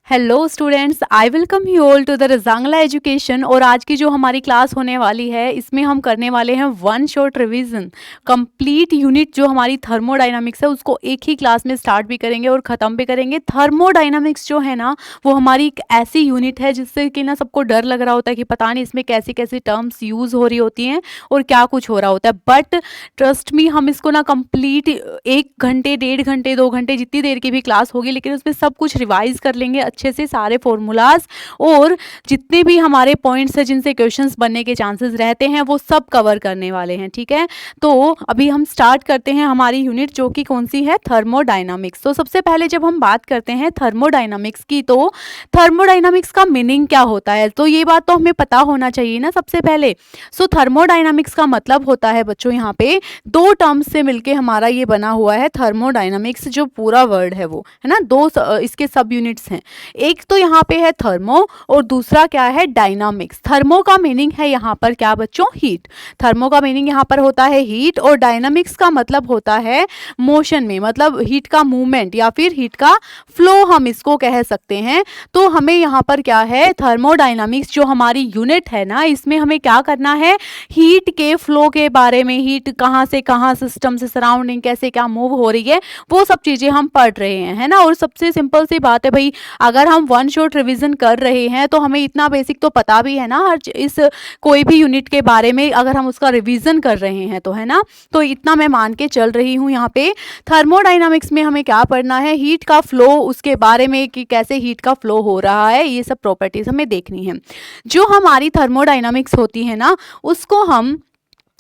Hello students, I welcome you all to the Rajangla education. और आज की जो हमारी क्लास होने वाली है इसमें हम करने वाले हैं one shot revision. Complete unit जो हमारी थर्मोडायनामिक्स है उसको एक ही क्लास में स्टार्ट भी करेंगे और ख़त्म भी करेंगे। थर्मोडायनामिक्स जो है ना वो हमारी एक ऐसी यूनिट है जिससे कि ना सबको डर लग रहा होता है कि पता नहीं इसमें कैसी कैसी टर्म्स यूज़ हो रही होती हैं और क्या कुछ हो रहा होता है। बट ट्रस्ट मी, हम इसको ना कंप्लीट 1 घंटे 1.5 घंटे 2 घंटे जितनी देर की भी क्लास होगी लेकिन उसमें सब कुछ रिवाइज कर लेंगे अच्छे से, सारे फॉर्मूलाज और जितने भी हमारे पॉइंट्स हैं जिनसे क्वेश्चंस बनने के चांसेस रहते हैं वो सब कवर करने वाले हैं। ठीक है, तो अभी हम स्टार्ट करते हैं हमारी यूनिट जो कि कौन सी है, थर्मोडायनामिक्स। तो सबसे पहले जब हम बात करते हैं थर्मोडायनामिक्स की तो थर्मोडायनामिक्स का मीनिंग क्या होता है, तो ये बात तो हमें पता होना चाहिए ना सबसे पहले। सो थर्मोडायनामिक्स का मतलब होता है बच्चों, यहाँ पे दो टर्म्स से मिलके हमारा ये बना हुआ है थर्मोडायनामिक्स। जो पूरा वर्ड है वो है ना, इसके सब यूनिट्स हैं। एक तो यहाँ पे है थर्मो और दूसरा क्या है, डायनामिक्स। थर्मो का मीनिंग है यहाँ पर क्या बच्चों, हीट। थर्मो का मीनिंग यहाँ पर होता है हीट और डायनामिक्स का मतलब होता है मोशन में, मतलब हीट का मूवमेंट या फिर हीट का फ्लो हम इसको कह सकते हैं। तो हमें यहाँ पर क्या है, थर्मोडायनामिक्स जो हमारी यूनिट है ना इसमें हमें क्या करना है, हीट के फ्लो के बारे में, हीट कहाँ से कहाँ सिस्टम से सराउंडिंग कैसे क्या मूव हो रही है वो सब चीज़ें हम पढ़ रहे हैं, है ना। और सबसे सिंपल सी बात है भाई, अगर हम वन शॉट रिवीजन कर रहे हैं तो हमें इतना बेसिक तो पता भी है ना हर इस कोई भी यूनिट के बारे में, अगर हम उसका रिवीजन कर रहे हैं तो, है ना। तो इतना मैं मान के चल रही हूँ। यहाँ पे थर्मोडायनामिक्स में हमें क्या पढ़ना है, हीट का फ्लो, उसके बारे में कि कैसे हीट का फ्लो हो रहा है, ये सब प्रॉपर्टीज हमें देखनी है। जो हमारी थर्मोडायनामिक्स होती है ना उसको हम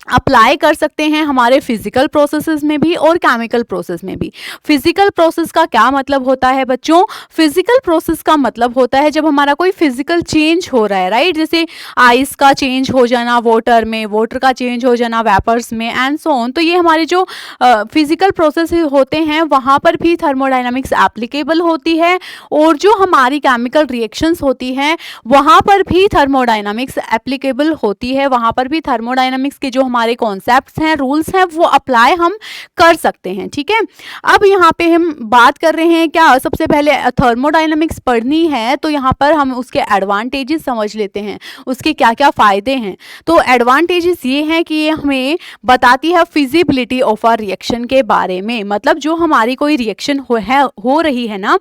अप्लाई कर सकते हैं हमारे फिजिकल प्रोसेसेस में भी और केमिकल प्रोसेस में भी। फिजिकल प्रोसेस का क्या मतलब होता है बच्चों, फिजिकल प्रोसेस का मतलब होता है जब हमारा कोई फिजिकल चेंज हो रहा है, राइट। जैसे आइस का चेंज हो जाना वाटर में, वाटर का चेंज हो जाना वेपर्स में एंड सो ऑन। तो ये हमारे जो फिजिकल प्रोसेस होते हैं वहाँ पर भी थर्मोडायनामिक्स एप्लीकेबल होती है और जो हमारी केमिकल रिएक्शंस होती हैं वहाँ पर भी थर्मोडायनामिक्स एप्लीकेबल होती है। वहाँ पर भी थर्मोडायनामिक्स के जो हमारे कॉन्सेप्ट्स हैं, रूल्स हैं, वो अप्लाई हम कर सकते हैं। ठीक है, अब यहाँ पे हम बात कर रहे हैं क्या, सबसे पहले थर्मोडायनामिक्स पढ़नी है तो यहाँ पर हम उसके एडवांटेजेस समझ लेते हैं, उसके क्या क्या फ़ायदे हैं। तो एडवांटेजेस ये हैं कि ये हमें बताती है फिजिबिलिटी ऑफ अ रिएक्शन के बारे में, मतलब जो हमारी कोई रिएक्शन हो रही है ना,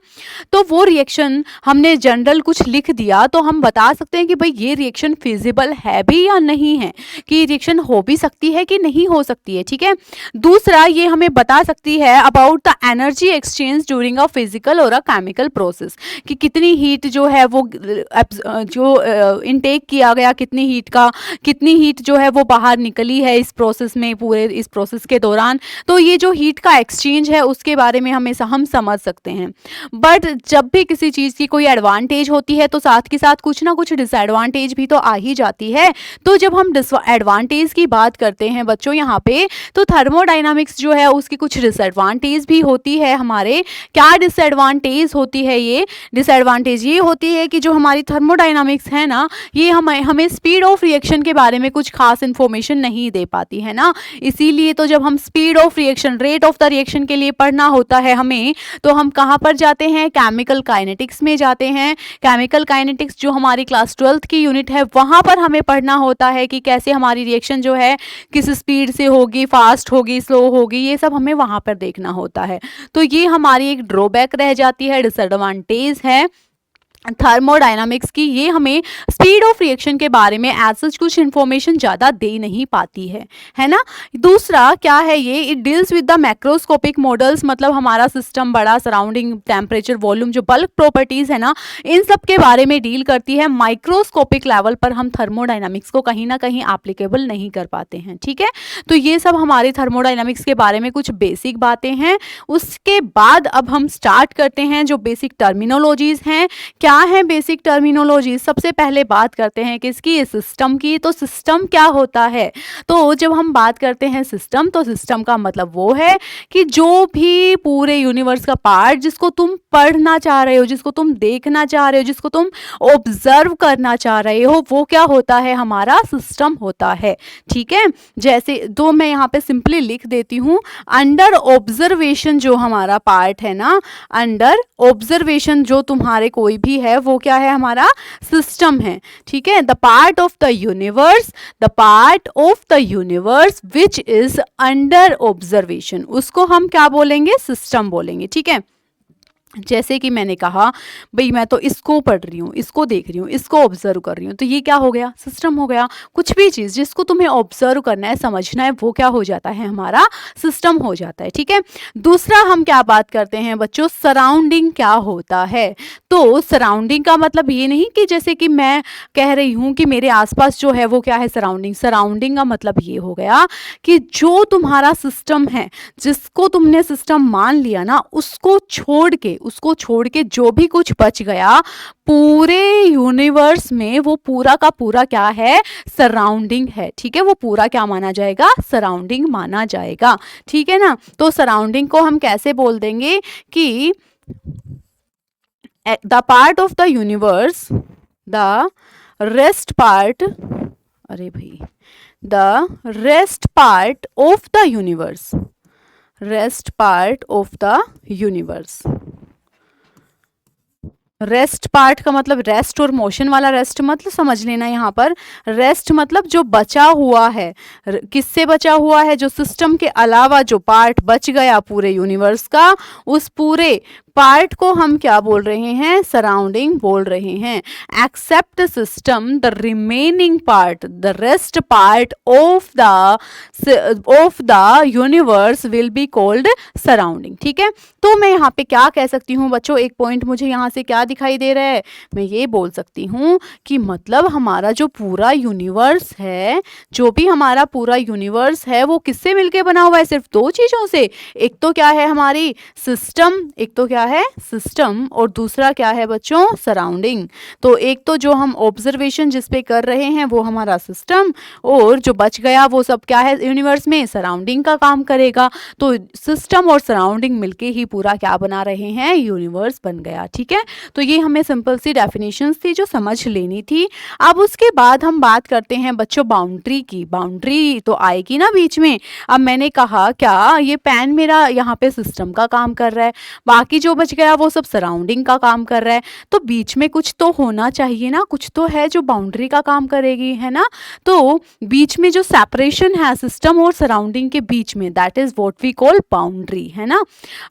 तो वो रिएक्शन हमने जनरल कुछ लिख दिया तो हम बता सकते हैं कि भाई ये रिएक्शन फिजिबल है भी या नहीं है, कि रिएक्शन हो भी सकती है कि नहीं हो सकती है। ठीक है, दूसरा ये हमें बता सकती है about the energy exchange during a physical और अ केमिकल प्रोसेस, कि कितनी हीट जो है वो जो इनटेक किया गया, कितनी हीट जो है वो बाहर निकली है इस प्रोसेस में, पूरे इस प्रोसेस के दौरान। तो ये जो हीट का एक्सचेंज है उसके बारे में हम समझ सकते हैं। बट जब भी किसी चीज़ की कोई एडवांटेज होती है तो साथ के साथ कुछ ना कुछ डिसएडवांटेज भी तो आ ही जाती है। तो जब हम एडवांटेज की बात करते हैं बच्चों यहाँ पे, तो थर्मोडायनामिक्स जो है उसकी कुछ डिसएडवांटेज भी होती है हमारे। क्या डिसएडवांटेज होती है, ये डिसएडवांटेज ये होती है कि जो हमारी थर्मोडायनामिक्स है ना ये हमें स्पीड ऑफ रिएक्शन के बारे में कुछ खास इन्फॉर्मेशन नहीं दे पाती है ना। इसीलिए तो जब हम speed of reaction, rate of the reaction के लिए पढ़ना होता है हमें, तो हम कहाँ पर जाते हैं, केमिकल काइनेटिक्स में जाते हैं। केमिकल काइनेटिक्स जो हमारी क्लास 12th की यूनिट है वहाँ पर हमें पढ़ना होता है कि कैसे हमारी रिएक्शन जो है किस स्पीड से होगी, फास्ट होगी, स्लो होगी, ये सब हमें वहाँ पर देखना होता है। तो ये हमारी एक ड्रॉबैक रह जाती है, डिसएडवांटेज है थर्मोडायनामिक्स की। ये हमें स्पीड ऑफ रिएक्शन के बारे में एज सच कुछ इन्फॉर्मेशन ज़्यादा दे नहीं पाती है ना। दूसरा क्या है, ये it deals with the macroscopic models, मतलब हमारा सिस्टम बड़ा, सराउंडिंग टेम्परेचर, वॉल्यूम, जो बल्क प्रॉपर्टीज़ है ना इन सब के बारे में डील करती है। माइक्रोस्कोपिक लेवल पर हम थर्मोडायनामिक्स को कहीं ना कहीं एप्लीकेबल नहीं कर पाते हैं। ठीक है, तो ये सब हमारे थर्मोडायनामिक्स के बारे में कुछ बेसिक बातें हैं। उसके बाद अब हम स्टार्ट करते हैं जो बेसिक टर्मिनोलॉजीज़ हैं। क्या है बेसिक टर्मिनोलॉजी, सबसे पहले बात करते हैं किसकी, सिस्टम की। तो सिस्टम क्या होता है, तो जब हम बात करते हैं सिस्टम, तो सिस्टम का मतलब वो है कि जो भी पूरे यूनिवर्स का पार्ट जिसको तुम पढ़ना चाह रहे हो, जिसको तुम देखना चाह रहे हो, जिसको तुम ऑब्जर्व करना चाह रहे हो, वो क्या होता है, हमारा सिस्टम होता है। ठीक है, जैसे तो मैं यहाँ पे सिंपली लिख देती हूँ, अंडर ऑब्जर्वेशन जो हमारा पार्ट है ना, अंडर ऑब्जर्वेशन जो तुम्हारे कोई भी होती है वो क्या है, हमारा सिस्टम है, ठीक है। The part of the universe which is under observation, उसको हम क्या बोलेंगे, सिस्टम बोलेंगे, ठीक है। जैसे कि मैंने कहा भाई मैं तो इसको पढ़ रही हूँ, इसको देख रही हूँ, इसको ऑब्जर्व कर रही हूँ, तो ये क्या हो गया, सिस्टम हो गया। कुछ भी चीज़ जिसको तुम्हें ऑब्जर्व करना है, समझना है, वो क्या हो जाता है, हमारा सिस्टम हो जाता है, ठीक है। दूसरा हम क्या बात करते हैं बच्चों, सराउंडिंग क्या होता है। तो सराउंडिंग का मतलब ये नहीं कि जैसे कि मैं कह रही हूँ कि मेरे आसपास जो है वो क्या है, सराउंडिंग। सराउंडिंग का मतलब ये हो गया कि जो तुम्हारा सिस्टम है, जिसको तुमने सिस्टम मान लिया ना, उसको छोड़ के जो भी कुछ बच गया पूरे यूनिवर्स में, वो पूरा का पूरा क्या है, सराउंडिंग है, ठीक है। वो पूरा क्या माना जाएगा, सराउंडिंग माना जाएगा, ठीक है ना। तो सराउंडिंग को हम कैसे बोल देंगे कि the part of the universe, the rest part, अरे भाई, the rest part of the universe, rest part of the universe. Rest part का मतलब रेस्ट और मोशन वाला रेस्ट मतलब समझ लेना, यहाँ पर रेस्ट मतलब जो बचा हुआ है, किससे बचा हुआ है, जो सिस्टम के अलावा जो पार्ट बच गया पूरे यूनिवर्स का, उस पूरे पार्ट को हम क्या बोल रहे हैं, सराउंडिंग बोल रहे हैं। Except system the remaining part, the rest part of the universe will be called surrounding, ठीक है। तो मैं यहाँ पे क्या कह सकती हूँ बच्चों, एक पॉइंट मुझे यहाँ से क्या दिखाई दे रहा है, मैं ये बोल सकती हूँ कि मतलब हमारा जो पूरा यूनिवर्स है, जो भी हमारा पूरा यूनिवर्स है, वो किससे मिलके बना हुआ है, सिर्फ दो चीजों से। एक तो क्या है, हमारी सिस्टम, एक तो क्या है, सिस्टम, और दूसरा क्या है बच्चों, सराउंडिंग। तो एक तो जो हम ऑब्जर्वेशन जिस पे कर रहे हैं वो हमारा सिस्टम, और जो बच गया वो सब क्या है यूनिवर्स में, सराउंडिंग का काम करेगा। तो सिस्टम और सराउंडिंग मिलके ही पूरा क्या बना रहे हैं, यूनिवर्स बन गया, ठीक है। तो ये हमें सिंपल सी डेफिनेशंस थी जो समझ लेनी थी। अब उसके बाद हम बात करते हैं बच्चों बाउंड्री की। बाउंड्री तो आएगी ना बीच में। अब मैंने कहा क्या ये पेन मेरा यहाँ पे सिस्टम का काम कर रहा है, बाकी जो बच गया वो सब सराउंडिंग का काम कर रहा है, तो बीच में कुछ तो होना चाहिए ना, कुछ तो है जो बाउंड्री का काम करेगी, है ना। तो बीच में जो सेपरेशन है सिस्टम और सराउंडिंग के बीच में, that is what we call boundary, है ना।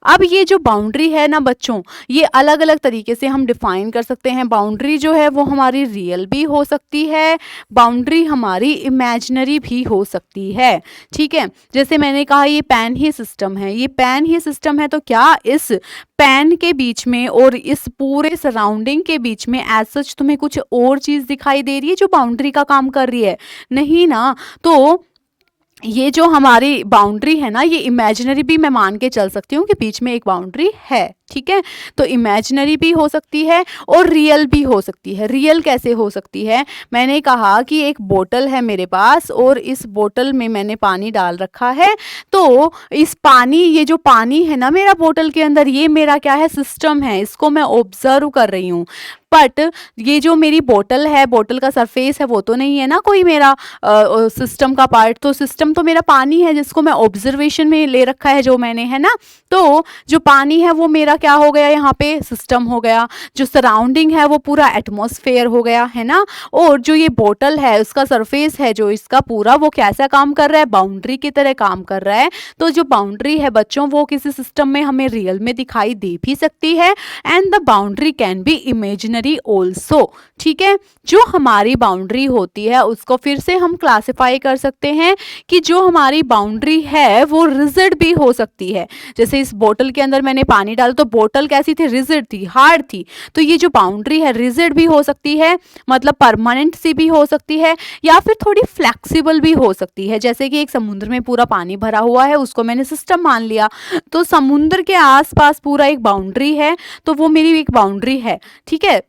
अब ये जो बाउंड्री है ना बच्चों, ये अलग अलग तरीके से हम डिफाइन कर सकते हैं। बाउंड्री जो है वो हमारी रियल भी हो सकती है, बाउंड्री हमारी इमेजिनरी भी हो सकती है, ठीक है। जैसे मैंने कहा ये पेन ही सिस्टम है, ये पेन ही सिस्टम है, तो क्या इस पेन के बीच में और इस पूरे सराउंडिंग के बीच में एज सच तुम्हें कुछ और चीज दिखाई दे रही है जो बाउंड्री का काम कर रही है, नहीं ना। तो ये जो हमारी बाउंड्री है ना, ये इमेजिनरी भी मैं मान के चल सकती हूँ कि बीच में एक बाउंड्री है, ठीक है। तो इमेजिनरी भी हो सकती है और रियल भी हो सकती है। रियल कैसे हो सकती है, मैंने कहा कि एक बोतल है मेरे पास और इस बोतल में मैंने पानी डाल रखा है, तो इस पानी, ये जो पानी है ना मेरा बोतल के अंदर, ये मेरा क्या है, सिस्टम है, इसको मैं ऑब्जर्व कर रही हूँ। बट ये जो मेरी बोतल है, बोतल का सरफेस है, वो तो नहीं है ना कोई मेरा सिस्टम का पार्ट। तो सिस्टम तो मेरा पानी है जिसको मैं ऑब्जर्वेशन में ले रखा है जो मैंने, है ना। तो जो पानी है वो मेरा क्या हो गया, यहाँ पे सिस्टम हो गया। जो सराउंडिंग है वो पूरा एटमॉस्फेयर हो गया, है ना। और जो ये बोतल है उसका सरफेस है जो इसका पूरा, वो कैसा काम कर रहा है, बाउंड्री की तरह काम कर रहा है। तो जो बाउंड्री है बच्चों वो किसी सिस्टम में हमें रियल में दिखाई दे भी सकती है, and the boundary can be imaginary also, ठीक है। जो हमारी बाउंड्री होती है उसको फिर से हम क्लासिफाई कर सकते हैं कि जो हमारी बाउंड्री है वो रिजिड भी हो सकती है। जैसे इस बोतल के अंदर मैंने पानी डाला तो बोतल कैसी थी, रिजिड थी, हार्ड थी। तो ये जो बाउंड्री है रिजिड भी हो सकती है, मतलब परमानेंट सी भी हो सकती है, या फिर थोड़ी फ्लेक्सिबल भी हो सकती है। जैसे कि एक समुद्र में पूरा पानी भरा हुआ है, उसको मैंने सिस्टम मान लिया, तो समुद्र के आसपास पूरा एक बाउंड्री है, तो वो मेरी एक बाउंड्री है, ठीक है।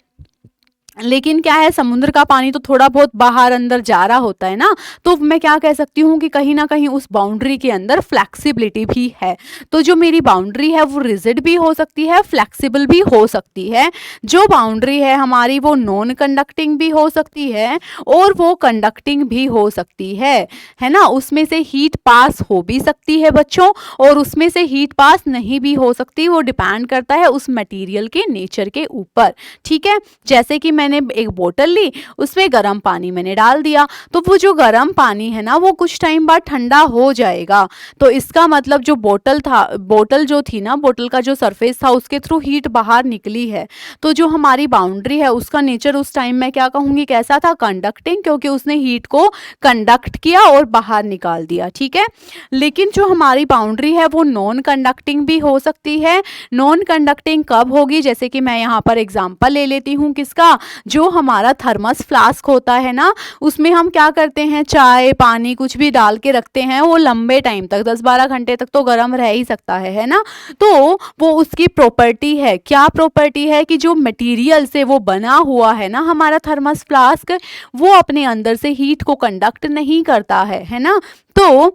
लेकिन क्या है, समुद्र का पानी तो थोड़ा बहुत बाहर अंदर जा रहा होता है ना, तो मैं क्या कह सकती हूँ कि कहीं ना कहीं उस बाउंड्री के अंदर फ्लेक्सिबिलिटी भी है। तो जो मेरी बाउंड्री है वो रिजिड भी हो सकती है, फ्लेक्सिबल भी हो सकती है। जो बाउंड्री है हमारी वो नॉन कंडक्टिंग भी हो सकती है और वो कंडक्टिंग भी हो सकती है ना। उसमें से हीट पास हो भी सकती है बच्चों, और उसमें से हीट पास नहीं भी हो सकती, वो डिपेंड करता है उस मटेरियल के नेचर के ऊपर। ठीक है, जैसे कि मैंने एक बोतल ली, उसमें गर्म पानी मैंने डाल दिया, तो वो जो गर्म पानी है ना वो कुछ टाइम बाद ठंडा हो जाएगा। तो इसका मतलब जो बोतल था, बोतल जो थी ना, बोतल का जो सरफेस था उसके थ्रू हीट बाहर निकली है। तो जो हमारी बाउंड्री है उसका नेचर उस टाइम मैं क्या कहूँगी, कैसा था, कंडक्टिंग, क्योंकि उसने हीट को कंडक्ट किया और बाहर निकाल दिया। ठीक है, लेकिन जो हमारी बाउंड्री है वो नॉन कंडक्टिंग भी हो सकती है। नॉन कंडक्टिंग कब होगी, जैसे कि मैं यहाँ पर एग्जांपल ले लेती हूँ किसका, जो हमारा थर्मस फ्लास्क होता है ना, उसमें हम क्या करते हैं, चाय पानी कुछ भी डाल के रखते हैं, वो लंबे टाइम तक 10-12 घंटे तक तो गर्म रह ही सकता है ना। तो वो उसकी प्रॉपर्टी है, क्या प्रॉपर्टी है कि जो मटेरियल से वो बना हुआ है ना हमारा थर्मस फ्लास्क, वो अपने अंदर से हीट को कंडक्ट नहीं करता है ना। तो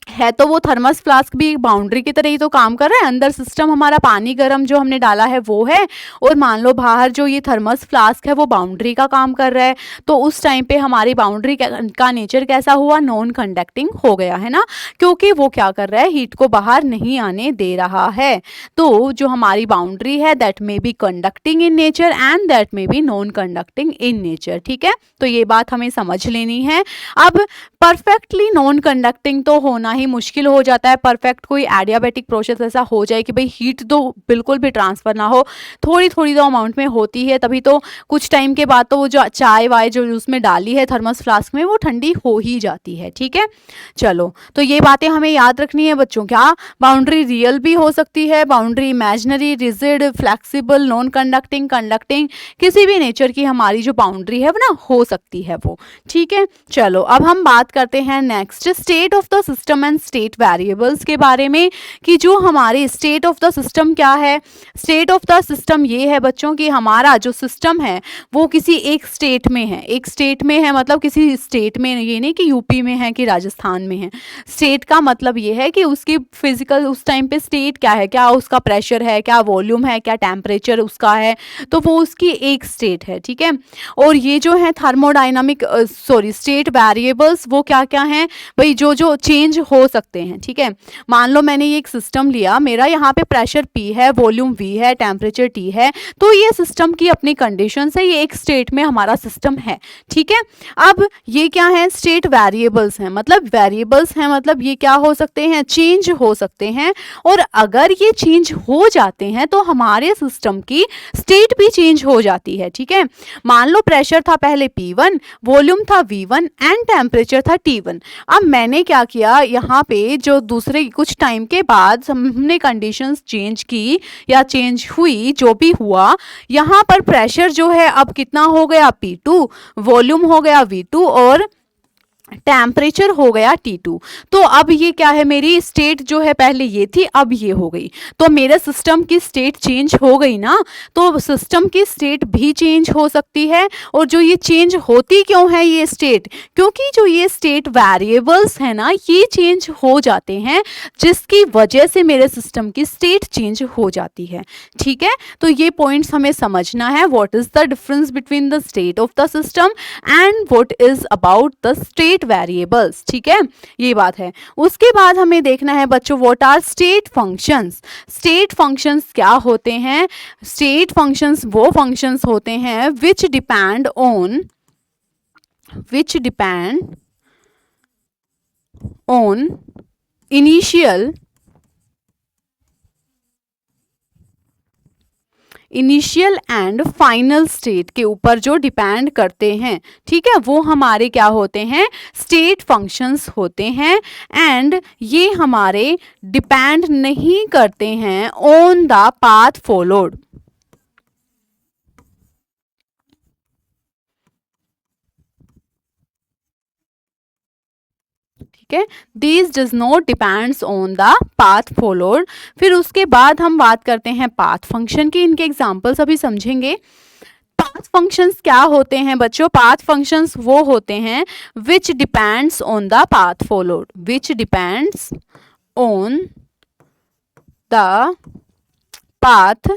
है तो वो थर्मस फ्लास्क भी एक बाउंड्री की तरह ही तो काम कर रहा है। अंदर सिस्टम हमारा पानी गर्म जो हमने डाला है वो है, और मान लो बाहर जो ये थर्मस फ्लास्क है वो बाउंड्री का काम कर रहा है। तो उस टाइम पे हमारी बाउंड्री का नेचर कैसा हुआ, नॉन कंडक्टिंग हो गया है ना, क्योंकि वो क्या कर रहा है, हीट को बाहर नहीं आने दे रहा है। तो जो हमारी बाउंड्री है that may be conducting in nature and that may be non conducting in nature. ठीक है, तो ये बात हमें समझ लेनी है। अब परफेक्टली नॉन कंडक्टिंग तो होना ही मुश्किल हो जाता है। परफेक्ट कोई एडियाबैटिक प्रोसेस ऐसा हो जाए कि भाई हीट तो बिल्कुल भी ट्रांसफर ना हो, थोड़ी थोड़ी तो अमाउंट में होती है, तभी तो कुछ टाइम के बाद तो वो जो चाय वाय जो उसमें डाली है थर्मस फ्लास्क में वो ठंडी हो ही जाती है। ठीक है, चलो तो ये बातें हमें याद रखनी है बच्चों। क्या बाउंड्री रियल भी हो सकती है, boundary imaginary, rigid, flexible, non conducting, conducting, किसी भी नेचर की हमारी जो बाउंड्री है वो ना हो सकती है वो। ठीक है, चलो अब हम बात करते हैं next state of the system and state variables के बारे में, कि जो हमारे स्टेट ऑफ द सिस्टम क्या है। स्टेट ऑफ द सिस्टम ये है बच्चों कि हमारा जो सिस्टम है वो किसी एक स्टेट में है। एक स्टेट में है मतलब किसी स्टेट में, ये नहीं कि यूपी में है कि राजस्थान में है। स्टेट का मतलब ये है कि उसकी फिजिकल उस टाइम पे स्टेट क्या है, क्या उसका प्रेशर है, क्या वॉल्यूम है, क्या टेम्परेचर उसका है, तो वो उसकी एक स्टेट है। ठीक है, और ये जो है थर्मोडाइनमिक स्टेट वेरिएबल्स वो क्या क्या हैं भाई, जो जो चेंज हो सकते हैं। ठीक है, मान लो मैंने ये एक सिस्टम लिया, मेरा यहाँ पे प्रेशर P है, वॉल्यूम V है, टेम्परेचर T है, तो ये सिस्टम की अपनी कंडीशन है, ये एक स्टेट में हमारा सिस्टम है। ठीक है, अब ये क्या है, स्टेट वेरिएबल्स हैं, मतलब वेरिएबल्स हैं मतलब ये क्या हो सकते हैं, चेंज हो सकते हैं। और अगर ये चेंज हो जाते हैं तो हमारे सिस्टम की स्टेट भी चेंज हो जाती है। ठीक है, मान लो प्रेशर था पहले P1, वॉल्यूम था V1 एंड टेम्परेचर था T1। अब मैंने क्या किया, यहाँ पे जो दूसरे कुछ टाइम के बाद हमने कंडीशंस चेंज की या चेंज हुई, जो भी हुआ, यहाँ पर प्रेशर जो है अब कितना हो गया P2, वॉल्यूम हो गया V2 और टेम्परेचर हो गया T2। तो अब ये क्या है, मेरी स्टेट जो है पहले ये थी अब ये हो गई, तो मेरे सिस्टम की स्टेट चेंज हो गई ना, तो सिस्टम की स्टेट भी चेंज हो सकती है। और जो ये चेंज होती क्यों है ये स्टेट, क्योंकि जो ये स्टेट वेरिएबल्स है ना ये चेंज हो जाते हैं, जिसकी वजह से मेरे सिस्टम की स्टेट चेंज हो जाती है। ठीक है, तो ये पॉइंट्स हमें समझना है, what is the difference between the state of the system and what is about the state variables. ठीक है, ये बात है। उसके बाद हमें देखना है बच्चों, what are state functions. State functions क्या होते हैं, स्टेट फंक्शंस वो फंक्शंस होते हैं which depend on initial and final state के ऊपर जो डिपेंड करते हैं। ठीक है, वो हमारे क्या होते हैं, स्टेट फंक्शंस होते हैं। एंड ये हमारे डिपेंड नहीं करते हैं ऑन द पाथ फॉलोड। ठीक है, this does not depends on the path followed. फिर उसके बाद हम बात करते हैं पाथ फंक्शन की, इनके एग्जांपल्स अभी समझेंगे। पाथ फंक्शंस क्या होते हैं बच्चों? पाथ फंक्शंस वो होते हैं which depends on the path followed, which depends on the path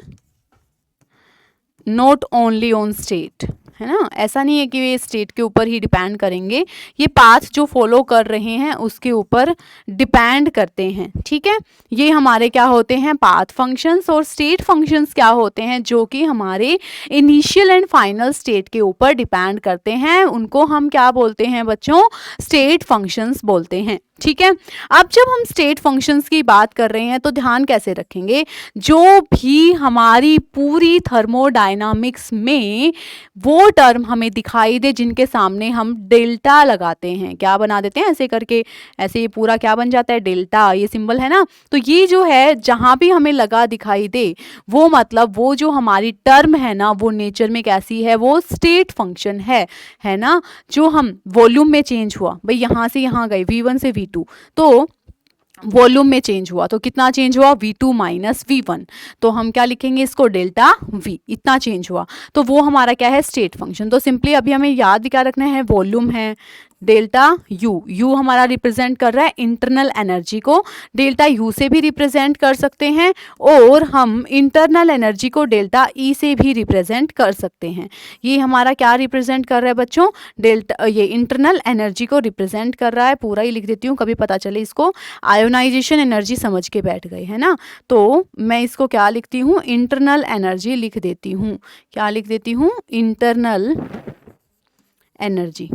not only on state, है ना। ऐसा नहीं है कि ये स्टेट के ऊपर ही डिपेंड करेंगे, ये पाथ जो फॉलो कर रहे हैं उसके ऊपर डिपेंड करते हैं, ठीक है। ये हमारे क्या होते हैं? Path functions. और स्टेट फंक्शंस क्या होते हैं? जो कि हमारे इनिशियल एंड फाइनल स्टेट के ऊपर डिपेंड करते हैं, उनको हम क्या बोलते हैं बच्चों? स्टेट फंक्शंस बोलते हैं, ठीक है। अब जब हम स्टेट फंक्शंस की बात कर रहे हैं तो ध्यान कैसे रखेंगे? जो भी हमारी पूरी थर्मोडायनामिक्स में वो टर्म हमें दिखाई दे जिनके सामने हम डेल्टा लगाते हैं, क्या बना देते हैं ऐसे करके, ऐसे ये पूरा क्या बन जाता है? डेल्टा, ये सिंबल है ना। तो ये जो है जहां भी हमें लगा दिखाई दे वो मतलब वो जो हमारी टर्म है ना वो नेचर में कैसी है? वो स्टेट फंक्शन है ना। जो हम वॉल्यूम में चेंज हुआ, भाई यहां से यहां गए V1 से V2, तो वॉल्यूम में चेंज हुआ तो कितना चेंज हुआ? V2 माइनस V1, तो हम क्या लिखेंगे इसको? डेल्टा V, इतना चेंज हुआ, तो वो हमारा क्या है? State function. तो सिंपली अभी हमें याद क्या रखना है? वॉल्यूम है, डेल्टा U हमारा रिप्रेजेंट कर रहा है इंटरनल एनर्जी को, डेल्टा U से भी रिप्रेजेंट कर सकते हैं और हम इंटरनल एनर्जी को डेल्टा E से भी रिप्रेजेंट कर सकते हैं। ये हमारा क्या रिप्रेजेंट कर रहा है बच्चों? डेल्टा, ये इंटरनल एनर्जी को रिप्रेजेंट कर रहा है। पूरा ही लिख देती हूँ, कभी पता चले इसको आयोनाइजेशन एनर्जी समझ के बैठ गए, है ना। तो मैं इसको क्या लिखती हूँ? इंटरनल एनर्जी लिख देती हूँ। क्या लिख देती हूँ? इंटरनल एनर्जी,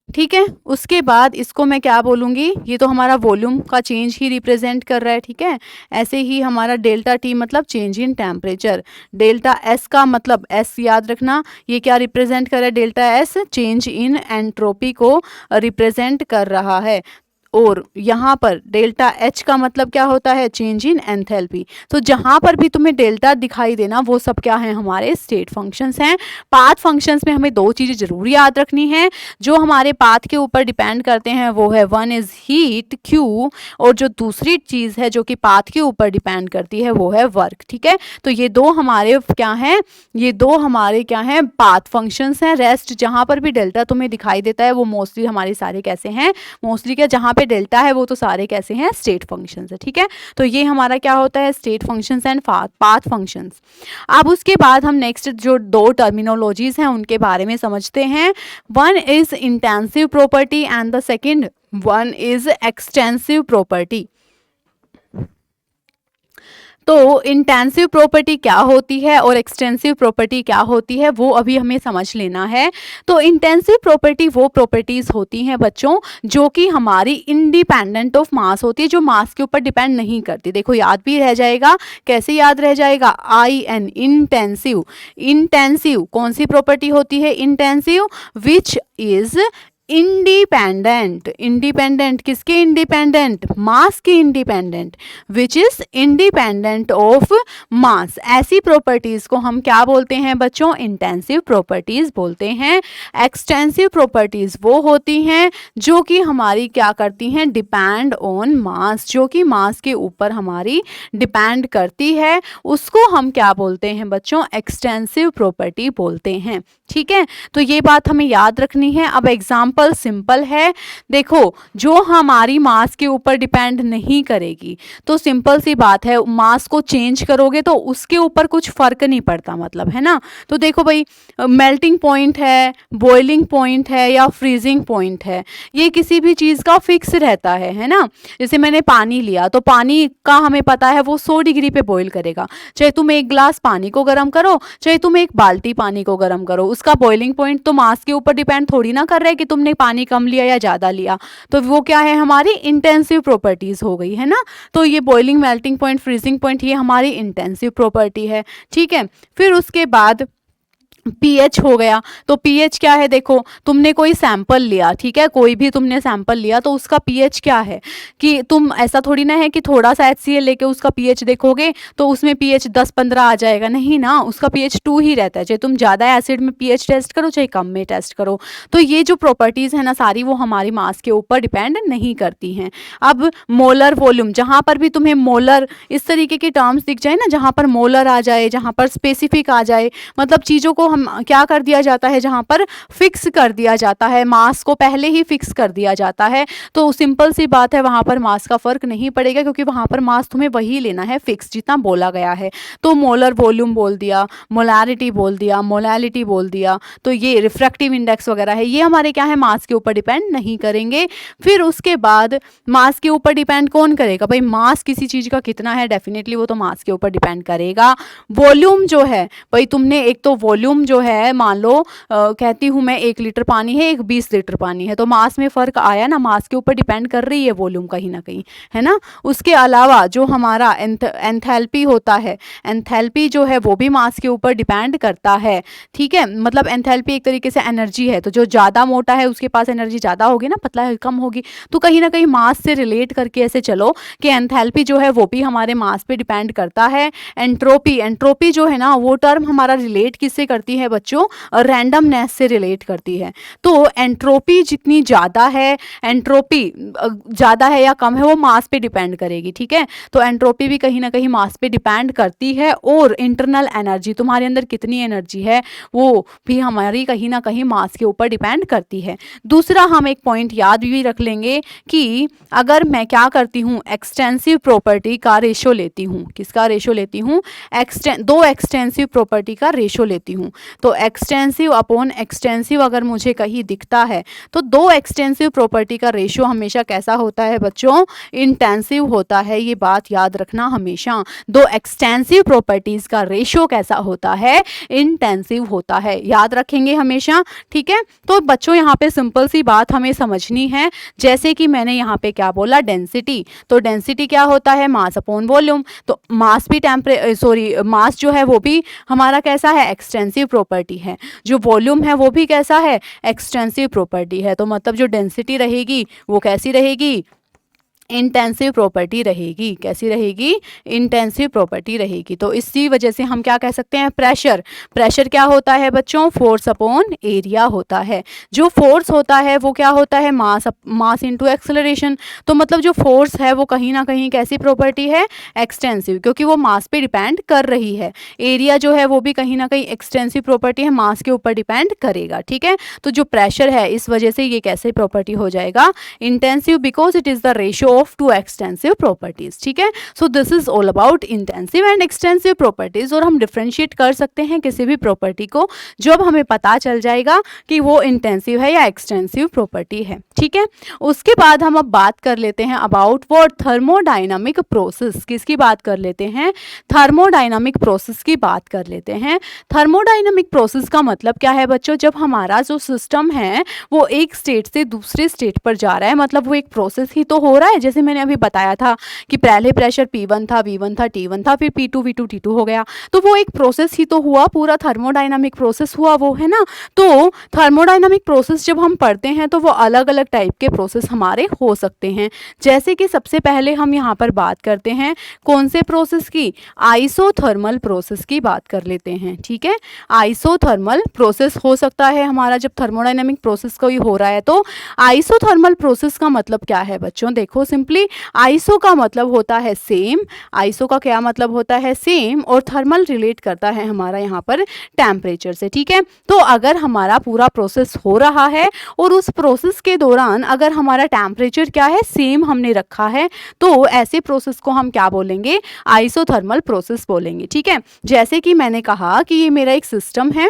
ठीक है। उसके बाद इसको मैं क्या बोलूँगी? ये तो हमारा वॉल्यूम का चेंज ही रिप्रेजेंट कर रहा है, ठीक है। ऐसे ही हमारा डेल्टा T मतलब change in temperature, delta S का मतलब S याद रखना, ये क्या रिप्रेजेंट कर रहा है? Delta S change in entropy को रिप्रेजेंट कर रहा है। और यहाँ पर डेल्टा H का मतलब क्या होता है? Change in enthalpy. तो जहाँ पर भी तुम्हें डेल्टा दिखाई देना वो सब क्या है? हमारे स्टेट फंक्शंस हैं। पाथ फंक्शंस में हमें दो चीज़ें जरूर याद रखनी है जो हमारे पाथ के ऊपर डिपेंड करते हैं, वो है वन इज हीट Q, और जो दूसरी चीज़ है जो कि पाथ के ऊपर डिपेंड करती है वो है वर्क, ठीक है। तो ये दो हमारे क्या हैं? ये दो हमारे क्या हैं? पाथ फंक्शंस हैं। रेस्ट जहाँ पर भी डेल्टा तुम्हें दिखाई देता है वो मोस्टली हमारे सारे कैसे हैं? मोस्टली क्या, जहाँ पे डेल्टा है वो तो सारे कैसे हैं? स्टेट फंक्शंस है, ठीक है। तो ये हमारा क्या होता है? State functions and path functions. अब उसके बाद हम नेक्स्ट जो दो टर्मिनोलॉजीज हैं उनके बारे में समझते हैं। One is intensive property and the second one is extensive property. तो इंटेंसिव प्रॉपर्टी क्या होती है और एक्सटेंसिव प्रॉपर्टी क्या होती है वो अभी हमें समझ लेना है। तो इंटेंसिव प्रॉपर्टी वो प्रॉपर्टीज होती हैं बच्चों जो कि हमारी इंडिपेंडेंट ऑफ मास होती है, जो मास के ऊपर डिपेंड नहीं करती। देखो याद भी रह जाएगा, कैसे याद रह जाएगा? IN, intensive. इंटेंसिव कौन सी प्रॉपर्टी होती है? Intensive which is independent. Independent किसके इंडिपेंडेंट? मास के independent, which is independent of mass. ऐसी प्रॉपर्टीज को हम क्या बोलते हैं बच्चों? इंटेंसिव प्रॉपर्टीज बोलते हैं। एक्सटेंसिव प्रॉपर्टीज वो होती हैं जो कि हमारी क्या करती हैं? डिपेंड ऑन मास, जो कि मास के ऊपर हमारी डिपेंड करती है, उसको हम क्या बोलते हैं बच्चों? एक्सटेंसिव प्रॉपर्टी बोलते हैं, ठीक है। तो ये बात हमें याद रखनी है। अब एग्जाम्पल सिंपल है, देखो जो हमारी मास के ऊपर डिपेंड नहीं करेगी, तो सिंपल सी बात है, मास को चेंज करोगे तो उसके ऊपर कुछ फर्क नहीं पड़ता, मतलब, है ना। तो देखो भाई, मेल्टिंग पॉइंट है, बॉइलिंग पॉइंट है या फ्रीजिंग पॉइंट है, ये किसी भी चीज़ का फिक्स रहता है ना। जैसे मैंने पानी लिया तो पानी का हमें पता है वो 100 डिग्री पे बॉईल करेगा, चाहे तुम एक गिलास पानी को गर्म करो चाहे तुम एक बाल्टी पानी को गर्म करो, उसका बॉइलिंग पॉइंट तो मास के ऊपर डिपेंड थोड़ी ना कर रहा है कि तुमने पानी कम लिया या ज़्यादा लिया। तो वो क्या है? हमारी इंटेंसिव प्रॉपर्टीज हो गई, है ना। तो ये boiling, melting point, freezing point, ये हमारी इंटेंसिव प्रॉपर्टी है, ठीक है। फिर उसके बाद पीएच हो गया। तो पीएच क्या है, देखो तुमने कोई सैंपल लिया, ठीक है, कोई भी तुमने सैंपल लिया तो उसका पीएच क्या है, कि तुम ऐसा थोड़ी ना है कि थोड़ा सा HCl लेके उसका पीएच देखोगे तो उसमें पीएच 10-15 आ जाएगा, नहीं ना, उसका पीएच 2 ही रहता है, चाहे तुम ज़्यादा एसिड में पीएच टेस्ट करो चाहे कम में टेस्ट करो। तो ये जो प्रॉपर्टीज़ है ना सारी, वो हमारी मास के ऊपर डिपेंड नहीं करती हैं। अब मोलर वॉल्यूम, जहाँ पर भी तुम्हें मोलर इस तरीके के टर्म्स दिख जाए ना, जहाँ पर मोलर आ जाए, जहाँ पर स्पेसिफिक आ जाए, मतलब चीज़ों को हम क्या कर दिया जाता है, जहाँ पर फिक्स कर दिया जाता है, मास को पहले ही फिक्स कर दिया जाता है, तो सिंपल सी बात है वहाँ पर मास का फर्क नहीं पड़ेगा, क्योंकि वहाँ पर मास तुम्हें वही लेना है फिक्स जितना बोला गया है। तो मोलर वॉल्यूम बोल दिया, मोलैरिटी बोल दिया, मोलैलिटी बोल दिया, तो ये रिफ्रैक्टिव इंडेक्स वगैरह है, ये हमारे क्या है, मास के ऊपर डिपेंड नहीं करेंगे। फिर उसके बाद मास के ऊपर डिपेंड कौन करेगा, भाई मास किसी चीज़ का कितना है, डेफिनेटली वो तो मास के ऊपर डिपेंड करेगा। वॉल्यूम जो है, भाई तुमने एक तो वॉल्यूम जो है, मान लो कहती हूँ मैं 1 लीटर पानी है, एक 20 लीटर पानी है, तो मास में फ़र्क आया ना, मास के ऊपर डिपेंड कर रही है वॉल्यूम कहीं ना कहीं, है ना। उसके अलावा जो हमारा एंथैल्पी होता है, एंथैल्पी जो है वो भी मास के ऊपर डिपेंड करता है, ठीक है। मतलब एंथैल्पी एक तरीके से एनर्जी है, तो जो ज़्यादा मोटा है उसके पास एनर्जी ज़्यादा होगी ना, पतला है कम होगी, तो कहीं ना कहीं मास से रिलेट करके ऐसे चलो कि एंथैल्पी जो है वो भी हमारे मास पे डिपेंड करता है। एंट्रोपी, एंट्रोपी जो है ना, वो टर्म हमारा रिलेट किससे करती है बच्चों, रैंडमनेस से रिलेट करती है। तो एंट्रोपी जितनी ज़्यादा है, एंट्रोपी ज़्यादा है या कम है, वो मास पे डिपेंड करेगी, ठीक है। तो एंट्रोपी भी कहीं ना कहीं मास पे डिपेंड करती है, और इंटरनल एनर्जी, तुम्हारे अंदर कितनी एनर्जी है, वो भी हमारी कहीं ना कहीं मास के ऊपर डिपेंड करती है। दूसरा हम एक पॉइंट याद भी रख लेंगे कि अगर मैं क्या करती हूँ, एक्सटेंसिव प्रॉपर्टी का रेशो लेती हूँ, किसका रेशो लेती हूँ, दो एक्सटेंसिव प्रॉपर्टी का रेशो लेती हूँ, तो एक्सटेंसिव अपॉन एक्सटेंसिव अगर मुझे कहीं दिखता है, तो दो एक्सटेंसिव प्रॉपर्टी का रेशो हमेशा कैसा होता है बच्चों, इंटेंसिव होता है, ये बात याद रखना हमेशा। दो एक्सटेंसिव प्रॉपर्टीज का रेशो कैसा होता है, इंटेंसिव होता है, याद रखेंगे हमेशा, ठीक है। तो बच्चों यहाँ पे सिंपल सी बात हमें समझनी है, जैसे कि मैंने यहाँ पे क्या बोला, डेंसिटी, तो डेंसिटी क्या होता है, मास अपॉन वॉल्यूम, तो मास भी मास जो है वो भी हमारा कैसा है, एक्सटेंसिव प्रॉपर्टी है, जो वॉल्यूम है वो भी कैसा है, एक्सटेंसिव प्रॉपर्टी है। तो मतलब जो डेंसिटी रहेगी वो कैसी रहेगी, इंटेंसिव प्रॉपर्टी रहेगी, कैसी रहेगी, इंटेंसिव प्रॉपर्टी रहेगी। तो इसी वजह से हम क्या कह सकते हैं, प्रेशर, प्रेशर क्या होता है बच्चों, फोर्स अपॉन एरिया होता है। जो फोर्स होता है वो क्या होता है, मास इनटू एक्सेलरेशन, तो मतलब जो फोर्स है वो कहीं ना कहीं कैसी प्रॉपर्टी है, एक्सटेंसिव, क्योंकि वो मास पे डिपेंड कर रही है। एरिया जो है वो भी कहीं ना कहीं एक्सटेंसिव प्रॉपर्टी है, मास के ऊपर डिपेंड करेगा, ठीक है। तो जो प्रेशर है इस वजह से ये कैसे प्रॉपर्टी हो जाएगा, intensive, because it is the ratio of two extensive properties, ठीक है। So this is all about intensive and extensive properties, और हम डिफरेंशिएट कर सकते हैं किसी भी प्रॉपर्टी को जब हमें पता चल जाएगा कि वो इंटेंसिव है या एक्सटेंसिव प्रॉपर्टी है, ठीक है। उसके बाद हम अब बात कर लेते हैं अबाउट व्हाट, थर्मोडायनामिक प्रोसेस, किसकी बात कर लेते हैं, थर्मोडायनामिक प्रोसेस की बात कर लेते हैं। थर्मोडायनामिक प्रोसेस का मतलब क्या है बच्चों, जब हमारा जो सिस्टम है वो एक स्टेट से दूसरे स्टेट पर जा रहा है, मतलब वो एक प्रोसेस ही तो हो रहा है। जैसे मैंने अभी बताया था कि पहले प्रेशर P1 था, V1 था, T1 था, फिर P2 V2 T2 हो गया, तो वो एक प्रोसेस ही तो हुआ, पूरा थर्मोडायनामिक प्रोसेस हुआ वो, है ना। तो थर्मोडायनामिक प्रोसेस जब हम पढ़ते हैं तो वो अलग अलग टाइप के प्रोसेस हमारे हो सकते हैं। जैसे कि सबसे पहले हम यहाँ पर बात करते हैं कौन से प्रोसेस की, आइसोथर्मल प्रोसेस की बात कर लेते हैं, ठीक है। आइसोथर्मल प्रोसेस हो सकता है हमारा जब थर्मोडायनामिक प्रोसेस कोई हो रहा है। तो आइसोथर्मल प्रोसेस का मतलब क्या है बच्चों, देखो सिंपली आइसो का मतलब होता है सेम, आइसो का क्या मतलब होता है, सेम, और थर्मल रिलेट करता है हमारा यहाँ पर टेम्परेचर से, ठीक है। तो अगर हमारा पूरा प्रोसेस हो रहा है और उस प्रोसेस के दौरान अगर हमारा टेम्परेचर क्या है, सेम हमने रखा है, तो ऐसे प्रोसेस को हम क्या बोलेंगे, आइसोथर्मल प्रोसेस बोलेंगे, ठीक है। जैसे कि मैंने कहा कि ये मेरा एक सिस्टम है,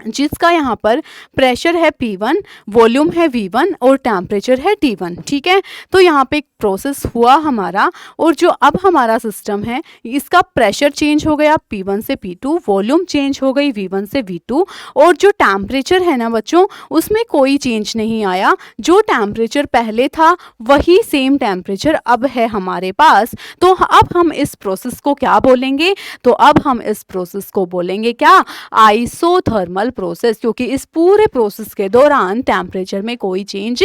जिसका यहाँ पर प्रेशर है P1, वॉल्यूम है V1 और टेम्परेचर है T1। ठीक है, तो यहाँ पे एक प्रोसेस हुआ हमारा, और जो अब हमारा सिस्टम है इसका प्रेशर चेंज हो गया P1 से P2, वॉल्यूम चेंज हो गई V1 से V2, और जो टेम्परेचर है ना बच्चों उसमें कोई चेंज नहीं आया। जो टेम्परेचर पहले था वही सेम टेम्परेचर अब है हमारे पास। तो अब हम इस प्रोसेस को क्या बोलेंगे? तो अब हम इस प्रोसेस को बोलेंगे क्या? आइसोथर्मल प्रोसेस, क्योंकि इस पूरे प्रोसेस के दौरान टेम्परेचर में कोई चेंज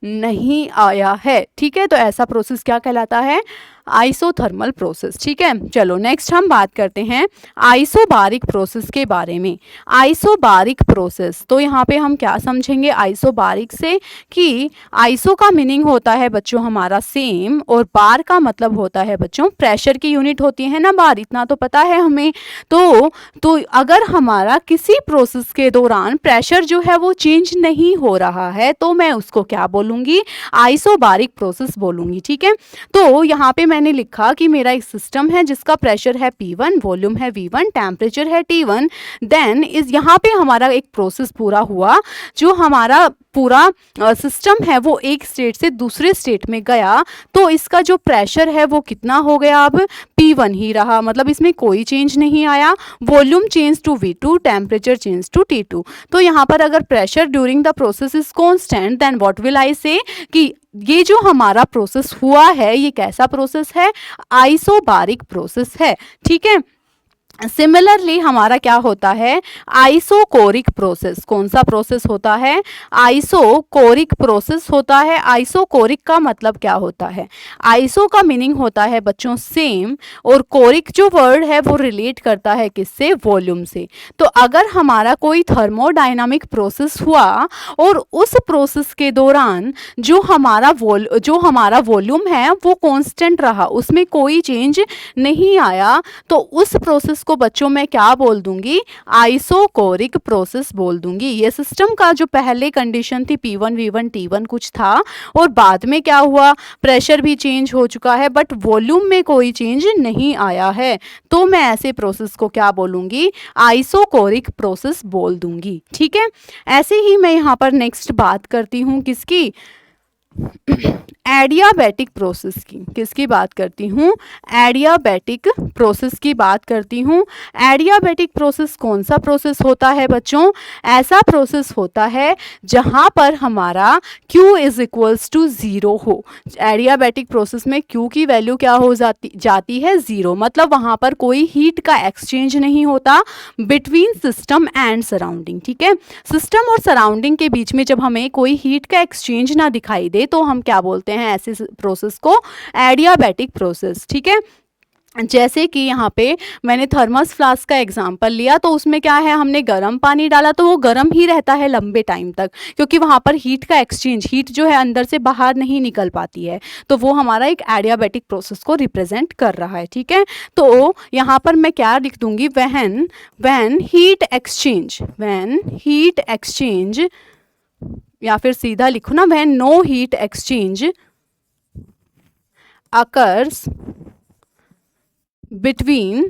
नहीं आया है। ठीक है, तो ऐसा प्रोसेस क्या कहलाता है? Isothermal process. ठीक है, चलो नेक्स्ट हम बात करते हैं आइसोबारिक प्रोसेस के बारे में। आइसोबारिक प्रोसेस, तो यहाँ पे हम क्या समझेंगे आइसोबारिक से? कि आइसो का मीनिंग होता है बच्चों हमारा सेम, और बार का मतलब होता है बच्चों प्रेशर की यूनिट होती है ना बार, इतना तो पता है हमें। तो अगर हमारा किसी प्रोसेस के दौरान प्रेशर जो है वो चेंज नहीं हो रहा है तो मैं उसको क्या बोलूँगी? आइसोबारिक प्रोसेस बोलूँगी। ठीक है, तो यहाँ पे मैंने लिखा कि मेरा एक सिस्टम है जिसका प्रेशर है P1, वॉल्यूम है V1, टेम्परेचर है T1। देन इस यहाँ पे हमारा एक प्रोसेस पूरा हुआ, जो हमारा पूरा सिस्टम है वो एक स्टेट से दूसरे स्टेट में गया, तो इसका जो प्रेशर है वो कितना हो गया? अब P1 ही रहा, मतलब इसमें कोई चेंज नहीं आया। Volume change to V2, temperature change to T2। तो यहाँ पर अगर pressure during the process is constant, then what will I say? कि ये जो हमारा प्रोसेस हुआ है ये कैसा प्रोसेस है? आइसोबारिक प्रोसेस है। ठीक है, सिमिलरली हमारा क्या होता है? Isochoric process. कौन सा प्रोसेस होता है? आइसोकोरिक प्रोसेस होता है। आइसोकोरिक का मतलब क्या होता है? आइसो का मीनिंग होता है बच्चों सेम, और कोरिक जो वर्ड है वो रिलेट करता है किससे? वॉल्यूम से। तो अगर हमारा कोई थर्मोडायनामिक प्रोसेस हुआ और उस प्रोसेस के दौरान जो हमारा वॉल्यूम है वो कांस्टेंट रहा, उसमें कोई चेंज नहीं आया, तो उस प्रोसेस को बच्चों मैं क्या बोल दूंगी? आइसोकोरिक प्रोसेस बोल दूंगी। ये सिस्टम का जो पहले कंडीशन थी P1, V1, T1 कुछ था, और बाद में क्या हुआ? प्रेशर भी चेंज हो चुका है बट वॉल्यूम में कोई चेंज नहीं आया है, तो मैं ऐसे प्रोसेस को क्या बोलूंगी? आइसोकोरिक प्रोसेस बोल दूंगी। ठीक है, ऐसे ही मैं यहाँ पर नेक्स्ट बात करती हूँ किसकी? एडियाबैटिक प्रोसेस की। किसकी बात करती हूँ? एडियाबैटिक प्रोसेस की बात करती हूँ। एडियाबैटिक प्रोसेस कौन सा प्रोसेस होता है बच्चों? ऐसा प्रोसेस होता है जहाँ पर हमारा Q इज इक्वल्स टू 0 हो। एडियाबैटिक प्रोसेस में Q की वैल्यू क्या हो जाती है? 0। मतलब वहाँ पर कोई हीट का एक्सचेंज नहीं होता बिटवीन सिस्टम एंड सराउंडिंग। ठीक है, सिस्टम और सराउंडिंग के बीच में जब हमें कोई हीट का एक्सचेंज ना दिखाई दे तो हम क्या बोलते हैं ऐसे प्रोसेस को? Adiabatic process. ठीक है, जैसे कि यहाँ पे मैंने थर्मस फ्लास्क का एग्जांपल लिया, तो उसमें क्या है? हमने गर्म पानी डाला तो वो गर्म ही रहता है लंबे टाइम तक, क्योंकि वहाँ पर हीट का एक्सचेंज, हीट जो है अंदर से बाहर नहीं निकल पाती है, तो वो हमारा एक एडियाबैटिक प्रोसेस को रिप्रेजेंट कर रहा है। ठीक है, तो यहाँ पर मैं क्या लिख दूंगी? व्हेन हीट एक्सचेंज, या फिर सीधा लिखो ना, when no heat exchange occurs between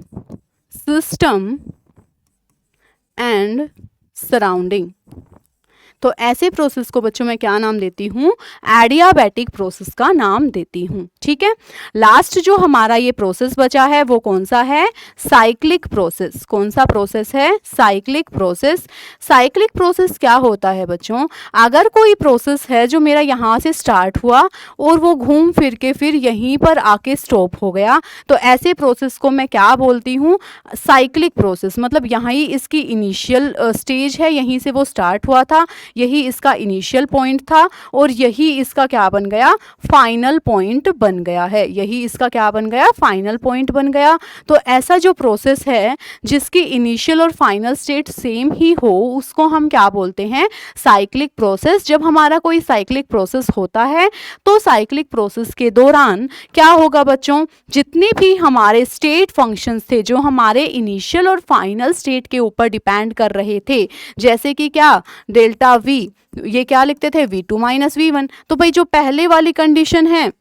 system and surrounding। तो ऐसे प्रोसेस को बच्चों मैं क्या नाम देती हूँ? एडियाबैटिक प्रोसेस का नाम देती हूँ। ठीक है, लास्ट जो हमारा ये प्रोसेस बचा है वो कौन सा है? Cyclic process. कौन सा प्रोसेस है? Cyclic process. साइक्लिक प्रोसेस क्या होता है बच्चों? अगर कोई प्रोसेस है जो मेरा यहाँ से स्टार्ट हुआ और वो घूम फिर के फिर यहीं पर आके स्टॉप हो गया, तो ऐसे प्रोसेस को मैं क्या बोलती हूँ? Cyclic process. मतलब यहाँ ही इसकी इनिशियल स्टेज है, यहीं से वो स्टार्ट हुआ था, यही इसका इनिशियल पॉइंट था, और यही इसका क्या बन गया? फाइनल पॉइंट बन गया है। यही इसका क्या बन गया? फाइनल पॉइंट बन गया। तो ऐसा जो प्रोसेस है जिसकी इनिशियल और फाइनल स्टेट सेम ही हो, उसको हम क्या बोलते हैं? Cyclic process. जब हमारा कोई साइक्लिक प्रोसेस होता है तो साइक्लिक प्रोसेस के दौरान क्या होगा बच्चों? जितने भी हमारे स्टेट फंक्शंस थे जो हमारे इनिशियल और फाइनल स्टेट के ऊपर डिपेंड कर रहे थे, जैसे कि क्या? डेल्टा V, ये क्या लिखते थे? V2 minus V1। तो भाई जो पहले वाली कंडीशन है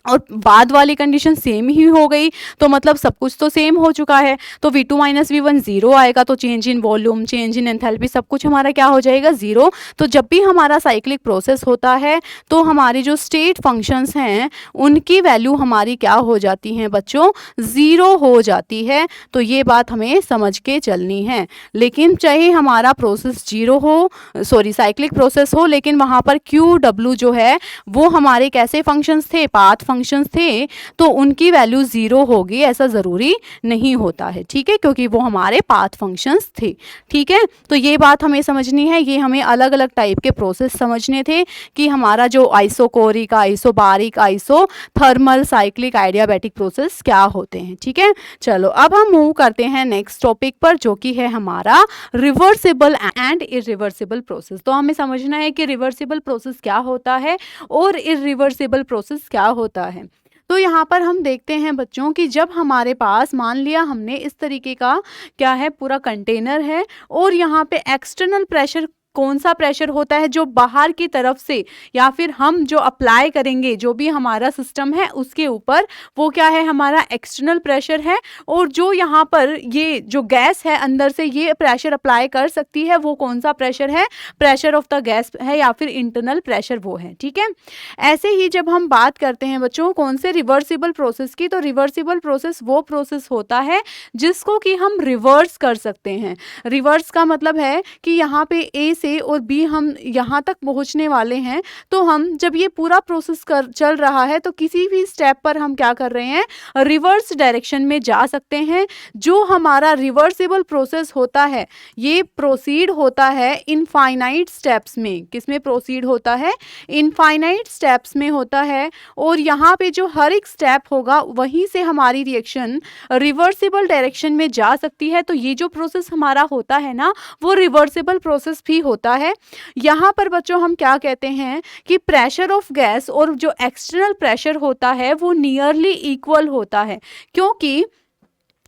और बाद वाली कंडीशन सेम ही हो गई, तो मतलब सब कुछ तो सेम हो चुका है। तो V2 माइनस V1 जीरो आएगा, तो change in volume, change in enthalpy, सब कुछ हमारा क्या हो जाएगा, जीरो। तो जब भी हमारा साइक्लिक प्रोसेस होता है तो हमारी जो स्टेट फंक्शंस हैं उनकी वैल्यू हमारी क्या हो जाती हैं बच्चों, ज़ीरो हो जाती है। तो ये बात हमें समझ के चलनी है। लेकिन चाहे हमारा प्रोसेस जीरो हो, सॉरी साइक्लिक प्रोसेस हो, लेकिन वहाँ पर QW जो है वो हमारे कैसे फंक्शंस थे, पाथ फंक्शंस थे, तो उनकी वैल्यू ज़ीरो होगी ऐसा ज़रूरी नहीं होता है, ठीक है, क्योंकि वो हमारे पाथ फंक्शंस थे। ठीक है, तो ये बात हमें समझनी है। ये हमें अलग अलग टाइप के प्रोसेस समझने थे कि हमारा जो isochoric, isobaric, isothermal, cyclic, adiabatic process क्या होते हैं। ठीक है, चलो अब हम मूव करते हैं नेक्स्ट टॉपिक पर, जो कि है हमारा रिवर्सिबल एंड इरिवर्सिबल प्रोसेस। तो हमें समझना है कि रिवर्सिबल प्रोसेस क्या होता है और इरिवर्सिबल प्रोसेस क्या होता है। तो यहाँ पर हम देखते हैं बच्चों कि जब हमारे पास, मान लिया हमने इस तरीके का क्या है, पूरा कंटेनर है और यहाँ पे एक्सटर्नल प्रेशर, कौन सा प्रेशर होता है, जो बाहर की तरफ से या फिर हम जो अप्लाई करेंगे, जो भी हमारा सिस्टम है उसके ऊपर, वो क्या है, हमारा एक्सटर्नल प्रेशर है। और जो यहाँ पर ये जो गैस है अंदर से ये प्रेशर अप्लाई कर सकती है, वो कौन सा प्रेशर है, प्रेशर ऑफ द गैस है या फिर इंटरनल प्रेशर वो है। ठीक है, ऐसे ही जब हम बात करते हैं बच्चों कौन से, रिवर्सिबल प्रोसेस की, तो रिवर्सिबल प्रोसेस वो प्रोसेस होता है जिसको कि हम रिवर्स कर सकते हैं। रिवर्स का मतलब है कि यहाँ पे ए से और बी हम यहाँ तक पहुँचने वाले हैं, तो हम जब ये पूरा प्रोसेस चल रहा है तो किसी भी स्टेप पर हम क्या कर रहे हैं, रिवर्स डायरेक्शन में जा सकते हैं। जो हमारा रिवर्सिबल प्रोसेस होता है ये प्रोसीड होता है इनफाइनाइट स्टेप्स में। किसमें प्रोसीड होता है, इनफाइनाइट स्टेप्स में होता है। और यहाँ पे जो हर एक स्टेप होगा वहीं से हमारी रिएक्शन रिवर्सिबल डायरेक्शन में जा सकती है। तो ये जो प्रोसेस हमारा होता है ना, वो रिवर्सिबल प्रोसेस भी होता है। यहाँ पर बच्चों हम क्या कहते हैं कि प्रेशर ऑफ गैस और जो एक्सटर्नल प्रेशर होता है वो नियरली इक्वल होता है, क्योंकि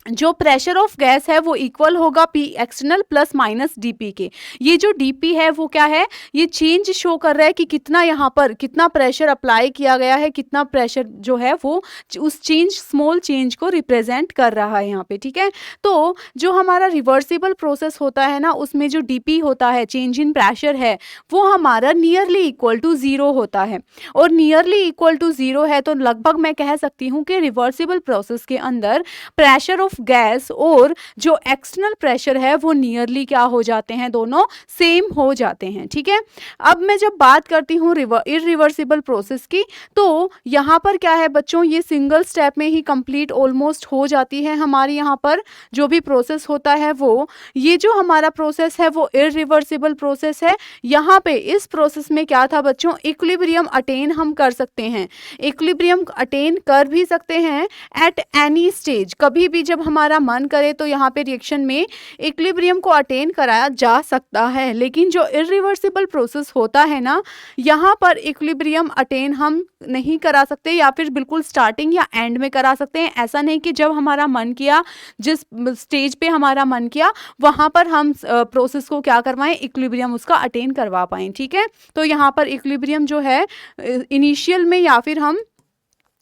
जो प्रेशर ऑफ गैस है वो इक्वल होगा P external plus minus DP के। ये जो DP है वो क्या है, ये चेंज शो कर रहा है कि कितना यहाँ पर कितना प्रेशर अप्लाई किया गया है, कितना प्रेशर जो है वो उस चेंज, स्मॉल चेंज को रिप्रेजेंट कर रहा है यहाँ पे। ठीक है, तो जो हमारा रिवर्सिबल प्रोसेस होता है ना, उसमें जो DP होता है, चेंज इन प्रेशर है, वो हमारा नियरली इक्वल टू ज़ीरो होता है। और नियरली इक्वल टू ज़ीरो है तो लगभग मैं कह सकती हूँ कि रिवर्सिबल प्रोसेस के अंदर प्रेशर ऑफ गैस और जो एक्सटर्नल प्रेशर है वो नियरली क्या हो जाते हैं, दोनों सेम हो जाते हैं। ठीक है, अब मैं जब बात करती हूँ इरिवर्सिबल प्रोसेस की, तो यहाँ पर क्या है बच्चों, ये सिंगल स्टेप में ही कंप्लीट ऑलमोस्ट हो जाती है हमारी यहाँ पर जो भी प्रोसेस होता है वो। ये जो हमारा प्रोसेस है वो इरिवर्सिबल प्रोसेस है। यहाँ पे इस प्रोसेस में क्या था बच्चों, इक्विलिब्रियम अटेन हम कर सकते हैं, इक्विलिब्रियम अटेन कर भी सकते हैं एट एनी स्टेज। कभी भी जब हमारा मन करे तो यहाँ पे रिएक्शन में इक्विलिब्रियम को अटेन कराया जा सकता है। लेकिन जो इरिवर्सिबल प्रोसेस होता है ना, यहाँ पर इक्विलिब्रियम अटेन हम नहीं करा सकते, या फिर बिल्कुल स्टार्टिंग या एंड में करा सकते हैं। ऐसा नहीं कि जब हमारा मन किया, जिस स्टेज पे हमारा मन किया वहाँ पर हम प्रोसेस को क्या करवाएं, इक्विलिब्रियम उसका अटेन करवा पाएँ। ठीक है, तो यहाँ पर इक्विलिब्रियम जो है इनिशियल में या फिर हम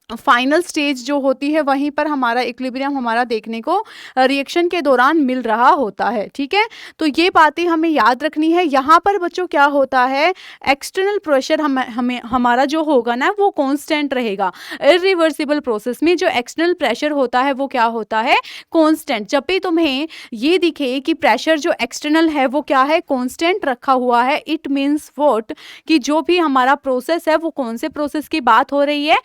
फाइनल स्टेज जो होती है वहीं पर हमारा इक्विलिब्रियम हमारा देखने को रिएक्शन के दौरान मिल रहा होता है। ठीक है, तो ये बातें हमें याद रखनी है। यहाँ पर बच्चों क्या होता है, एक्सटर्नल प्रेशर हमें हमारा जो होगा ना वो कांस्टेंट रहेगा। इरिवर्सिबल प्रोसेस में जो एक्सटर्नल प्रेशर होता है वो क्या होता है, कांस्टेंट। जब भी तुम्हें ये दिखे कि प्रेशर जो एक्सटर्नल है वो क्या है, कांस्टेंट रखा हुआ है, इट मीन्स व्हाट, कि जो भी हमारा प्रोसेस है वो कौन से प्रोसेस की बात हो रही है,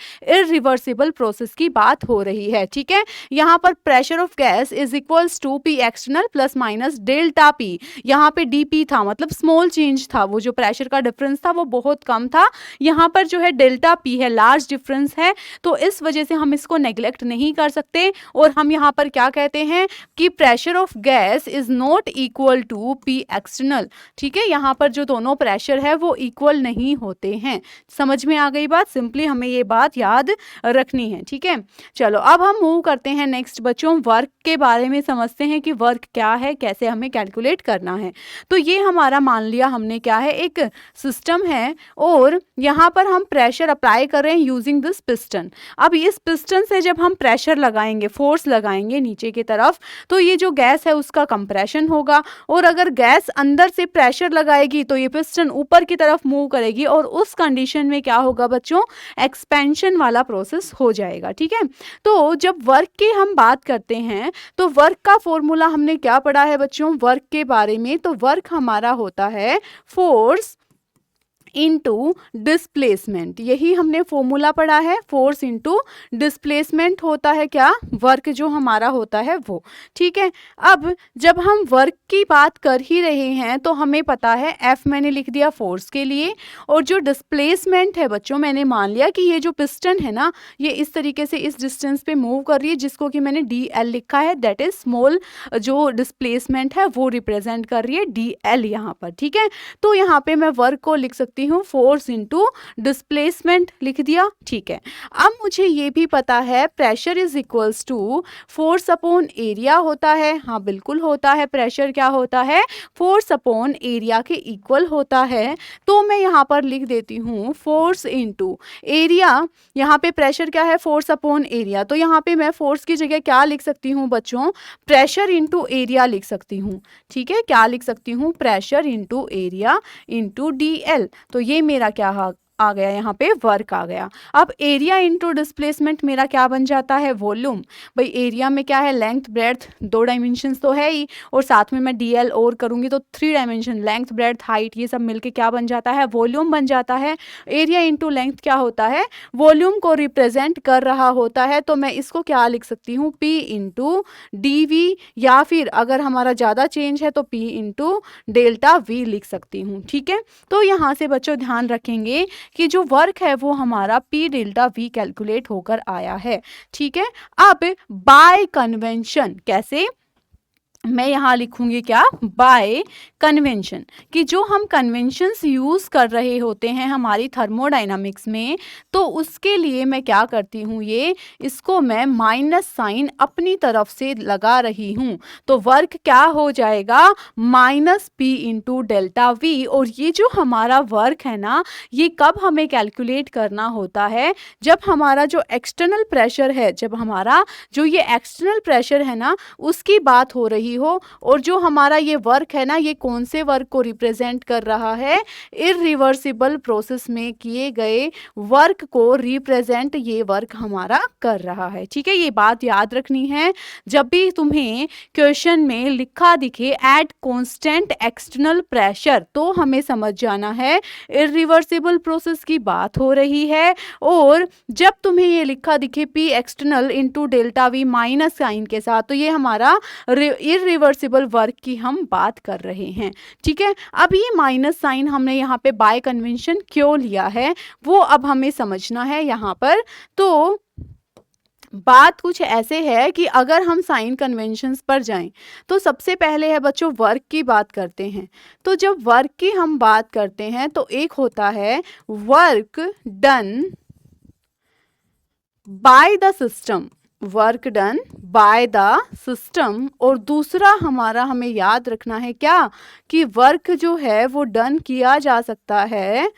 रिवर्सिबल प्रोसेस की बात हो रही है। ठीक है, यहाँ पर pressure of gas is equals to P external plus minus delta P। यहाँ पे DP था मतलब स्मॉल चेंज था, वो जो प्रेशर का डिफरेंस था वो बहुत कम था। यहाँ पर जो है डेल्टा P है, लार्ज डिफरेंस है, तो इस वजह से हम इसको नेग्लेक्ट नहीं कर सकते। और हम यहाँ पर क्या कहते हैं कि pressure of gas is not equal to P external. ठीक है, यहाँ पर जो दोनों प्रेशर है वो इक्वल नहीं होते हैं। समझ में आ गई बात, सिंपली हमें ये बात याद रखनी है। ठीक है, चलो अब हम मूव करते हैं नेक्स्ट बच्चों, वर्क के बारे में समझते हैं कि वर्क क्या है, कैसे हमें कैलकुलेट करना है। तो ये हमारा मान लिया हमने क्या है, एक सिस्टम है और यहाँ पर हम प्रेशर अप्लाई कर रहे हैं यूजिंग दिस पिस्टन। अब इस पिस्टन से जब हम प्रेशर लगाएंगे, फोर्स लगाएंगे नीचे की तरफ, तो ये जो गैस है उसका कंप्रेशन होगा, और अगर गैस अंदर से प्रेशर लगाएगी तो ये पिस्टन ऊपर की तरफ मूव करेगी, और उस कंडीशन में क्या होगा बच्चों, एक्सपेंशन वाला प्रोसेस हो जाएगा। ठीक है, तो जब वर्क की हम बात करते हैं तो वर्क का फॉर्मूला हमने क्या पढ़ा है बच्चों, वर्क के बारे में, तो वर्क हमारा होता है फोर्स इनटू डिस्प्लेसमेंट। यही हमने फॉर्मूला पढ़ा है, फोर्स इनटू डिस्प्लेसमेंट होता है क्या, वर्क जो हमारा होता है वो। ठीक है, अब जब हम वर्क की बात कर ही रहे हैं तो हमें पता है एफ मैंने लिख दिया फोर्स के लिए, और जो डिस्प्लेसमेंट है बच्चों, मैंने मान लिया कि ये जो पिस्टन है ना, ये इस तरीके से इस डिस्टेंस पे मूव कर रही है, जिसको कि मैंने डी एल लिखा है, दैट इज स्मॉल जो डिस्प्लेसमेंट है वो रिप्रेजेंट कर रही है डी एल यहाँ पर। ठीक है, तो यहाँ पे मैं वर्क को लिख सकती हूँ फोर्स इनटू डिस्प्लेसमेंट, लिख दिया। ठीक है, अब मुझे ये भी पता है pressure is equals to force upon area होता है। हाँ बिल्कुल होता है, प्रेशर क्या होता है, फोर्स अपॉन एरिया के इक्वल होता है। तो मैं यहाँ पर लिख देती हूँ फोर्स इनटू एरिया, यहाँ पे प्रेशर क्या है, फोर्स अपॉन एरिया, तो यहाँ पे मैं फोर्स की जगह क्या लिख सकती हूँ बच्चों, प्रेशर इनटू एरिया लिख सकती हूँ। ठीक है, क्या लिख सकती हूँ, pressure into area into D L. तो ये मेरा क्या आ गया, यहाँ पे वर्क आ गया। अब एरिया इनटू डिस्प्लेसमेंट मेरा क्या बन जाता है, वॉल्यूम। भाई एरिया में क्या है, लेंथ ब्रेड्थ, दो डायमेंशंस तो है ही, और साथ में मैं डीएल और करूंगी तो 3 डायमेंशन, लेंथ ब्रेड्थ हाइट, ये सब मिलके क्या बन जाता है, वॉल्यूम बन जाता है। एरिया इनटू लेंथ क्या होता है, वॉल्यूम को रिप्रेजेंट कर रहा होता है। तो मैं इसको क्या लिख सकती हूँ, पी इंटू डी वी, या फिर अगर हमारा ज़्यादा चेंज है तो पी इंटू डेल्टा वी लिख सकती हूँ। ठीक है, तो यहाँ से बच्चों ध्यान रखेंगे कि जो वर्क है वो हमारा पी डेल्टा वी कैलकुलेट होकर आया है। ठीक है, अब बाय कन्वेंशन कैसे, मैं यहाँ लिखूंगी क्या, बाय कन्वेंशन, कि जो हम कन्वेंशंस यूज़ कर रहे होते हैं हमारी थर्मोडायनामिक्स में, तो उसके लिए मैं क्या करती हूँ, ये इसको मैं माइनस साइन अपनी तरफ से लगा रही हूँ। तो वर्क क्या हो जाएगा, minus P into delta we. और ये जो हमारा वर्क है ना, ये कब हमें कैलकुलेट करना होता है, जब हमारा जो एक्सटर्नल प्रेशर है, जब हमारा जो ये एक्सटर्नल प्रेशर है ना उसकी बात हो रही हो, और जो हमारा ये वर्क है ना, ये कौन से वर्क को रिप्रेजेंट कर रहा है, इरिवर्सिबल प्रोसेस में किए गए वर्क को रिप्रेजेंट ये वर्क हमारा कर रहा है। ठीक है, ये बात याद रखनी है, जब भी तुम्हें क्वेश्चन में लिखा दिखे एट कांस्टेंट एक्सटर्नल प्रेशर, तो हमें समझ जाना है इरिवर्सिबल प्रोसेस की बात हो रही है। और जब तुम्हें ये लिखा दिखे P external into delta V minus sign के साथ, तो ये हमारा इरिवर्सिबल वर्क की हम बात कर रहे हैं। ठीक है, अब ये माइनस साइन हमने यहाँ पे बाय कन्वेंशन क्यों लिया है, वो अब हमें समझना है यहाँ पर। तो बात कुछ ऐसे है कि अगर हम साइन कन्वेंशंस पर जाएं, तो सबसे पहले है बच्चों वर्क की बात करते हैं। तो जब वर्क की हम बात करते हैं तो एक होता है work done by the system, work done by the system, और दूसरा हमारा हमें याद रखना है क्या, कि वर्क जो है वो डन किया जा सकता है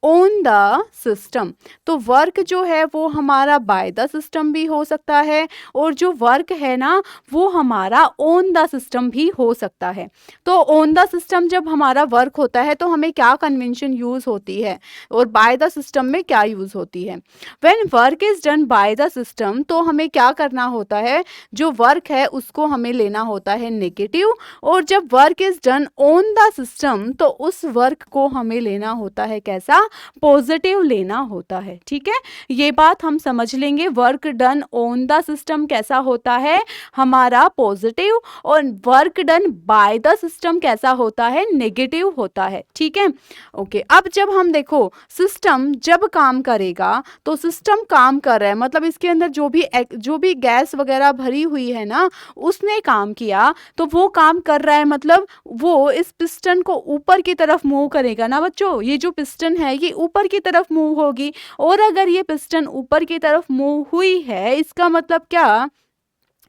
ऑन द सिस्टम। तो वर्क जो है वो हमारा बाय द सिस्टम भी हो सकता है, और जो वर्क है ना वो हमारा ऑन द सिस्टम भी हो सकता है। तो ऑन द सिस्टम जब हमारा वर्क होता है तो हमें क्या कन्वेंशन यूज होती है, और बाय द सिस्टम में क्या यूज होती है। When work is done by the system, तो हमें क्या करना होता है, जो वर्क है उसको हमें लेना होता है नेगेटिव, और जब work is done on the system तो उस वर्क को हमें लेना होता है कैसा, पॉजिटिव लेना होता है। ठीक है, ये बात हम समझ लेंगे, work done on the system कैसा होता है, हमारा पॉजिटिव, और work done by the system कैसा होता है, नेगेटिव होता है। ठीक है, ओके। अब जब हम देखो सिस्टम जब काम करेगा, तो सिस्टम काम कर रहा है मतलब इसके अंदर जो भी गैस वगैरह भरी हुई है ना, उसने काम किया, तो वो काम कर रहा है मतलब वो इस पिस्टन को ऊपर की तरफ मूव करेगा ना बच्चों। ये जो पिस्टन है ये ऊपर की तरफ मूव होगी। और अगर ये पिस्टन ऊपर की तरफ मूव हुई है, इसका मतलब क्या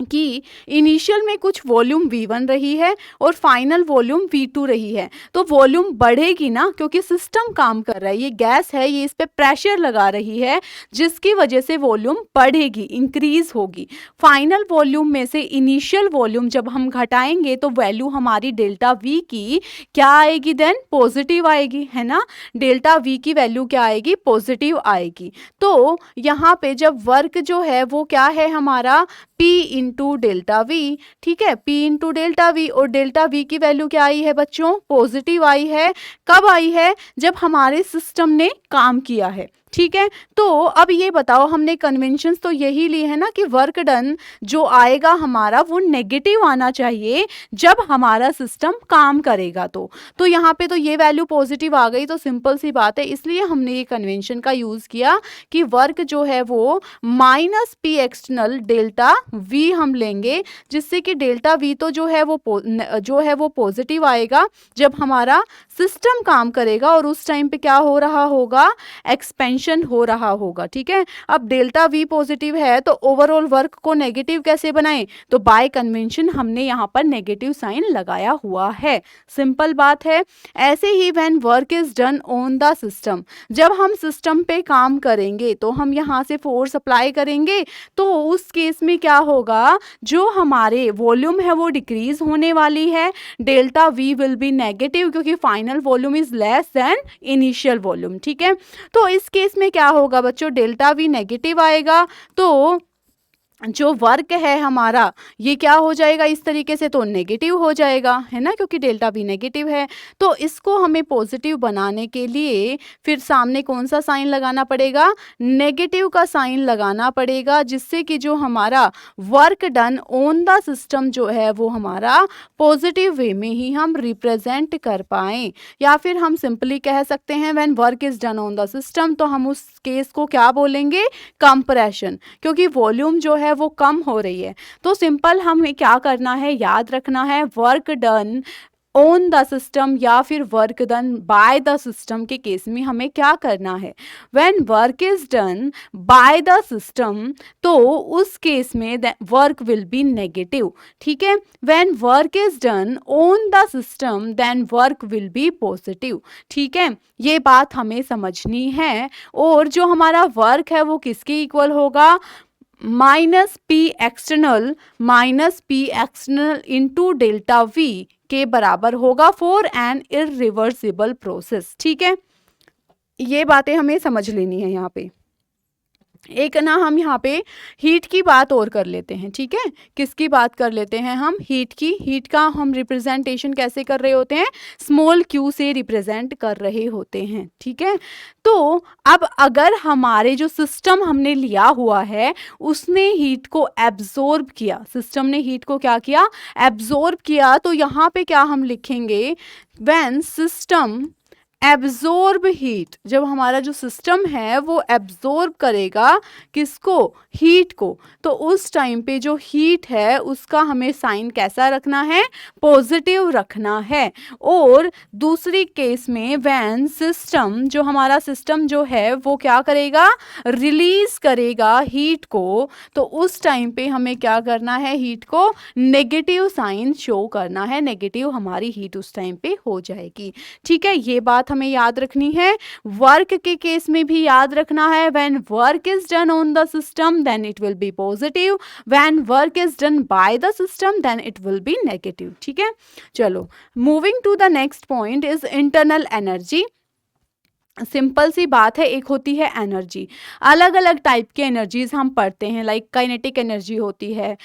कि इनिशियल में कुछ वॉल्यूम V1 रही है और फाइनल वॉल्यूम V2 रही है, तो वॉल्यूम बढ़ेगी ना, क्योंकि सिस्टम काम कर रहा है, ये गैस है, ये इस पे प्रेशर लगा रही है, जिसकी वजह से वॉल्यूम बढ़ेगी, इंक्रीज होगी। फाइनल वॉल्यूम में से इनिशियल वॉल्यूम जब हम घटाएंगे तो वैल्यू हमारी डेल्टा V की क्या आएगी, देन पॉजिटिव आएगी, है ना। डेल्टा V की वैल्यू क्या आएगी, पॉजिटिव आएगी। तो यहाँ पे जब वर्क जो है वो क्या है हमारा P इंटू डेल्टा V, ठीक है, P इंटू डेल्टा V, और डेल्टा V की वैल्यू क्या आई है बच्चों, पॉजिटिव आई है। कब आई है, जब हमारे सिस्टम ने काम किया है, ठीक है। तो अब ये बताओ, हमने कन्वेंशंस तो यही ली है ना कि वर्क डन जो आएगा हमारा वो नेगेटिव आना चाहिए जब हमारा सिस्टम काम करेगा। तो यहाँ पे तो ये वैल्यू पॉजिटिव आ गई, तो सिंपल सी बात है, इसलिए हमने ये कन्वेंशन का यूज किया कि वर्क जो है वो minus P external delta V हम लेंगे, जिससे कि डेल्टा V तो जो है वो पॉजिटिव आएगा जब हमारा सिस्टम काम करेगा, और उस टाइम पे क्या हो रहा होगा, एक्सपेंशन हो रहा होगा, ठीक है। अब डेल्टा V पॉजिटिव है तो ओवरऑल वर्क को नेगेटिव कैसे बनाएं, तो बाय कन्वेंशन हमने यहाँ पर नेगेटिव साइन लगाया हुआ है, सिंपल बात है। ऐसे ही when work is done on the system, जब हम सिस्टम पे काम करेंगे तो हम यहाँ से फोर्स अप्लाई करेंगे, तो उस केस में क्या होगा, जो हमारे वॉल्यूम है वो डिक्रीज होने वाली है, delta V will be negative, क्योंकि final volume is less than initial volume, ठीक है। तो इस केस में क्या होगा बच्चों, डेल्टा V नेगेटिव आएगा, तो जो वर्क है हमारा ये क्या हो जाएगा, इस तरीके से तो नेगेटिव हो जाएगा, है ना, क्योंकि डेल्टा V नेगेटिव है। तो इसको हमें पॉजिटिव बनाने के लिए फिर सामने कौन सा साइन लगाना पड़ेगा, नेगेटिव का साइन लगाना पड़ेगा, जिससे कि जो हमारा work done on the system जो है वो हमारा पॉजिटिव वे में ही हम रिप्रेजेंट कर पाएँ। या फिर हम सिंपली कह सकते हैं when work is done on the system, तो हम उस केस को क्या बोलेंगे, कंप्रेशन, क्योंकि वॉल्यूम जो है वो कम हो रही है। तो सिंपल हमें क्या करना है, याद रखना है, work done on the system या फिर work done by the system के केस में हमें क्या करना है, when work is done by the system, तो उस केस में वर्क विल बी नेगेटिव, ठीक है। When work is done on the system then work will be positive, ठीक है। ये बात हमें समझनी है। और जो हमारा वर्क है वो किसके इक्वल होगा, minus P external into delta V के बराबर होगा फॉर एन इरिवर्सिबल प्रोसेस, ठीक है। ये बातें हमें समझ लेनी है। यहाँ पे एक ना हम यहाँ पे हीट की बात और कर लेते हैं, ठीक है। किसकी बात कर लेते हैं हम, हीट की। हीट का हम रिप्रेजेंटेशन कैसे कर रहे होते हैं, स्मॉल q से रिप्रेजेंट कर रहे होते हैं, ठीक है। तो अब अगर हमारे जो सिस्टम हमने लिया हुआ है उसने हीट को एब्जॉर्ब किया, सिस्टम ने हीट को क्या किया, एब्जॉर्ब किया, तो यहाँ पे क्या हम लिखेंगे, व्हेन सिस्टम एब्जॉर्ब हीट, जब हमारा जो सिस्टम है वो एब्जॉर्ब करेगा किसको, हीट को, तो उस टाइम पे जो हीट है उसका हमें साइन कैसा रखना है, पॉजिटिव रखना है। और दूसरी केस में व्हेन सिस्टम, जो हमारा सिस्टम जो है वो क्या करेगा, रिलीज करेगा हीट को, तो उस टाइम पे हमें क्या करना है, हीट को नेगेटिव साइन शो करना है, नेगेटिव हमारी हीट उस टाइम पे हो जाएगी, ठीक है। ये बात हमें याद रखनी है। वर्क के केस में भी याद रखना है, when work is done on the system then it will be positive, when work is done by the system then it will be negative, ठीक है। चलो moving to the next point is internal energy. Simple सी बात है, एक होती है energy, अलग अलग टाइप के एनर्जीज हम पढ़ते हैं, लाइक काइनेटिक एनर्जी होती है,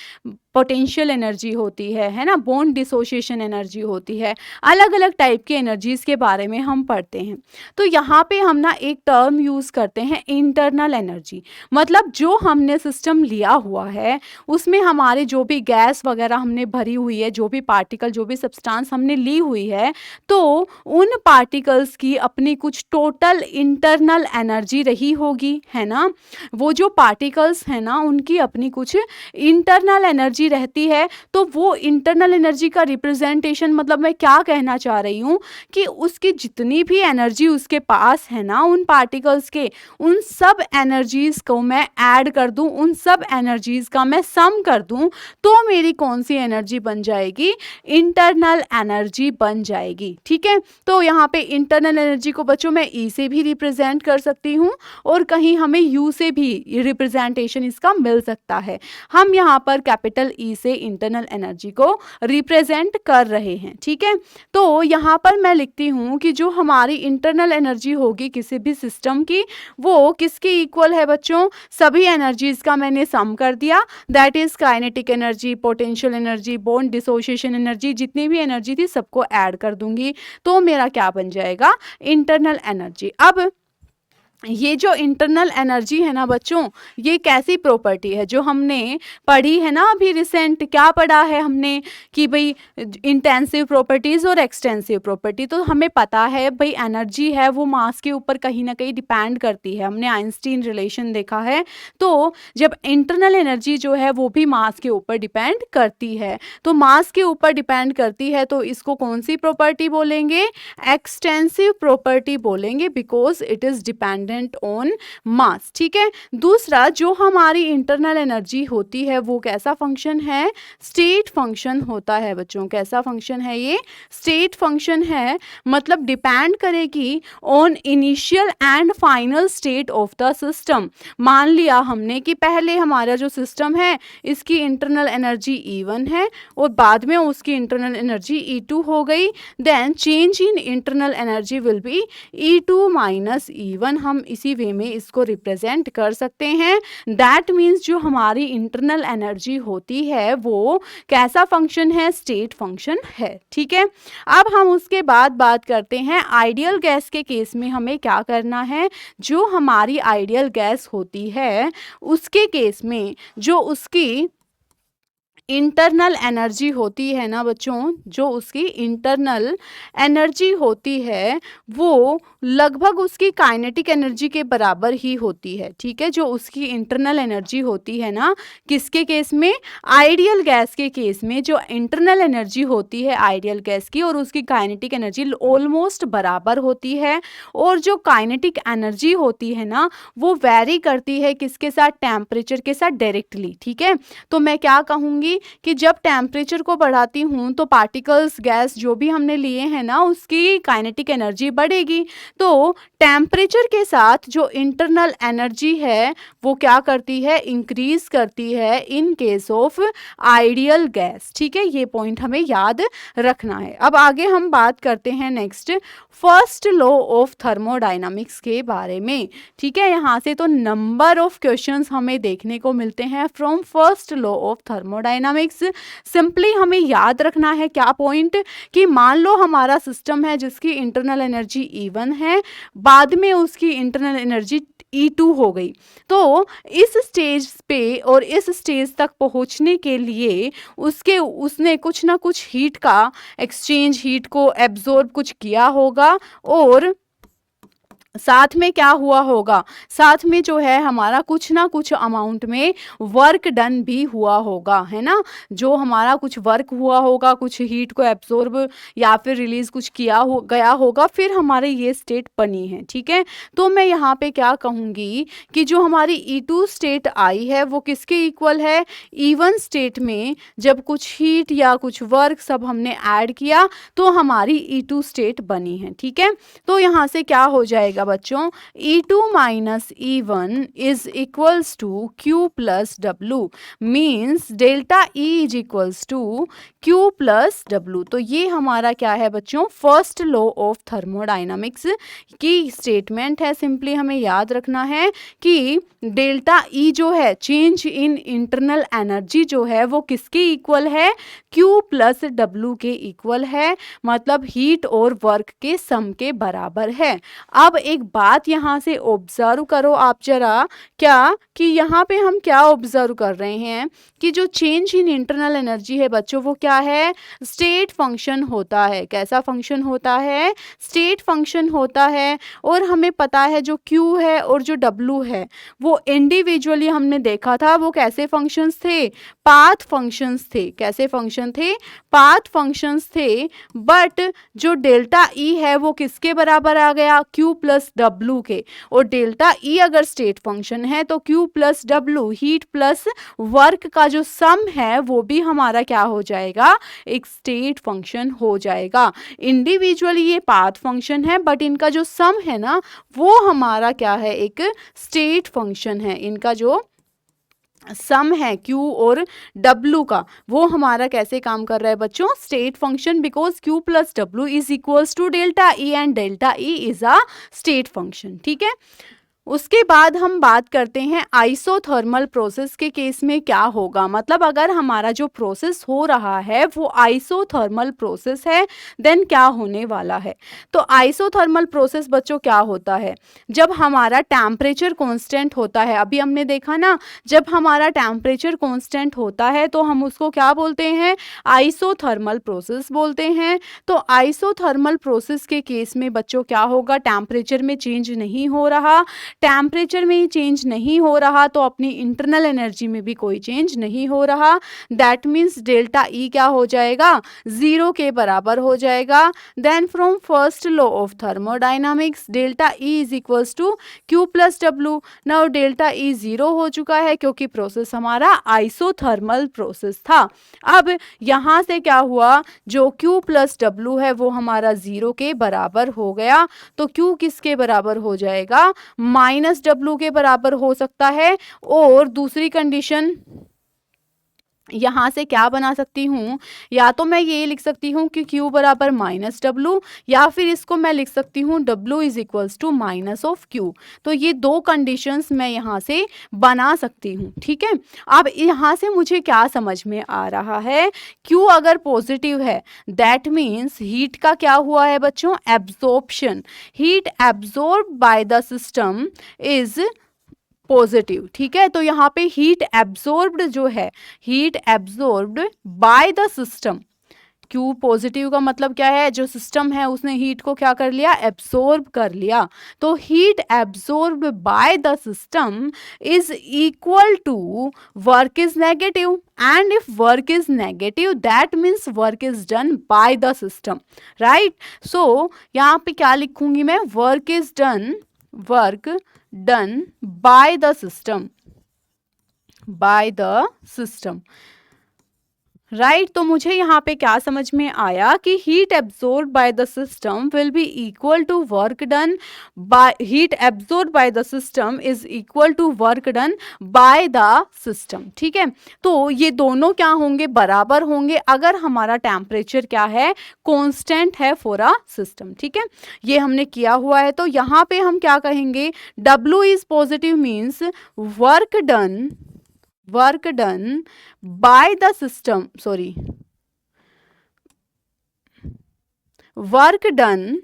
पोटेंशियल एनर्जी होती है ना, बॉन्ड डिसोसिएशन एनर्जी होती है, अलग अलग टाइप के एनर्जीज के बारे में हम पढ़ते हैं। तो यहाँ पे हम ना एक टर्म यूज़ करते हैं इंटरनल एनर्जी, मतलब जो हमने सिस्टम लिया हुआ है उसमें हमारे जो भी गैस वगैरह हमने भरी हुई है, जो भी पार्टिकल, जो भी सब्सटेंस हमने ली हुई है, तो उन पार्टिकल्स की अपनी कुछ टोटल इंटरनल एनर्जी रही होगी, है ना। वो जो पार्टिकल्स हैं ना उनकी अपनी कुछ इंटरनल एनर्जी एनर्जी रहती है, तो वो इंटरनल एनर्जी का रिप्रेजेंटेशन, मतलब मैं क्या कहना चाह रही हूँ कि उसकी जितनी भी एनर्जी उसके पास है ना, उन पार्टिकल्स के, उन सब एनर्जीज को मैं ऐड कर दूं, उन सब एनर्जीज का मैं सम कर दूं, तो मेरी कौन सी एनर्जी बन जाएगी? इंटरनल एनर्जी बन जाएगी। ठीक है, तो यहाँ पे इंटरनल एनर्जी को बच्चों मैं ई से भी रिप्रेजेंट कर सकती हूँ और कहीं हमें यू से भी रिप्रेजेंटेशन इसका मिल सकता है। हम यहाँ पर कैपिटल ई से इंटरनल एनर्जी को रिप्रेजेंट कर रहे हैं। ठीक है, तो यहाँ पर मैं लिखती हूँ कि जो हमारी इंटरनल एनर्जी होगी किसी भी सिस्टम की, वो किसके इक्वल है बच्चों? सभी एनर्जीज का मैंने सम कर दिया, that is kinetic energy, potential energy, bond dissociation energy, जितनी भी एनर्जी थी सबको ऐड कर दूंगी, तो मेरा क्या बन जाएगा? Internal energy. अब ये जो इंटरनल एनर्जी है ना बच्चों, ये कैसी प्रॉपर्टी है जो हमने पढ़ी है ना अभी रिसेंट? क्या पढ़ा है हमने कि भाई इंटेंसिव प्रॉपर्टीज और एक्सटेंसिव प्रॉपर्टी। तो हमें पता है भाई एनर्जी है वो मास के ऊपर कहीं ना कहीं डिपेंड करती है, हमने आइंस्टीन रिलेशन देखा है। तो जब इंटरनल एनर्जी जो है वो भी मास के ऊपर डिपेंड करती है, तो मास के ऊपर डिपेंड करती है, तो इसको कौन सी प्रॉपर्टी बोलेंगे? एक्सटेंसिव प्रॉपर्टी बोलेंगे, because it is depend on मास। ठीक है, दूसरा जो हमारी इंटरनल एनर्जी होती है वो कैसा फंक्शन है? स्टेट फंक्शन होता है बच्चों। कैसा फंक्शन है ये? स्टेट फंक्शन है, मतलब डिपेंड करेगी on initial and final state of the system. मान लिया हमने कि पहले हमारा जो सिस्टम है इसकी इंटरनल एनर्जी E1 है और बाद में उसकी इंटरनल एनर्जी E2 हो गई, then change in internal energy will be E2 minus E1। हम इसी वे में इसको रिप्रेजेंट कर सकते हैं। दैट मीन्स जो हमारी इंटरनल एनर्जी होती है वो कैसा फंक्शन है? स्टेट फंक्शन है। ठीक है, अब हम उसके बाद बात करते हैं आइडियल गैस के केस में हमें क्या करना है। जो हमारी आइडियल गैस होती है उसके केस में जो उसकी इंटरनल एनर्जी होती है ना बच्चों, जो उसकी इंटरनल एनर्जी होती है वो लगभग उसकी काइनेटिक एनर्जी के बराबर ही होती है। ठीक है, जो उसकी इंटरनल एनर्जी होती है ना, किसके केस में? आइडियल गैस के केस में जो इंटरनल एनर्जी होती है आइडियल गैस की और उसकी काइनेटिक एनर्जी ऑलमोस्ट बराबर होती है। और जो काइनेटिक एनर्जी होती है ना वो वेरी करती है किसके साथ? टेम्परेचर के साथ डायरेक्टली। ठीक है, तो मैं क्या कहूँगी कि जब टेम्परेचर को बढ़ाती हूँ तो पार्टिकल्स, गैस जो भी हमने लिए हैं ना उसकी काइनेटिक एनर्जी बढ़ेगी। तो टेम्परेचर के साथ जो इंटरनल एनर्जी है वो क्या करती है? इंक्रीज करती है in case of ideal gas. ठीक है, ये पॉइंट हमें याद रखना है। अब आगे हम बात करते हैं next first law of thermodynamics के बारे में। ठीक है, यहाँ से तो नंबर ऑफ क्वेश्चंस हमें देखने को मिलते हैं from first law of thermodynamics. Simply हमें याद रखना है क्या पॉइंट? कि मान लो हमारा सिस्टम है जिसकी इंटरनल एनर्जी E1 है, बाद में उसकी इंटरनल एनर्जी E2 हो गई। तो इस स्टेज पे और इस स्टेज तक पहुंचने के लिए उसने कुछ ना कुछ हीट का एक्सचेंज, हीट को एब्जॉर्ब कुछ किया होगा और साथ में क्या हुआ होगा? साथ में जो है हमारा कुछ ना कुछ अमाउंट में वर्क डन भी हुआ होगा, है ना? जो हमारा कुछ वर्क हुआ होगा, कुछ हीट को एब्जॉर्ब या फिर रिलीज कुछ किया गया होगा, फिर हमारे ये स्टेट बनी है। ठीक है, तो मैं यहाँ पे क्या कहूँगी कि जो हमारी E2 स्टेट आई है वो किसके इक्वल है? E1 स्टेट में जब कुछ हीट या कुछ वर्क सब हमने ऐड किया तो हमारी E2 स्टेट बनी है। ठीक है, तो यहाँ से क्या हो जाएगा बच्चों? E2 minus E1 is equals to Q plus W, means delta E is equals to Q plus W। तो ये हमारा क्या है बच्चों? फर्स्ट लॉ ऑफ थर्मोडायनामिक्स की स्टेटमेंट है। सिंपली हमें याद रखना है कि डेल्टा E जो है, चेंज इन इंटरनल एनर्जी जो है वो किसके इक्वल है? Q प्लस W के इक्वल है, मतलब हीट और वर्क के सम के बराबर है। अब एक बात यहाँ से ऑब्जर्व करो आप जरा, क्या कि यहाँ पे हम क्या ऑब्जर्व कर रहे हैं कि जो चेंज इन इंटरनल एनर्जी है बच्चों, वो क्या है, स्टेट फंक्शन होता है। कैसा फंक्शन होता है, स्टेट फंक्शन होता है। और हमें पता है जो Q है और जो W है वो इंडिविजुअली हमने देखा था वो कैसे फंक्शंस थे, पाथ फंक्शंस थे। कैसे फंक्शन थे, पाथ फंक्शंस थे। बट जो डेल्टा E है वो किसके बराबर आ गया, Q प्लस W के। और डेल्टा E अगर स्टेट फंक्शन है तो Q plus W, heat plus work का जो सम है वो भी हमारा क्या हो जाएगा, एक स्टेट फंक्शन हो जाएगा। इंडिविजुअली ये पाथ फंक्शन है बट इनका जो सम है ना वो हमारा क्या है, एक स्टेट फंक्शन है। इनका जो सम है Q और W का वो हमारा कैसे काम कर रहा है बच्चों, state function, because Q plus W is equals to delta E and delta E is a state function. ठीक है, उसके बाद हम बात करते हैं आइसोथर्मल प्रोसेस के केस में क्या होगा। मतलब अगर हमारा जो प्रोसेस हो रहा है वो आइसोथर्मल प्रोसेस है देन क्या होने वाला है। तो आइसोथर्मल प्रोसेस बच्चों क्या होता है, जब हमारा टेम्परेचर कांस्टेंट होता है। अभी हमने देखा ना, जब हमारा टेम्परेचर कांस्टेंट होता है तो हम उसको क्या बोलते हैं, आइसोथर्मल प्रोसेस बोलते हैं। तो आइसोथर्मल प्रोसेस के केस में बच्चों क्या होगा, टेम्परेचर में चेंज नहीं हो रहा। टेम्परेचर में ही चेंज नहीं हो रहा तो अपनी इंटरनल एनर्जी में भी कोई चेंज नहीं हो रहा। दैट मीन्स डेल्टा E क्या हो जाएगा, 0 के बराबर हो जाएगा। Then from first law of thermodynamics delta E is equals to Q plus W। Now delta E 0 हो चुका है क्योंकि प्रोसेस हमारा आइसोथर्मल प्रोसेस था। अब यहाँ से क्या हुआ, जो Q प्लस W है वो हमारा 0 के बराबर हो गया। तो Q किसके बराबर हो जाएगा, माइनस W के बराबर हो सकता है। और दूसरी कंडीशन यहाँ से क्या बना सकती हूँ, या तो मैं ये लिख सकती हूँ कि Q बराबर माइनस W, या फिर इसको मैं लिख सकती हूँ W is equals to minus of Q। तो ये दो कंडीशंस मैं यहाँ से बना सकती हूँ। ठीक है, अब यहाँ से मुझे क्या समझ में आ रहा है, Q अगर पॉजिटिव है दैट मीन्स हीट का क्या हुआ है बच्चों, absorption. Heat absorb by the system is positive. ठीक है, तो यहाँ पे हीट एब्जॉर्ब्ड जो है, heat absorbed by the system, Q positive का मतलब क्या है, जो सिस्टम है उसने हीट को क्या कर लिया, एब्जॉर्ब कर लिया। तो heat absorbed by the system is equal to work is negative, and if work is negative that means work is done by the system, right. So यहाँ पे क्या लिखूंगी मैं, work is done, work done by the system, by the system, right. तो मुझे यहाँ पे क्या समझ में आया कि heat absorb by the system will be equal to work done by, heat absorb by the system is equal to work done by the system. ठीक है, तो ये दोनों क्या होंगे, बराबर होंगे अगर हमारा टेम्परेचर क्या है, कांस्टेंट है फॉर अ सिस्टम। ठीक है, ये हमने किया हुआ है। तो यहाँ पे हम क्या कहेंगे, W is positive means work done, work done by the system, sorry, work done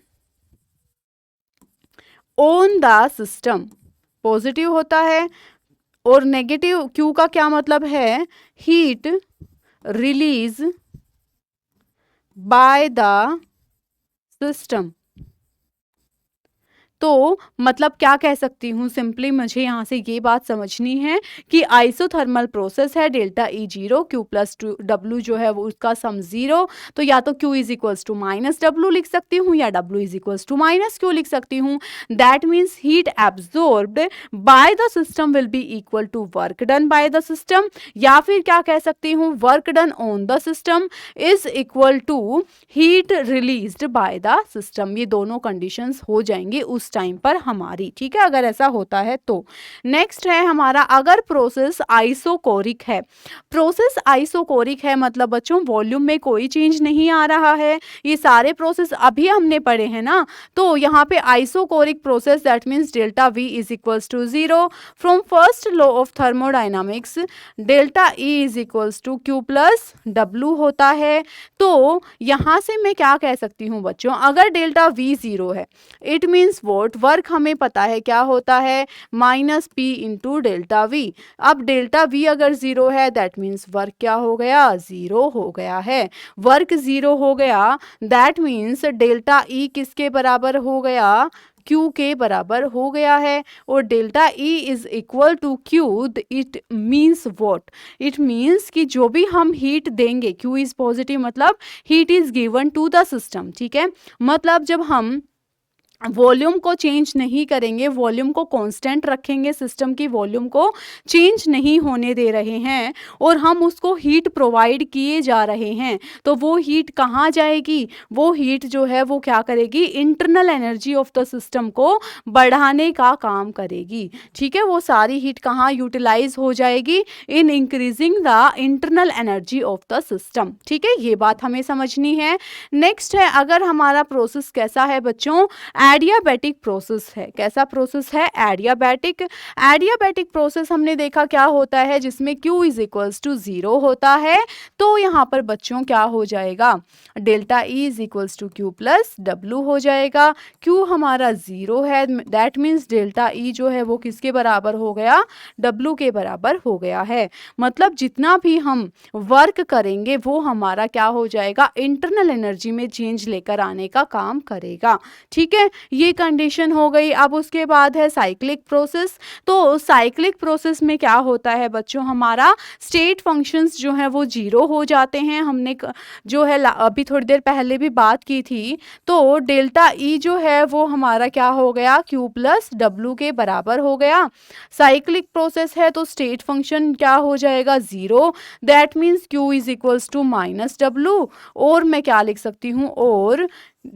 on the system positive होता है। और नेगेटिव Q का क्या मतलब है, heat release by the system. तो मतलब क्या कह सकती हूँ, सिंपली मुझे यहाँ से ये बात समझनी है कि आइसोथर्मल प्रोसेस है, delta E 0, Q plus W जो है वो उसका सम 0। तो या तो Q is equals to minus W लिख सकती हूँ या W is equals to minus Q लिख सकती हूँ। That means heat absorbed by the system will be equal to work done by the system, या फिर क्या कह सकती हूँ, work done on the system is equal to heat released by the system. ये दोनों कंडीशंस हो जाएंगे उस टाइम पर हमारी। ठीक है, अगर ऐसा होता है तो। नेक्स्ट है हमारा, अगर प्रोसेस आइसोकोरिक है। प्रोसेस आइसोकोरिक है मतलब बच्चों वॉल्यूम में कोई चेंज नहीं आ रहा है, ये सारे प्रोसेस अभी हमने पढ़े हैं ना। तो यहाँ पे isochoric process that means delta V is equals to 0। From first law of thermodynamics delta E is equals to Q plus W होता है। तो यहाँ से मैं क्या कह सकती हूँ बच्चों, अगर डेल्टा V 0 है इट मीन्स वॉट, वर्क हमें पता है क्या होता है, minus P into delta we. अब डेल्टा वी अगर ज़ीरो है दैट मीन्स वर्क क्या हो गया, ज़ीरो हो गया है। वर्क ज़ीरो हो गया दैट मीन्स डेल्टा ई किसके बराबर हो गया, Q के बराबर हो गया है। और delta E is equal to Q, it means what, it means कि जो भी हम हीट देंगे, Q इज पॉजिटिव मतलब heat is given to the system, ठीक है। मतलब जब हम वॉल्यूम को चेंज नहीं करेंगे, वॉल्यूम को कांस्टेंट रखेंगे, सिस्टम की वॉल्यूम को चेंज नहीं होने दे रहे हैं और हम उसको हीट प्रोवाइड किए जा रहे हैं, तो वो हीट कहाँ जाएगी, वो हीट जो है वो क्या करेगी, internal energy of the system को बढ़ाने का काम करेगी, ठीक है। वो सारी हीट कहाँ यूटिलाइज हो जाएगी, in increasing the internal energy of the system, ठीक है। ये बात हमें समझनी है। नेक्स्ट है, अगर हमारा प्रोसेस कैसा है बच्चों, एडियाबैटिक प्रोसेस है। कैसा प्रोसेस है, एडियाबैटिक। एडियाबैटिक प्रोसेस हमने देखा क्या होता है, जिसमें Q is equals to zero होता है। तो यहाँ पर बच्चों क्या हो जाएगा, delta E is equals to Q plus W हो जाएगा। Q हमारा ज़ीरो है दैट मीन्स डेल्टा E जो है वो किसके बराबर हो गया, W के बराबर हो गया है। मतलब जितना भी हम वर्क करेंगे वो हमारा क्या हो जाएगा, इंटरनल एनर्जी में चेंज लेकर आने का काम करेगा, ठीक है। ये कंडीशन हो गई। अब उसके बाद है साइक्लिक प्रोसेस। तो साइक्लिक प्रोसेस में क्या होता है बच्चों, हमारा स्टेट फंक्शंस जो हैं वो जीरो हो जाते हैं। हमने जो है अभी थोड़ी देर पहले भी बात की थी। तो डेल्टा ई जो है वो हमारा क्या हो गया, Q प्लस W के बराबर हो गया। साइक्लिक प्रोसेस है तो स्टेट फंक्शन क्या हो जाएगा, zero, that means Q is equals to minus W। और मैं क्या लिख सकती हूँ, और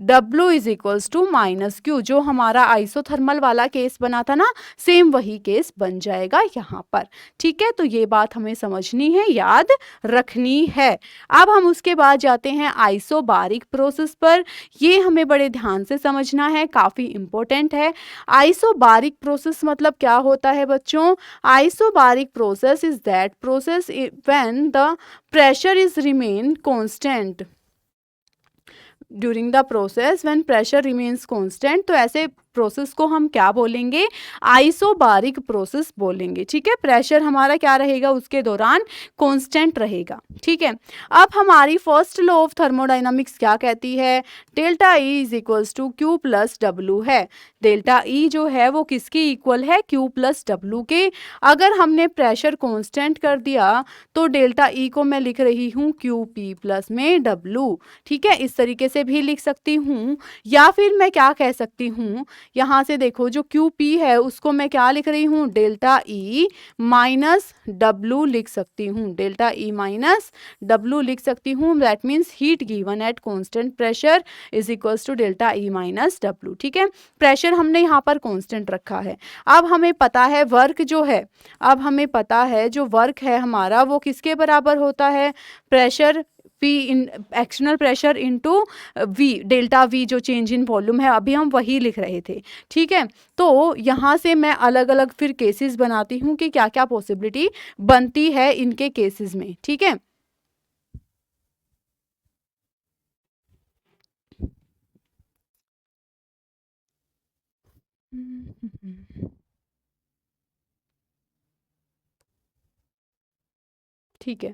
W is equals to minus Q, जो हमारा आइसोथर्मल वाला केस बना था ना, सेम वही केस बन जाएगा यहाँ पर, ठीक है। तो ये बात हमें समझनी है, याद रखनी है। अब हम उसके बाद जाते हैं आइसोबारिक प्रोसेस पर। ये हमें बड़े ध्यान से समझना है, काफ़ी इंपॉर्टेंट है। आइसोबारिक प्रोसेस मतलब क्या होता है बच्चों, isobaric process is that process when the pressure is remain constant during the process when pressure remains constant. तो ऐसे प्रोसेस को हम क्या बोलेंगे, आइसोबारिक प्रोसेस बोलेंगे, ठीक है। प्रेशर हमारा क्या रहेगा उसके दौरान, कांस्टेंट रहेगा, ठीक है। अब हमारी फर्स्ट लॉ ऑफ थर्मोडायनामिक्स क्या कहती है, delta E is equals to Q plus W है। डेल्टा ई जो है वो किसके इक्वल है, Q प्लस W के। अगर हमने प्रेशर कांस्टेंट कर दिया तो डेल्टा ई को मैं लिख रही हूँ QP प्लस में W, ठीक है। इस तरीके से भी लिख सकती हूँ, या फिर मैं क्या कह सकती हूँ, यहाँ से देखो जो QP है उसको मैं क्या लिख रही हूँ, डेल्टा E माइनस W लिख सकती हूँ, डेल्टा E माइनस W लिख सकती हूँ। That means heat given at constant pressure is equals to delta E minus W, ठीक है। प्रेशर हमने यहाँ पर कांस्टेंट रखा है। अब हमें पता है वर्क जो है, अब हमें पता है जो वर्क है हमारा वो किसके बराबर होता है, प्रेशर P इन external pressure into V, delta V जो चेंज इन वॉल्यूम है, अभी हम वही लिख रहे थे, ठीक है। तो यहाँ से मैं अलग अलग फिर केसेस बनाती हूँ कि क्या क्या पॉसिबिलिटी बनती है इनके केसेस में, ठीक है। ठीक है,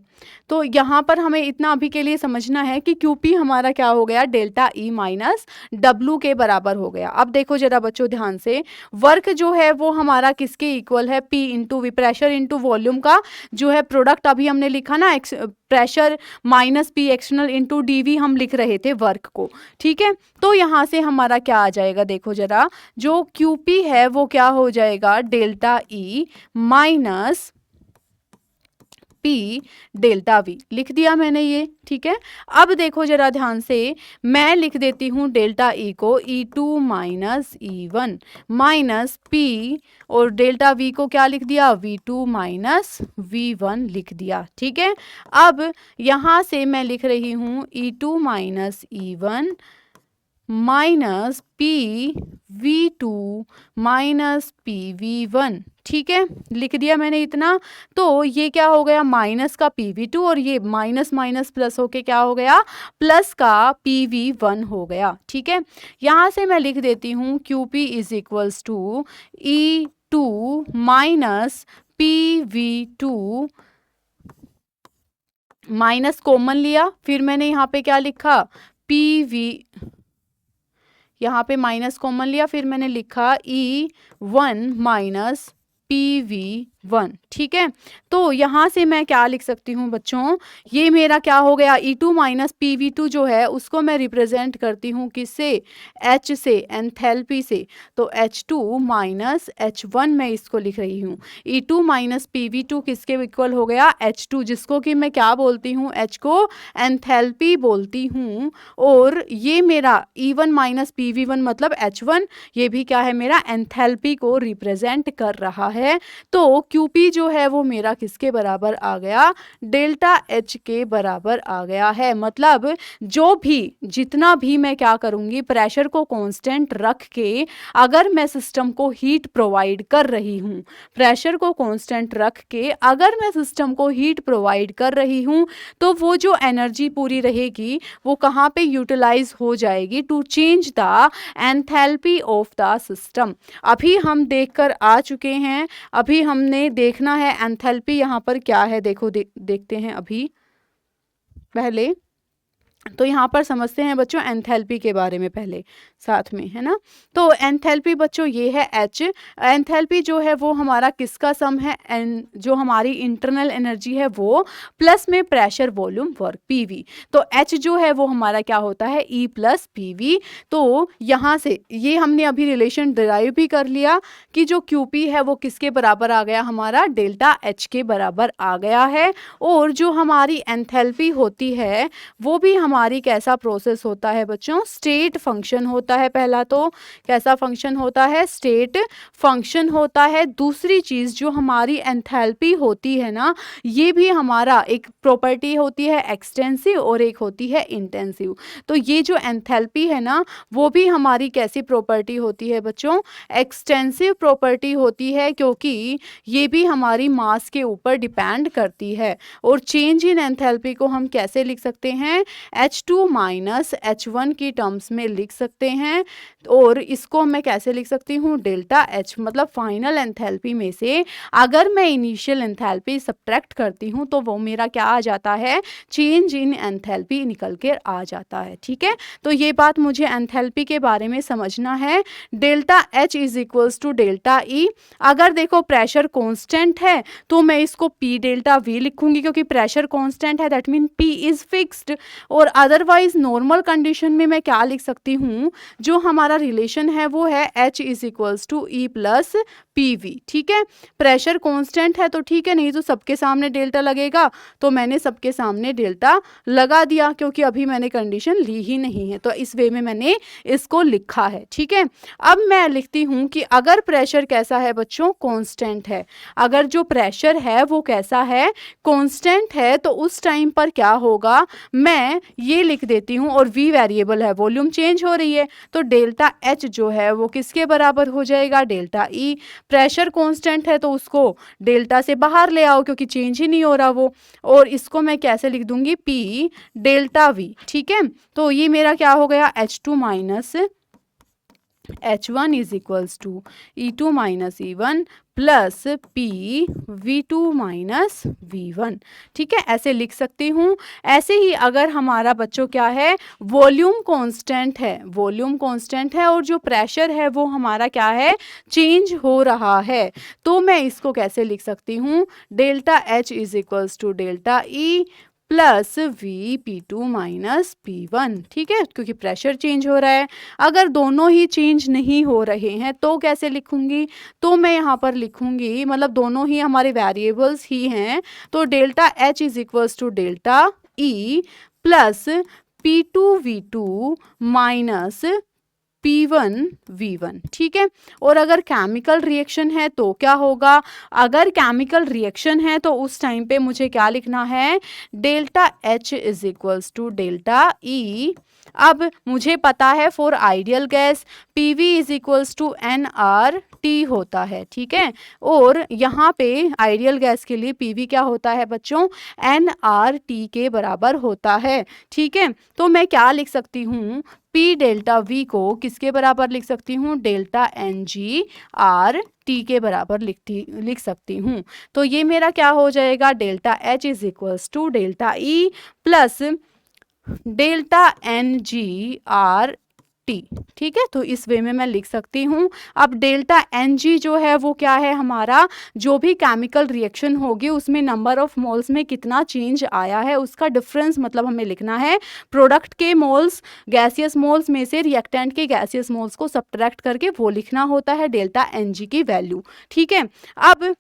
तो यहाँ पर हमें इतना अभी के लिए समझना है कि QP हमारा क्या हो गया, डेल्टा E माइनस W के बराबर हो गया। अब देखो जरा बच्चों ध्यान से, वर्क जो है वो हमारा किसके इक्वल है, P into V, pressure into volume का जो है प्रोडक्ट अभी हमने लिखा ना, pressure minus P external into DV हम लिख रहे थे वर्क को, ठीक है। तो यहाँ से हमारा क्या आ जाएगा, देखो जरा, जो QP है वो क्या हो जाएगा, delta E minus P delta V लिख दिया मैंने ये, ठीक है। अब देखो जरा ध्यान से, मैं लिख देती हूँ डेल्टा E को E2 minus E1 minus P, और डेल्टा V को क्या लिख दिया, V2 माइनस V1 लिख दिया, ठीक है। अब यहाँ से मैं लिख रही हूँ E2 minus E1 minus P V2 minus P V1, ठीक है, लिख दिया मैंने इतना। तो ये क्या हो गया, माइनस का PV2 और ये माइनस माइनस प्लस होके क्या हो गया, प्लस का PV1 हो गया। ठीक है, यहाँ से मैं लिख देती हूँ QP is equals to E2 minus PV2, minus common लिया, फिर मैंने यहाँ पे क्या लिखा, PV, यहाँ पे माइनस कॉमन लिया, फिर मैंने लिखा E1 माइनस PV1। ठीक है, तो यहाँ से मैं क्या लिख सकती हूँ बच्चों, ये मेरा क्या हो गया, E2 माइनस PV2 जो है उसको मैं रिप्रेजेंट करती हूँ किससे, H से, एंथैल्पी से। तो H2 माइनस H1 मैं इसको लिख रही हूँ। E2 माइनस PV2 किसके इक्वल हो गया, H2, जिसको कि मैं क्या बोलती हूँ, H को एंथैल्पी बोलती हूँ। और ये मेरा E1 माइनस PV1 मतलब H1, ये भी क्या है, मेरा एंथैल्पी को रिप्रेजेंट कर रहा है। तो QP जो है वो मेरा किसके बराबर आ गया, डेल्टा H के बराबर आ गया है। मतलब जो भी, जितना भी मैं क्या करूंगी, प्रेशर को कांस्टेंट रख के अगर मैं सिस्टम को हीट प्रोवाइड कर रही हूँ, प्रेशर को कांस्टेंट रख के अगर मैं सिस्टम को हीट प्रोवाइड कर रही हूँ, तो वो जो एनर्जी पूरी रहेगी वो कहाँ पे यूटिलाइज हो जाएगी, to change the enthalpy of the system. अभी हम देखकर आ चुके हैं, अभी हमने देखना है एंथैल्पी यहाँ पर क्या है। देखो देखते हैं अभी पहले, तो यहाँ पर समझते हैं बच्चों एंथैल्पी के बारे में पहले साथ में, है ना। तो एंथैल्पी बच्चों ये है H। एंथैल्पी जो है वो हमारा किसका सम है, जो हमारी इंटरनल एनर्जी है वो प्लस में प्रेशर वॉल्यूम वर्क PV। तो H जो है वो हमारा क्या होता है, E प्लस PV। तो यहाँ से ये हमने अभी रिलेशन डिराइव भी कर लिया कि जो QP है वो किसके बराबर आ गया, हमारा डेल्टा H के बराबर आ गया है। और जो हमारी एंथैल्पी होती है वो भी हमारी कैसा प्रोसेस होता है बच्चों, स्टेट फंक्शन होता है। पहला तो कैसा फंक्शन होता है, स्टेट फंक्शन होता है। दूसरी चीज जो हमारी एंथैल्पी होती है ना, ये भी हमारा एक प्रॉपर्टी होती है एक्सटेंसिव और एक होती है इंटेंसिव। तो ये जो एंथैल्पी है ना, वो भी हमारी कैसी प्रॉपर्टी होती है बच्चों, एक्सटेंसिव प्रॉपर्टी होती है, क्योंकि ये भी हमारी मास के ऊपर डिपेंड करती है। और चेंज इन एंथैल्पी को हम कैसे लिख सकते हैं, H2 माइनस H1 की टर्म्स में लिख सकते हैं। और इसको मैं कैसे लिख सकती हूँ, डेल्टा H, मतलब फाइनल एंथैल्पी में से अगर मैं इनिशियल एंथैल्पी सब्ट्रैक्ट करती हूँ तो वो मेरा क्या आ जाता है, चेंज इन एंथैल्पी निकल के आ जाता है। ठीक है, तो ये बात मुझे एंथैल्पी के बारे में समझना है। Delta H is equals to delta E। अगर देखो प्रेशर कांस्टेंट है तो मैं इसको P डेल्टा V लिखूंगी, क्योंकि प्रेशर कांस्टेंट है, that mean P is fixed. और अदरवाइज नॉर्मल कंडीशन में मैं क्या लिख सकती हूँ, जो हमारा रिलेशन है वो है H is equals to E plus PV। ठीक है, प्रेशर कांस्टेंट है तो ठीक है, नहीं तो सबके सामने डेल्टा लगेगा, तो मैंने सबके सामने डेल्टा लगा दिया, क्योंकि अभी मैंने कंडीशन ली ही नहीं है, तो इस वे में मैंने इसको लिखा है। ठीक है, अब मैं लिखती हूँ कि अगर प्रेशर कैसा है बच्चों, कांस्टेंट है। अगर जो प्रेशर है वो कैसा है, कांस्टेंट है, तो उस टाइम पर क्या होगा, मैं ये लिख देती हूँ, और V वेरिएबल है, वॉल्यूम चेंज हो रही है, तो डेल्टा H जो है वो किसके बराबर हो जाएगा, डेल्टा E। प्रेशर कांस्टेंट है तो उसको डेल्टा से बाहर ले आओ, क्योंकि चेंज ही नहीं हो रहा वो, और इसको मैं कैसे लिख दूंगी, P डेल्टा V। ठीक है, तो ये मेरा क्या हो गया, H2 minus H1 is equals to E2 minus E1 plus P V2 minus V1। ठीक है, ऐसे लिख सकती हूँ। ऐसे ही अगर हमारा बच्चों क्या है, वॉल्यूम कांस्टेंट है, वॉल्यूम कांस्टेंट है और जो प्रेशर है वो हमारा क्या है, चेंज हो रहा है, तो मैं इसको कैसे लिख सकती हूँ, delta H is equals to delta E plus V P2 minus P1। ठीक है, क्योंकि प्रेशर चेंज हो रहा है। अगर दोनों ही चेंज नहीं हो रहे हैं तो कैसे लिखूंगी, तो मैं यहाँ पर लिखूंगी, मतलब दोनों ही हमारे वेरिएबल्स ही हैं, तो delta H is equals to delta E plus P2 V2 minus P1 V1। ठीक है, और अगर केमिकल रिएक्शन है तो क्या होगा, अगर केमिकल रिएक्शन है तो उस टाइम पे मुझे क्या लिखना है, delta H is equals to delta E अब मुझे पता है for ideal gas PV is equals to nRT होता है, ठीक है। और यहाँ पे आइडियल गैस के लिए PV क्या होता है बच्चों, nRT के बराबर होता है, ठीक है। तो मैं क्या लिख सकती हूँ, P डेल्टा V को किसके बराबर लिख सकती हूँ, डेल्टा NG/T के बराबर लिख सकती हूँ। तो ये मेरा क्या हो जाएगा, delta H is equals to delta E plus delta NG/T, ठीक है। तो इस वे में मैं लिख सकती हूँ। अब डेल्टा NG जो है वो क्या है, हमारा जो भी केमिकल रिएक्शन होगी उसमें नंबर ऑफ मोल्स में कितना चेंज आया है उसका डिफरेंस, मतलब हमें लिखना है प्रोडक्ट के मोल्स गैसियस मोल्स में से रिएक्टेंट के गैसियस मोल्स को सब्ट्रैक्ट करके वो लिखना होता है डेल्टा NG की वैल्यू, ठीक है। अब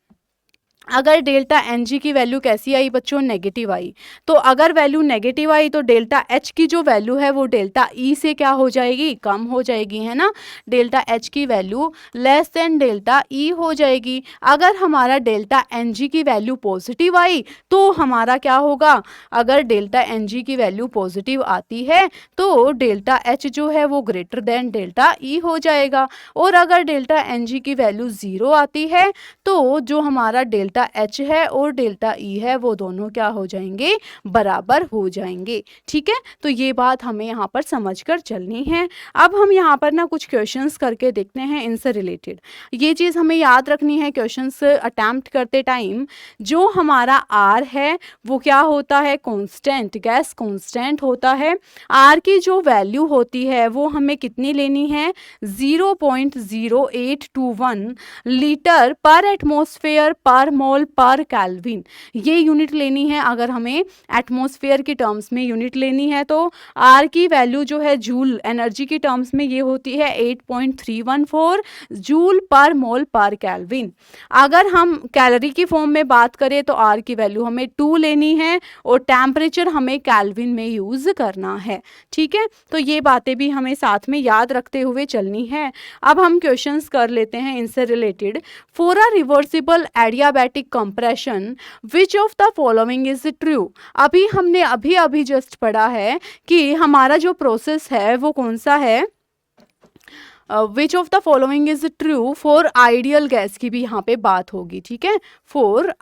अगर डेल्टा NG की वैल्यू कैसी आई बच्चों, नेगेटिव आई, तो अगर वैल्यू नेगेटिव आई तो डेल्टा H की जो वैल्यू है वो डेल्टा E से क्या हो जाएगी, कम हो जाएगी, है ना। डेल्टा H की value less than delta E हो जाएगी। अगर हमारा डेल्टा NG की वैल्यू पॉजिटिव आई तो हमारा क्या होगा, अगर डेल्टा NG की वैल्यू पॉजिटिव आती है तो डेल्टा H जो है वो ग्रेटर देन डेल्टा E हो जाएगा। और अगर डेल्टा NG की वैल्यू 0 आती है तो जो हमारा डेल्टा H है और डेल्टा E है वो दोनों क्या हो जाएंगे, बराबर हो जाएंगे, ठीक है। तो ये बात हमें यहाँ पर समझकर चलनी है। अब हम यहाँ पर ना कुछ क्वेश्चंस करके देखते हैं इनसे रिलेटेड। ये चीज़ हमें याद रखनी है क्वेश्चंस अटेम्प्ट करते टाइम, जो हमारा R है वो क्या होता है, कांस्टेंट, गैस कांस्टेंट होता है। R की जो वैल्यू होती है वो हमें कितनी लेनी है, 0.0821 लीटर पर एटमॉस्फेयर पर मोल पर केल्विन, ये यूनिट लेनी है। अगर हमें एटमॉस्फेयर की टर्म्स में यूनिट लेनी है तो R की वैल्यू जो है जूल एनर्जी की टर्म्स में ये होती है 8.314 जूल पर मोल पर केल्विन। अगर हम कैलोरी की फॉर्म में बात करें तो R की वैल्यू हमें 2 लेनी है और टेम्परेचर हमें केल्विन में यूज करना है, ठीक है। तो ये बातें भी हमें साथ में याद रखते हुए चलनी है। अब हम क्वेश्चंस कर लेते हैं इनसे related. For a reversible adiabatic compression which of the following is true. हमने अभी जस्ट पढ़ा है कि हमारा जो प्रोसेस है वो कौन सा है, which of the following is true for ideal gas की भी यहाँ पे बात होगी, ठीक है। फॉर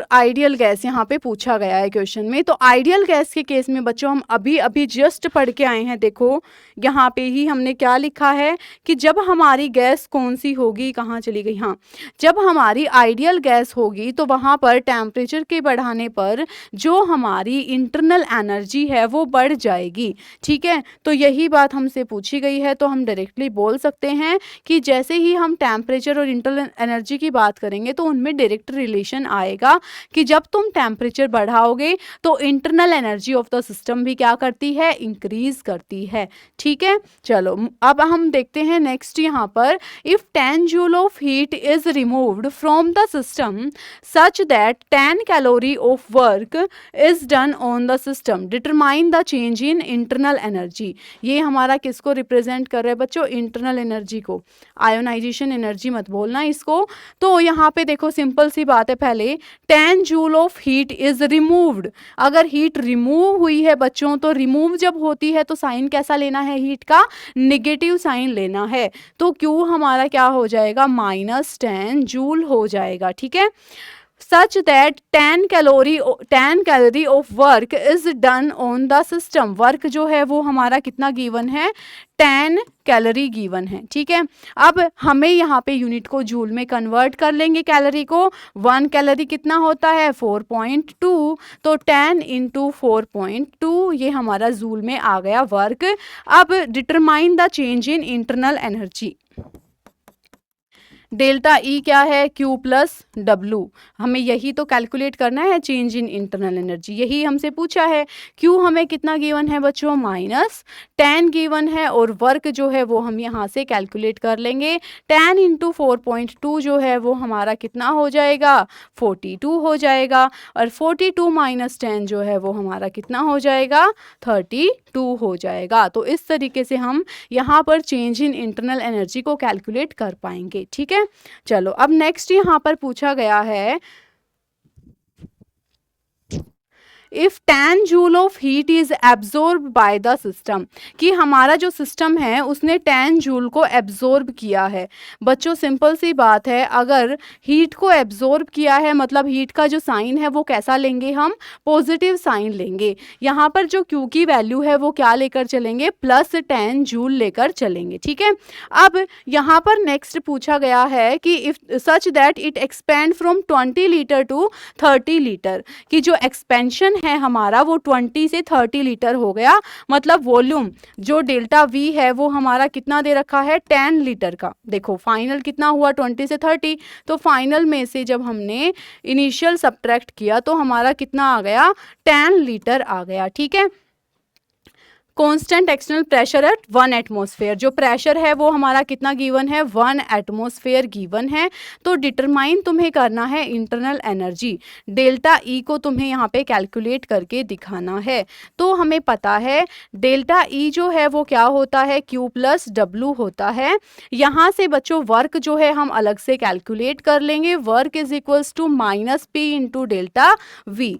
आइडियल गैस यहाँ पे पूछा गया है क्वेश्चन में। तो आइडियल गैस के केस में बच्चों हम अभी जस्ट पढ़ के आए हैं। देखो यहाँ पे ही हमने क्या लिखा है कि जब हमारी गैस कौन सी होगी, कहाँ चली गई, हाँ, जब हमारी आइडियल गैस होगी तो वहाँ पर टेम्परेचर के बढ़ाने पर जो हमारी इंटरनल एनर्जी है वो बढ़ जाएगी, ठीक है। तो यही बात हमसे पूछी गई है। तो हम डायरेक्टली बोल सकते हैं कि जैसे ही हम टेम्परेचर और इंटरनल एनर्जी की बात करेंगे तो उनमें डायरेक्ट रिलेशन आएगा कि जब तुम टेम्परेचर बढ़ाओगे तो internal energy of the system भी क्या करती है, इंक्रीज करती है, ठीक है। चलो अब हम देखते हैं नेक्स्ट यहाँ पर, if 10 joule of heat is removed from the system such that 10 calorie of work is done on the system, determine the change in internal energy. ये हमारा किसको रिप्रेजेंट कर रहा है बच्चों, इंटरनल एनर्जी को। आयोनाइजेशन एनर्जी मत बोलना इसको। तो यहाँ पे देखो सिंपल सी बात है, पहले 10 joule of heat is removed. अगर हीट रिमूव हुई है बच्चों तो रिमूव जब होती है तो साइन कैसा लेना है, हीट का निगेटिव साइन लेना है। तो क्यू हमारा क्या हो जाएगा, -10 जूल हो जाएगा, ठीक है। Such that 10 calorie of work is done on the system. Work जो है वो हमारा कितना गिवन है, 10 कैलोरी गिवन है, ठीक है। अब हमें यहाँ पे यूनिट को जूल में कन्वर्ट कर लेंगे कैलोरी को। 1 कैलोरी कितना होता है, 4.2, तो 10 इंटू 4.2 ये हमारा जूल में आ गया वर्क। अब determine the change in internal energy. Delta E क्या है, Q प्लस W। हमें यही तो कैलकुलेट करना है, चेंज इन इंटरनल एनर्जी, यही हमसे पूछा है। Q हमें कितना गिवन है बच्चों, -10 गिवन है और वर्क जो है वो हम यहाँ से कैलकुलेट कर लेंगे। 10 इंटू 4.2 जो है वो हमारा कितना हो जाएगा, 42 हो जाएगा। और 42 माइनस 10 जो है वो हमारा कितना हो जाएगा, 32 हो जाएगा। तो इस तरीके से हम यहाँ पर चेंज इन इंटरनल एनर्जी को कैलकुलेट कर पाएंगे, ठीक है। चलो अब नेक्स्ट यहाँ पर पूछा गया है, if 10 joule of heat is absorb by the system, कि हमारा जो सिस्टम है उसने 10 जूल को एब्जॉर्ब किया है। बच्चों सिंपल सी बात है, अगर हीट को एब्जॉर्ब किया है मतलब हीट का जो साइन है वो कैसा लेंगे, हम पॉजिटिव साइन लेंगे। यहाँ पर जो क्यू की वैल्यू है वो क्या लेकर चलेंगे, +10 जूल लेकर चलेंगे। ठीक है, अब यहाँ पर नेक्स्ट पूछा गया है कि if such that it expand from 20 litre to 30 litre, कि जो एक्सपेंशन है हमारा वो 20 से 30 लीटर हो गया, मतलब वॉल्यूम जो डेल्टा वी है वो हमारा कितना दे रखा है, 10 लीटर का। देखो फाइनल कितना हुआ 20 से 30, तो फाइनल में से जब हमने इनिशियल सब्ट्रैक्ट किया तो हमारा कितना आ गया, 10 लीटर आ गया। ठीक है, constant external pressure at 1 atmosphere, जो प्रेशर है वो हमारा कितना गिवन है, 1 एटमॉस्फेयर गिवन है। तो डिटरमाइन तुम्हें करना है इंटरनल एनर्जी, डेल्टा ई को तुम्हें यहाँ पे कैलकुलेट करके दिखाना है। तो हमें पता है डेल्टा ई जो है वो क्या होता है, Q + W होता है। यहाँ से बच्चों वर्क जो है हम अलग से कैलकुलेट कर लेंगे, work is equals to -P into delta V.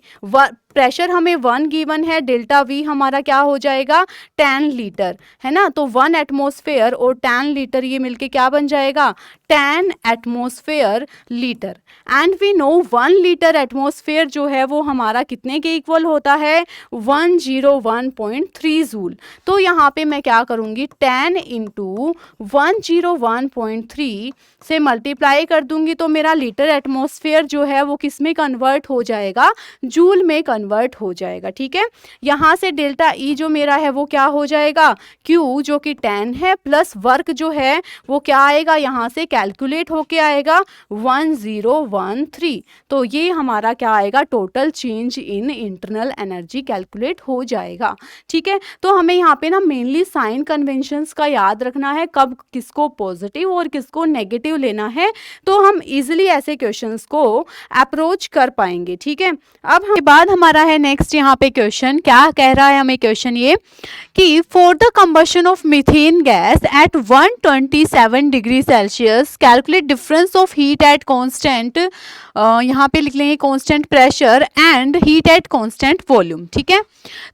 Pressure हमें 1 गिवन है, डेल्टा वी हमारा क्या हो जाएगा, 10 लीटर है ना। तो 1 एटमॉस्फेयर और 10 लीटर ये मिलके क्या बन जाएगा, 10 atmosphere litre. And we know 1 litre atmosphere जो है वो हमारा कितने के इक्वल होता है, 101.3 जूल। तो यहाँ पे मैं क्या करूँगी, 10 इंटू 101.3 से मल्टीप्लाई कर दूंगी, तो मेरा लीटर एटमॉस्फेयर जो है वो किस में कन्वर्ट हो जाएगा, जूल में कन्वर्ट हो जाएगा। ठीक है, यहाँ से डेल्टा ई जो मेरा है वो क्या हो जाएगा, Q जो कि 10 है प्लस वर्क जो है वो क्या आएगा, यहाँ से कैलकुलेट होके आएगा 1013। तो ये हमारा क्या आएगा, total change in internal energy calculate हो जाएगा। ठीक है, तो हमें यहाँ पे ना मेनली साइन कन्वेंशंस का याद रखना है, कब किसको पॉजिटिव और किसको नेगेटिव लेना है, तो हम इजीली ऐसे क्वेश्चंस को अप्रोच कर पाएंगे। ठीक है, अब हम बाद हमारा है नेक्स्ट यहाँ पे क्वेश्चन, क्या कह रहा है हमें क्वेश्चन ये कि for the combustion of methane gas at 127 degree Celsius calculate difference of heat at constant, यहाँ पे लिख लेंगे constant pressure and heat at constant volume. ठीक है,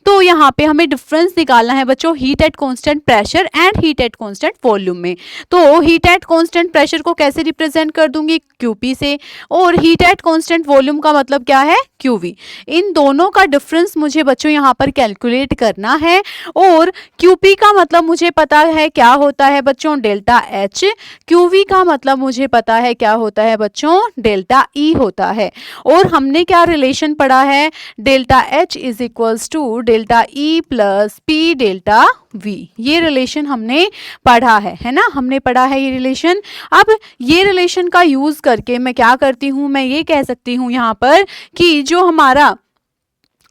तो यहाँ पे हमें डिफरेंस निकालना है बच्चों heat at constant pressure and heat at constant volume में। तो हीट एट कांस्टेंट प्रेशर को कैसे रिप्रेजेंट कर दूंगी, QP से, और हीट एट कांस्टेंट वॉल्यूम का मतलब क्या है, QV। इन दोनों का डिफरेंस मुझे बच्चों यहाँ पर कैलकुलेट करना है, और QP का मतलब मुझे पता है क्या होता है बच्चों, डेल्टा H। QV का मतलब मुझे पता है क्या होता है बच्चों, डेल्टा E होता है। और हमने क्या रिलेशन पढ़ा है, delta H is equals to delta E plus P delta V, ये रिलेशन हमने पढ़ा है ना, हमने पढ़ा है ये रिलेशन। अब ये रिलेशन का यूज करके मैं क्या करती हूँ, मैं ये कह सकती हूँ यहाँ पर कि जो हमारा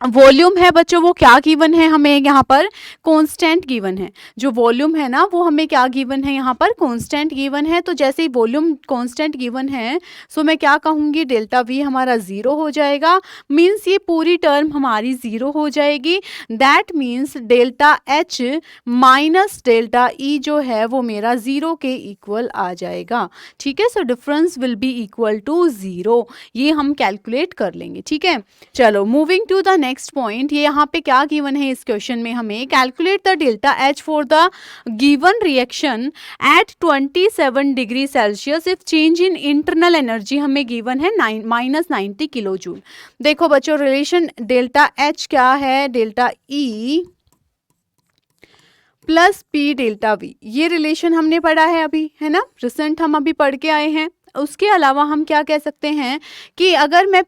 वॉल्यूम है बच्चों वो क्या गिवन है, हमें यहाँ पर कांस्टेंट गिवन है। जो वॉल्यूम है ना वो हमें क्या गिवन है, यहाँ पर कांस्टेंट गिवन है। तो जैसे ही वॉल्यूम कांस्टेंट गिवन है, सो मैं क्या कहूँगी, डेल्टा वी हमारा 0 हो जाएगा, मीन्स ये पूरी टर्म हमारी 0 हो जाएगी। That means delta H minus delta E जो है वो मेरा 0 के इक्वल आ जाएगा। ठीक है, so difference will be equal to 0, ये हम कैलकुलेट कर लेंगे। ठीक है, चलो moving to the next point, ये यहाँ पे क्या गिवन है इस क्वेश्चन में, हमें calculate the delta H for the given reaction at 27 degree Celsius if change in internal energy हमें गिवन है -90 किलो जूल। देखो बच्चों रिलेशन डेल्टा एच क्या है, delta E plus P delta we, ये रिलेशन हमने पढ़ा है अभी, है ना, रिसेंट हम अभी पढ़ के आए हैं। उसके अलावा हम क्या कह सकते हैं कि अगर मैं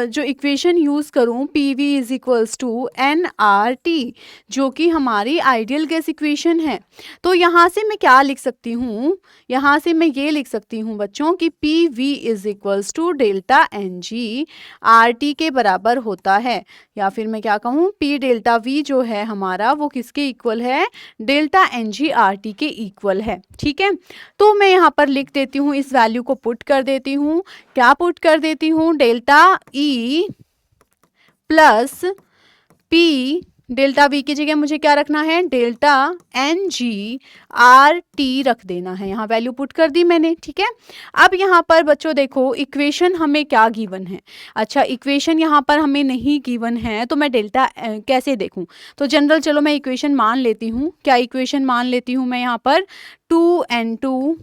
जो इक्वेशन यूज़ करूं PV is equals to nRT, जो कि हमारी आइडियल गैस इक्वेशन है, तो यहाँ से मैं क्या लिख सकती हूँ, यहाँ से मैं ये लिख सकती हूँ बच्चों कि PV is equals to delta NG RT के बराबर होता है, या फिर मैं क्या कहूँ, P डेल्टा V जो है हमारा वो किसके इक्वल है, डेल्टा NG RT के इक्वल है। ठीक है, तो मैं यहाँ पर लिख देती हूँ, इस वैल्यू को पुट कर देती हूँ, क्या पुट कर देती हूँ, delta E plus P delta V की जगह मुझे क्या रखना है, delta N G R T रख देना है, यहाँ वैल्यू पुट कर दी मैंने, ठीक है। अब यहाँ पर बच्चों देखो इक्वेशन हमें क्या गिवन है, अच्छा इक्वेशन यहाँ पर हमें नहीं गिवन है तो मैं डेल्टा कैसे देखूँ, तो जनरल चलो मैं इक्वेशन मान लेती हूँ, क्या इक्वेशन मान लेती हूँ मैं यहाँ पर 2n2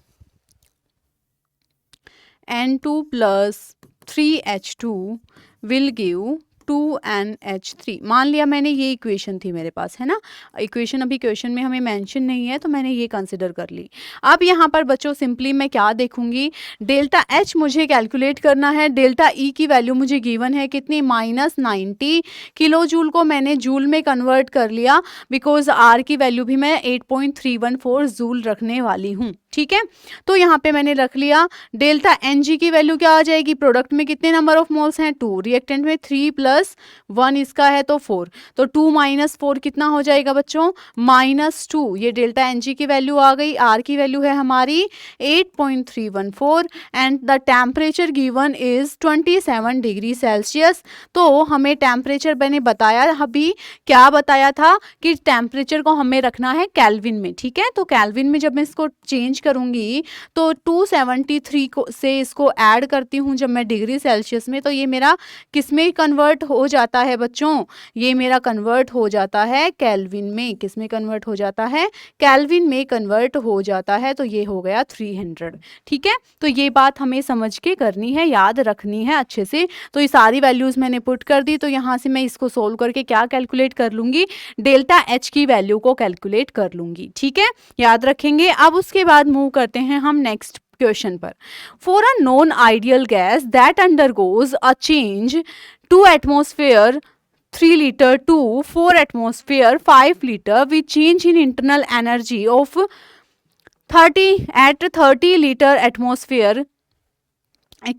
plus 3h2 will give 2NH3 मान लिया मैंने, ये इक्वेशन थी मेरे पास, है ना। इक्वेशन अभी क्वेश्चन में हमें मेंशन नहीं है तो मैंने ये कंसिडर कर ली। अब यहाँ पर बच्चों सिंपली मैं क्या देखूंगी, डेल्टा H मुझे कैलकुलेट करना है, डेल्टा E की वैल्यू मुझे गिवन है कितनी, -90 किलो जूल को मैंने जूल में कन्वर्ट कर लिया, बिकॉज R की वैल्यू भी मैं 8.314 जूल रखने वाली हूँ, ठीक है। तो यहाँ पे मैंने रख लिया। डेल्टा Ng की वैल्यू क्या आ जाएगी, प्रोडक्ट में कितने नंबर ऑफ मोल्स हैं 2, रिएक्टेंट में 3 + 1 इसका है तो 4, तो 2 - 4 कितना हो जाएगा बच्चों, -2। ये डेल्टा Ng की वैल्यू आ गई, R की वैल्यू है हमारी 8.314 and the temperature given is 27 degree Celsius. तो हमें टेम्परेचर मैंने बताया अभी, क्या बताया था कि टेम्परेचर को हमें रखना है केल्विन में, ठीक है। तो केल्विन में जब मैं इसको चेंज करूंगी तो 273 को से इसको ऐड करती हूँ जब मैं डिग्री सेल्सियस में, तो ये मेरा किस में कन्वर्ट हो जाता है बच्चों, ये मेरा कन्वर्ट हो जाता है केल्विन में, किस में कन्वर्ट हो जाता है, केल्विन में कन्वर्ट हो जाता है, तो ये हो गया 300, ठीक है। तो ये बात हमें समझ के करनी है, याद रखनी है अच्छे से। तो ये सारी वैल्यूज मैंने पुट कर दी, तो यहाँ से मैं इसको सोल्व करके क्या कैलकुलेट कर लूंगी, डेल्टा H की वैल्यू को कैलकुलेट कर लूंगी, ठीक है, याद रखेंगे। अब उसके बाद मूव करते हैं हम नेक्स्ट क्वेश्चन पर। For a non ideal gas that undergoes a change to atmosphere 3 liter to 4 atmosphere 5 liter with change in internal energy of 30 liter atmosphere,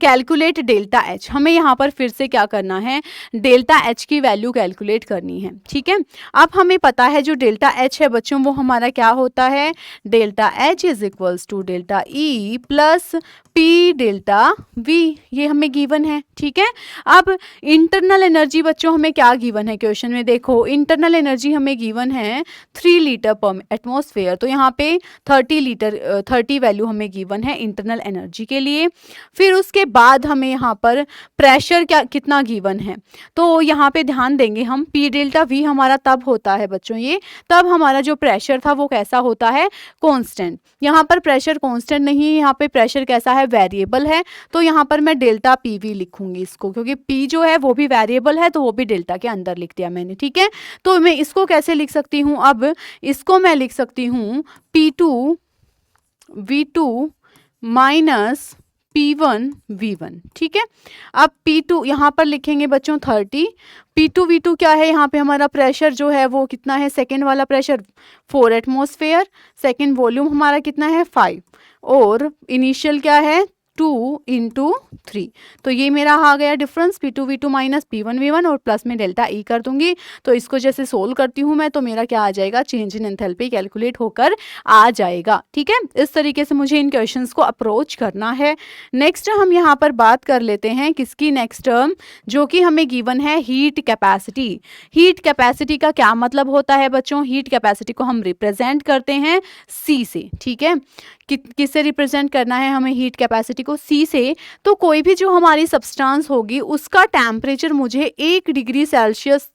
calculate delta H। हमें यहाँ पर फिर से क्या करना है, डेल्टा H की वैल्यू कैलकुलेट करनी है, ठीक है। अब हमें पता है जो डेल्टा H है बच्चों वो हमारा क्या होता है, delta H is equals to delta E plus P delta V, ये हमें गिवन है, ठीक है। अब इंटरनल एनर्जी बच्चों हमें क्या गिवन है क्वेश्चन में, देखो इंटरनल एनर्जी हमें गिवन है 3 लीटर पर एटमॉस्फेयर, तो यहाँ पे 30 वैल्यू हमें गिवन है इंटरनल एनर्जी के लिए। फिर उसके बाद हमें यहाँ पर प्रेशर क्या कितना गिवन है, तो यहाँ पे ध्यान देंगे हम, P डेल्टा V हमारा तब होता है बच्चों, ये तब हमारा जो प्रेशर था वो कैसा होता है, कांस्टेंट। यहाँ पर प्रेशर कांस्टेंट नहीं है, यहाँ पे प्रेशर कैसा है, वेरिएबल है। तो यहाँ पर मैं डेल्टा PV लिखूंगी इसको, क्योंकि P जो है वो भी वेरिएबल है तो वो भी डेल्टा के अंदर लिख दिया मैंने, ठीक है। तो मैं इसको कैसे लिख सकती हूँ, अब इसको मैं लिख सकती हूँ P2 V2 minus P1 V1, ठीक है। अब P2 यहाँ पर लिखेंगे बच्चों 30, P2 V2 क्या है, यहाँ पे हमारा प्रेशर जो है वो कितना है, सेकेंड वाला प्रेशर 4 एटमॉस्फेयर, सेकेंड वॉल्यूम हमारा कितना है 5, और इनिशियल क्या है 2 × 3, तो ये मेरा आ गया difference P2 V2 minus P1 V1 और प्लस में डेल्टा E कर दूंगी। तो इसको जैसे सोल्व करती हूँ मैं, तो मेरा क्या आ जाएगा, चेंज इन एंथैल्पी कैलकुलेट होकर आ जाएगा, ठीक है। इस तरीके से मुझे इन क्वेश्चंस को अप्रोच करना है। नेक्स्ट हम यहाँ पर बात कर लेते हैं किसकी, नेक्स्ट टर्म जो कि हमें गिवन है हीट कैपेसिटी। हीट कैपेसिटी का क्या मतलब होता है बच्चों, हीट कैपेसिटी को हम रिप्रेजेंट करते हैं C से, ठीक है। किससे रिप्रेजेंट करना है हमें हीट कैपेसिटी को, C से। तो कोई भी जो हमारी सब्सटेंस होगी उसका टेम्परेचर मुझे 1 डिग्री सेल्सियस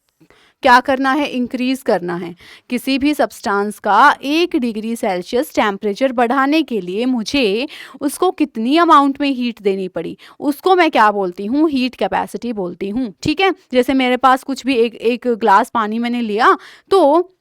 क्या करना है, इंक्रीज करना है। किसी भी सब्सटेंस का 1 डिग्री सेल्सियस टेम्परेचर बढ़ाने के लिए मुझे उसको कितनी अमाउंट में हीट देनी पड़ी, उसको मैं क्या बोलती हूँ, हीट कैपेसिटी बोलती हूँ, ठीक है। जैसे मेरे पास कुछ भी एक ग्लास पानी मैंने लिया, तो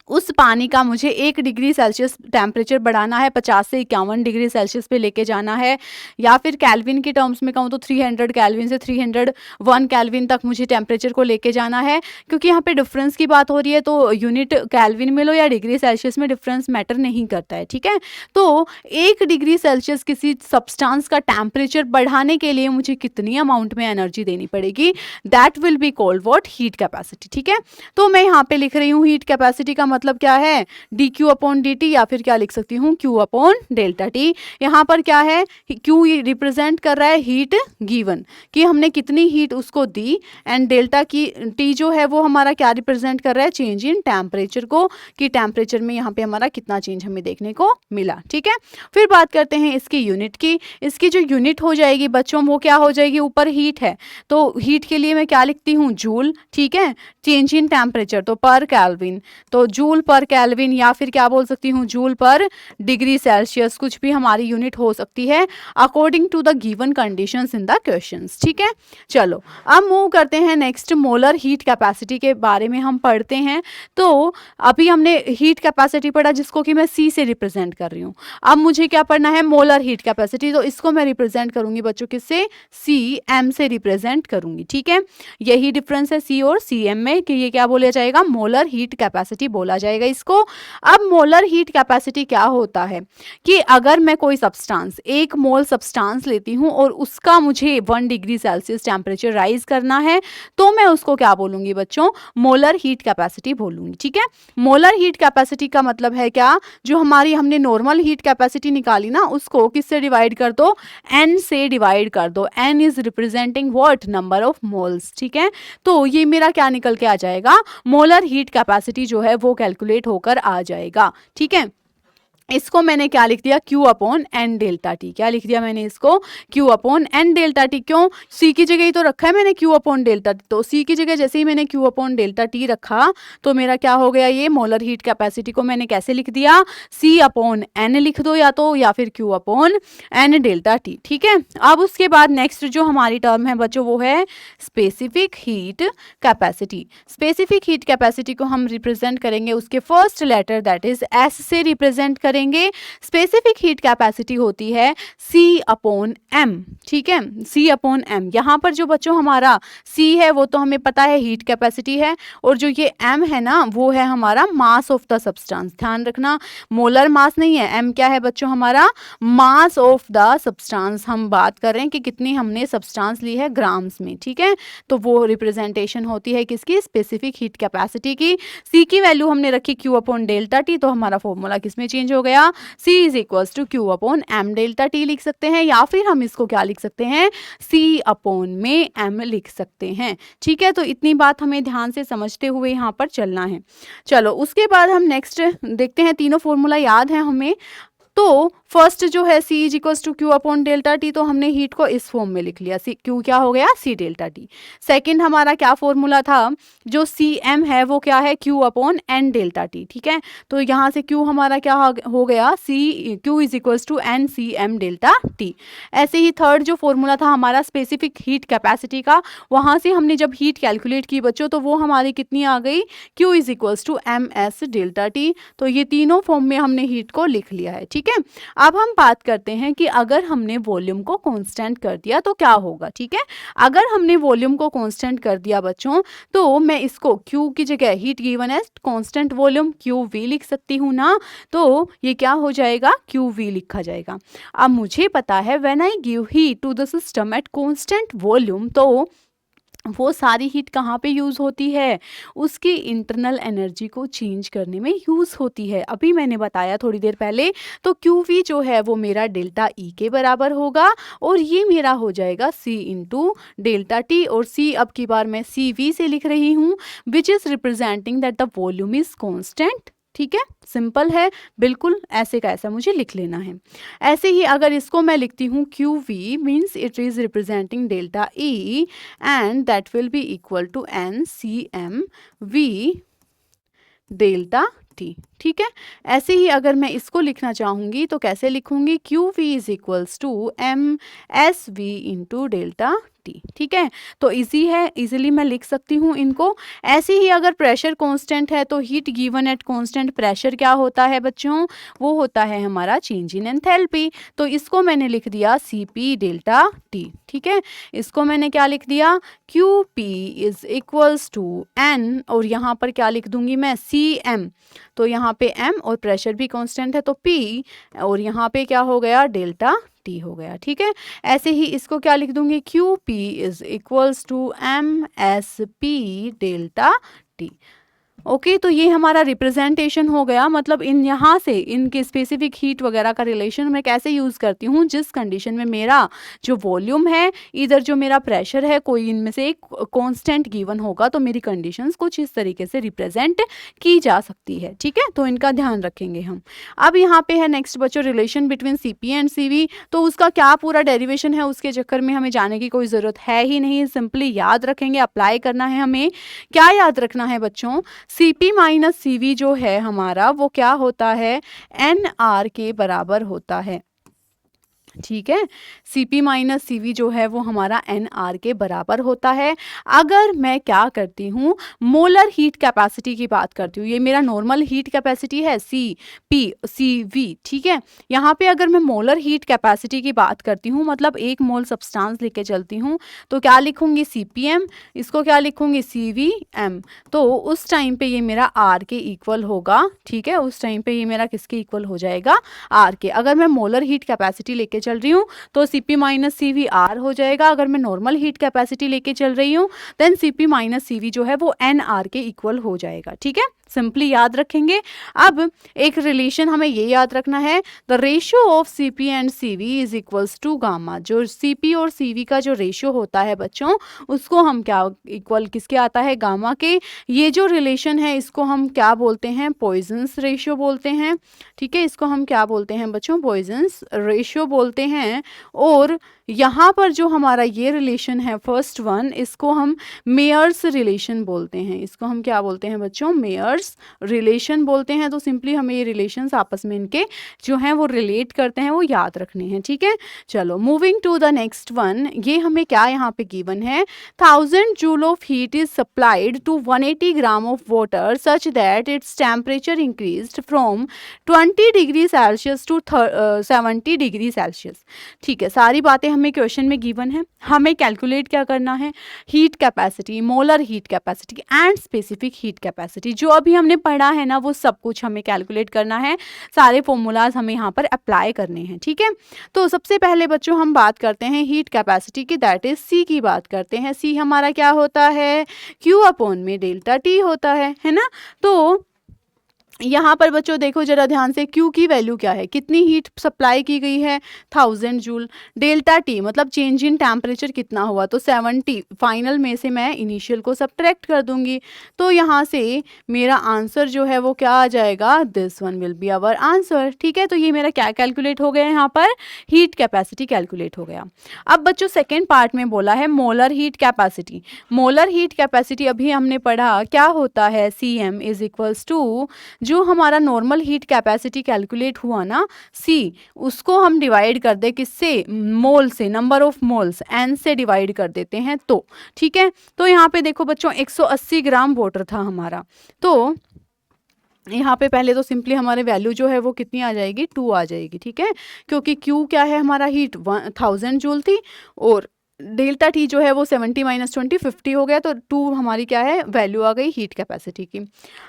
उस पानी का मुझे 1 डिग्री सेल्सियस टेम्परेचर बढ़ाना है, 50 से 51 डिग्री सेल्सियस पे लेके जाना है, या फिर कैल्विन के टर्म्स में कहूँ तो 300 कैल्विन से 301 कैल्विन तक मुझे टेम्परेचर को लेके जाना है। क्योंकि यहाँ पे डिफरेंस की बात हो रही है तो यूनिट कैल्विन में लो या डिग्री सेल्सियस में डिफरेंस मैटर नहीं करता है, ठीक है। तो 1 डिग्री सेल्सियस किसी सब्सटेंस का टेम्परेचर बढ़ाने के लिए मुझे कितनी अमाउंट में एनर्जी देनी पड़ेगी, that will be called what, heat capacity, ठीक है। तो मैं यहाँ पे लिख रही हूँ हीट कैपेसिटी का मतलब क्या है, D Q upon D T, या फिर क्या लिख सकती हूँ, क्यू अपॉन डेल्टा टी। यहाँ पर क्या है, क्यू रिप्रेजेंट कर रहा है हीट गिवन, कि हमने कितनी हीट उसको दी, एंड डेल्टा की टी जो है वो हमारा क्या रिप्रेजेंट कर रहा है, चेंज इन टेम्परेचर को, कि टेम्परेचर में यहाँ पे हमारा कितना चेंज हमें देखने को मिला। ठीक है, फिर बात करते हैं इसकी यूनिट की। इसकी जो यूनिट हो जाएगी बच्चों वो क्या हो जाएगी, ऊपर हीट है तो हीट के लिए मैं क्या लिखती हूँ, जूल। ठीक है, चेंज इन टेम्परेचर तो पर केल्विन, तो जूल पर केल्विन, या फिर क्या बोल सकती हूँ, जूल पर डिग्री सेल्सियस, कुछ भी हमारी यूनिट हो सकती है according to the given conditions in the questions. ठीक है, चलो अब मूव करते हैं नेक्स्ट, मोलर हीट कैपेसिटी के बारे में हम पढ़ते हैं। तो अभी हमने हीट कैपेसिटी पढ़ा जिसको कि मैं सी से रिप्रेजेंट कर रही हूँ। अब मुझे क्या पढ़ना है, मोलर हीट कैपेसिटी, तो इसको मैं रिप्रेजेंट करूंगी बच्चों किससे, सी एम से रिप्रेजेंट करूंगी। ठीक है, यही डिफरेंस है सी और सी एम में, कि ये क्या बोला जाएगा, मोलर हीट कैपेसिटी बोला जाएगा इसको। अब मोलर हीट कैपेसिटी क्या होता है, कि अगर मैं कोई सब्सटेंस, 1 मोल सब्सटेंस लेती हूँ और उसका मुझे 1 डिग्री सेल्सियस टेम्परेचर राइज करना है, तो मैं उसको क्या बोलूंगी बच्चों, मोलर हीट कैपेसिटी बोलूंगी। ठीक है, मोलर हीट कैपेसिटी का मतलब है क्या, जो हमारी हमने नॉर्मल हीट कैपेसिटी निकाली ना, उसको किससे डिवाइड कर दो, एन से डिवाइड कर दो। N is representing what, number of moles. ठीक है, तो ये मेरा क्या निकल के आ जाएगा, मोलर हीट कैपेसिटी जो है वो कैलकुलेट होकर आ जाएगा। ठीक है, इसको मैंने क्या लिख दिया, Q upon N delta T. क्या लिख दिया मैंने इसको, Q upon N delta T. क्यों, C की जगह ही तो रखा है मैंने Q अपॉन डेल्टा टी, तो C की जगह जैसे ही मैंने Q अपॉन डेल्टा टी रखा तो मेरा क्या हो गया, ये मोलर हीट कैपेसिटी को मैंने कैसे लिख दिया, C अपॉन एन लिख दो या तो, या फिर Q upon N delta T. ठीक है, अब उसके बाद नेक्स्ट जो हमारी टर्म है बच्चों वो है specific heat capacity. Specific heat capacity को हम रिप्रेजेंट करेंगे उसके first letter that is S से रिप्रेजेंट करेंगे। स्पेसिफिक हीट कैपेसिटी होती है C अपॉन M। ठीक है, C अपॉन M। यहाँ पर जो बच्चों हमारा C है वो तो हमें पता है हीट कैपेसिटी है, और जो ये M है ना वो है हमारा मास ऑफ द सब्सटेंस। ध्यान रखना, मोलर मास नहीं है, M क्या है बच्चों, हमारा मास ऑफ द सब्सटेंस। हम बात कर रहे हैं कि कितनी हमने सब्सटेंस ली है ग्राम्स में। ठीक है, तो वो रिप्रेजेंटेशन होती है किसकी, स्पेसिफिक हीट कैपेसिटी की। C की वैल्यू हमने रखी Q अपॉन डेल्टा टी, तो हमारा फॉर्मूला किसमें चेंज हो गया, C is equals to Q upon M delta T लिख सकते हैं, या फिर हम इसको क्या लिख सकते हैं, C अपॉन में M लिख सकते हैं। ठीक है, तो इतनी बात हमें ध्यान से समझते हुए यहाँ पर चलना है। चलो उसके बाद हम नेक्स्ट देखते हैं, तीनों फॉर्मूला याद है हमें। तो फर्स्ट जो है C is equals to Q upon delta T, तो हमने हीट को इस फॉर्म में लिख लिया, Q क्या हो गया, C डेल्टा टी। सेकंड हमारा क्या फॉर्मूला था, जो CM है वो क्या है, Q upon N delta T. ठीक है, तो यहाँ से Q हमारा क्या हो गया, Q is equals to N C M delta T. ऐसे ही थर्ड जो फॉर्मूला था हमारा स्पेसिफिक हीट कैपेसिटी का, वहाँ से हमने जब हीट कैलकुलेट की बच्चों तो वो हमारी कितनी आ गई, Q is equals to M S delta T. तो ये तीनों फॉर्म में हमने हीट को लिख लिया है। ठीक है, अब हम बात करते हैं कि अगर हमने वॉल्यूम को कांस्टेंट कर दिया तो क्या होगा। ठीक है, अगर हमने वॉल्यूम को कांस्टेंट कर दिया बच्चों, तो मैं इसको Q की जगह heat given as constant volume QV लिख सकती हूँ ना, तो ये क्या हो जाएगा, QV लिखा जाएगा। अब मुझे पता है when I give heat to the system at constant volume, तो वो सारी हीट कहाँ पे यूज़ होती है, उसकी इंटरनल एनर्जी को चेंज करने में यूज़ होती है। अभी मैंने बताया थोड़ी देर पहले, तो QV जो है वो मेरा डेल्टा E के बराबर होगा, और ये मेरा हो जाएगा C इंटू डेल्टा T, और C अब की बार मैं CV से लिख रही हूँ, which is representing that the volume is constant. ठीक है, सिंपल है बिल्कुल, ऐसे का ऐसा मुझे लिख लेना है। ऐसे ही अगर इसको मैं लिखती हूँ QV means it is representing delta E and that will be equal to NCMV delta T। ठीक है, ऐसे ही अगर मैं इसको लिखना चाहूँगी तो कैसे लिखूँगी, QV is equals to MSV into delta T। ठीक है, तो इजी है, इजीली मैं लिख सकती हूँ इनको। ऐसे ही अगर प्रेशर कांस्टेंट है तो heat given at constant pressure क्या होता है बच्चों, वो होता है हमारा चेंज इन एंथैल्पी। तो इसको मैंने लिख दिया CP डेल्टा T। ठीक है, इसको मैंने क्या लिख दिया, QP is equals to N, और यहाँ पर क्या लिख दूंगी मैं, CM। तो यहाँ पे M और प्रेशर भी कांस्टेंट है तो P, और यहाँ पे क्या हो गया, डेल्टा T हो गया। ठीक है, ऐसे ही इसको क्या लिख दूंगी, QP is equals to MSP delta T। Okay, तो ये हमारा रिप्रेजेंटेशन हो गया, मतलब इन यहाँ से इनके स्पेसिफिक हीट वगैरह का रिलेशन मैं कैसे यूज़ करती हूँ, जिस कंडीशन में मेरा जो वॉल्यूम है, इधर जो मेरा प्रेशर है, कोई इनमें से एक कांस्टेंट गिवन होगा, तो मेरी कंडीशंस कुछ इस तरीके से रिप्रेजेंट की जा सकती है। ठीक है, तो इनका ध्यान रखेंगे हम। अब यहाँ पे है नेक्स्ट बच्चों relation between CP and CV। तो उसका क्या पूरा डेरिवेशन है, उसके चक्कर में हमें जाने की कोई ज़रूरत है ही नहीं, सिंपली याद रखेंगे, अप्लाई करना है हमें। क्या याद रखना है बच्चों, CP माइनस CV जो है हमारा वो क्या होता है, NR के बराबर होता है। ठीक है, CP माइनस CV जो है वो हमारा NR के बराबर होता है। अगर मैं क्या करती हूँ, मोलर हीट कैपेसिटी की बात करती हूँ, ये मेरा नॉर्मल हीट कैपेसिटी है CP/CV। ठीक है, यहाँ पे अगर मैं मोलर हीट कैपेसिटी की बात करती हूँ, मतलब एक मोल सब्सटेंस लेके चलती हूँ, तो क्या लिखूंगी CPM, इसको क्या लिखूंगी CVM। तो उस टाइम पे ये मेरा R के इक्वल होगा। ठीक है, उस टाइम पे ये मेरा किसके इक्वल हो जाएगा, R के। अगर मैं मोलर हीट कैपेसिटी लेके चल रही हूँ तो CP माइनस CV R हो जाएगा। अगर मैं नॉर्मल हीट कैपेसिटी लेके चल रही हूँ देन CP माइनस CV जो है वो NR के इक्वल हो जाएगा। ठीक है, सिंपली याद रखेंगे। अब एक रिलेशन हमें ये याद रखना है, the ratio of CP and CV is equals to gamma. जो CP और CV का जो रेशियो होता है बच्चों, उसको हम क्या इक्वल किसके आता है, गामा के। ये जो रिलेशन है इसको हम क्या बोलते हैं, पॉइजन्स रेशियो बोलते हैं। ठीक है, इसको हम क्या बोलते हैं बच्चों, पॉइजन्स रेशियो बोलते हैं। और यहाँ पर जो हमारा ये रिलेशन है फर्स्ट वन, इसको हम मेयर्स रिलेशन बोलते हैं। इसको हम क्या बोलते हैं बच्चों, मेयर्स रिलेशन बोलते हैं। तो सिंपली हमें ये रिलेशंस आपस में इनके जो हैं वो रिलेट करते हैं, वो याद रखने हैं। ठीक है, चलो moving to the next one. ये हमें क्या यहाँ पे गिवन है, 1000 joule of heat is supplied to 180 gram of water such that its temperature increased from 20 degree Celsius to 70 degree Celsius. ठीक है, सारी बातें हमें क्वेश्चन में गिवन है। हमें कैलकुलेट क्या करना है, heat capacity, molar heat capacity and specific heat capacity. जो अभी हमने पढ़ा है ना वो सब कुछ हमें कैलकुलेट करना है, सारे फॉर्मूलाज हमें यहाँ पर अप्लाई करने हैं। ठीक है, तो सबसे पहले बच्चों हम बात करते हैं हीट कैपेसिटी की, दैट इज C की बात करते हैं। C हमारा क्या होता है, Q अपॉन में डेल्टा T होता है ना। तो यहाँ पर बच्चों देखो जरा ध्यान से, Q की वैल्यू क्या है, कितनी हीट सप्लाई की गई है, 1000 जूल। डेल्टा T मतलब चेंज इन टेम्परेचर कितना हुआ, तो 70। फाइनल में से मैं इनिशियल को सब्ट्रैक्ट कर दूंगी, तो यहाँ से मेरा आंसर जो है वो क्या आ जाएगा, this one will be our answer. ठीक है, तो ये मेरा क्या कैलकुलेट हो गया, यहाँ पर हीट कैपेसिटी कैलकुलेट हो गया। अब बच्चों सेकेंड पार्ट में बोला है molar heat capacity. Molar heat capacity अभी हमने पढ़ा क्या होता है, CM इज इक्वल्स टू जो हमारा नॉर्मल हीट कैपेसिटी कैलकुलेट हुआ ना C, उसको हम डिवाइड कर दे किससे, मोल से, नंबर ऑफ मोल्स N से डिवाइड कर देते हैं। तो ठीक है, तो यहाँ पे देखो बच्चों 180 ग्राम वाटर था हमारा, तो यहाँ पे पहले तो सिंपली हमारे वैल्यू जो है वो कितनी आ जाएगी, 2 आ जाएगी। ठीक है, क्योंकि Q क्या है हमारा हीट 1000 जूल थी, और डेल्टा T जो है वो 70 माइनस 20 50 हो गया, तो 2 हमारी क्या है, वैल्यू आ गई हीट कैपेसिटी की।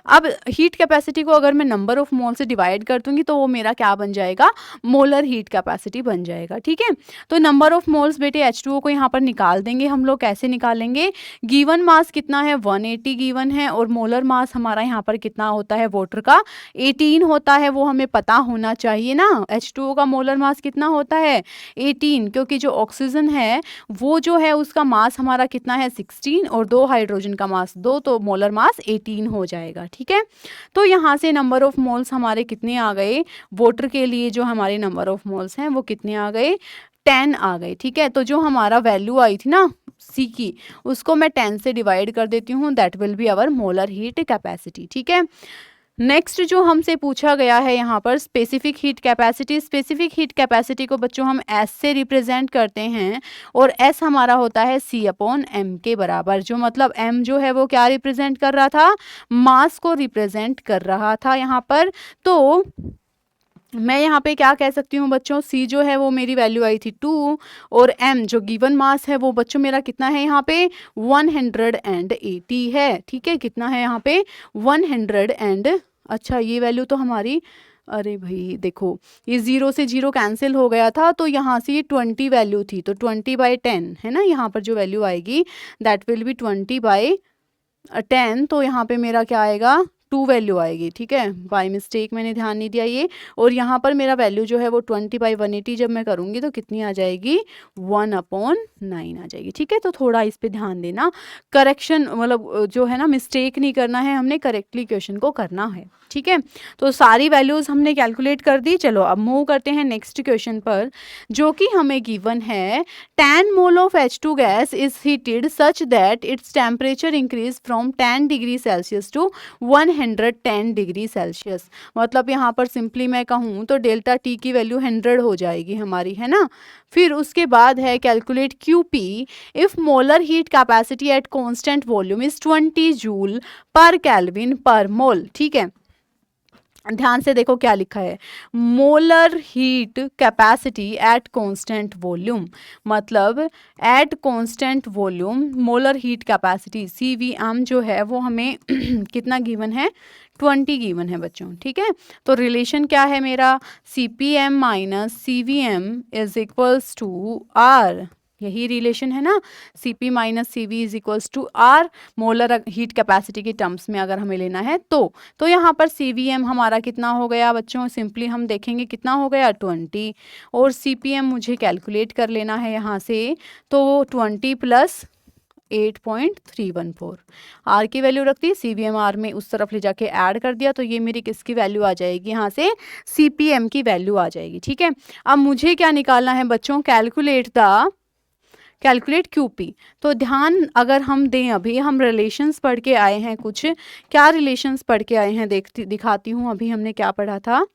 अब हीट कैपेसिटी को अगर मैं नंबर ऑफ मोल से डिवाइड कर दूंगी तो वो मेरा क्या बन जाएगा, मोलर हीट कैपेसिटी बन जाएगा। ठीक है, तो नंबर ऑफ मोल्स बेटे H2O को यहाँ पर निकाल देंगे हम लोग। कैसे निकालेंगे, गिवन मास कितना है, 180 गिवन है, और मोलर मास हमारा यहाँ पर कितना होता है, वाटर का 18 होता है, वो हमें पता होना चाहिए ना। H2O का मोलर मास कितना होता है, 18, क्योंकि जो ऑक्सीजन है वो जो है उसका मास हमारा कितना है, 16, और 2 हाइड्रोजन का मास 2, तो मोलर मास 18 हो जाएगा। ठीक है, तो यहाँ से नंबर ऑफ मोल्स हमारे कितने आ गए, वाटर के लिए जो हमारे नंबर ऑफ मोल्स हैं वो कितने आ गए, 10 आ गए। ठीक है, तो जो हमारा वैल्यू आई थी ना C की, उसको मैं 10 से डिवाइड कर देती हूँ, that will be our molar heat capacity. ठीक है, नेक्स्ट जो हमसे पूछा गया है यहाँ पर specific heat capacity. Specific heat capacity को बच्चों हम S से रिप्रेजेंट करते हैं, और S हमारा होता है C अपॉन M के बराबर। जो मतलब M जो है वो क्या रिप्रेजेंट कर रहा था, मास को रिप्रेजेंट कर रहा था यहाँ पर। तो मैं यहाँ पे क्या कह सकती हूँ बच्चों, C जो है वो मेरी वैल्यू आई थी 2, और M जो गिवन मास है वो बच्चों मेरा कितना है यहाँ पे, 180 है। ठीक है, कितना है यहाँ पे, 100 अच्छा ये वैल्यू तो हमारी, अरे भाई देखो ये 0 से 0 कैंसिल हो गया था, तो यहाँ से ये 20 वैल्यू थी, तो 20/10 है ना, यहाँ पर जो वैल्यू आएगी दैट विल बी 20/10। 10, तो यहाँ पे मेरा क्या आएगा 2 वैल्यू आएगी, ठीक है, बाय मिस्टेक मैंने ध्यान नहीं दिया ये। और यहाँ पर मेरा वैल्यू जो है वो 20/180 जब मैं करूँगी तो कितनी आ जाएगी 1/9 आ जाएगी, ठीक है। तो थोड़ा इस पे ध्यान देना, करेक्शन मतलब जो है ना मिस्टेक नहीं करना है, हमने करेक्टली क्वेश्चन को करना है, ठीक है। तो सारी वैल्यूज़ हमने कैलकुलेट कर दी। चलो अब मूव करते हैं नेक्स्ट क्वेश्चन पर, जो कि हमें गिवन है 10 mole of H2 gas is heated such that its temperature increase from 10 degree Celsius to 110 degree Celsius. मतलब यहाँ पर सिंपली मैं कहूँ तो डेल्टा टी की वैल्यू 100 हो जाएगी हमारी, है ना। फिर उसके बाद है calculate QP if molar heat capacity at constant volume is 20 joule पर केल्विन पर मोल, ठीक है। ध्यान से देखो क्या लिखा है, molar heat capacity at constant volume, मतलब at constant volume molar heat capacity CVM जो है वो हमें कितना गिवन है 20 गिवन है बच्चों, ठीक है। तो रिलेशन क्या है मेरा CPM minus CVM is equals to R, यही रिलेशन है ना, CP minus CV is equals to R molar heat capacity के टर्म्स में अगर हमें लेना है तो यहाँ पर CVM हमारा कितना हो गया बच्चों, सिंपली हम देखेंगे कितना हो गया 20, और CPM मुझे कैलकुलेट कर लेना है यहाँ से, तो 20 प्लस 8.314 R की वैल्यू रख दी, CVM R में उस तरफ ले जाके ऐड कर दिया, तो ये मेरी किसकी वैल्यू आ जाएगी यहाँ से CPM की वैल्यू आ जाएगी, ठीक है। अब मुझे क्या निकालना है बच्चों, कैलकुलेट QP। तो ध्यान अगर हम दें, अभी हम रिलेशंस पढ़ के आए हैं, कुछ क्या रिलेशंस पढ़ के आए हैं दिखाती हूँ। अभी हमने क्या पढ़ा था,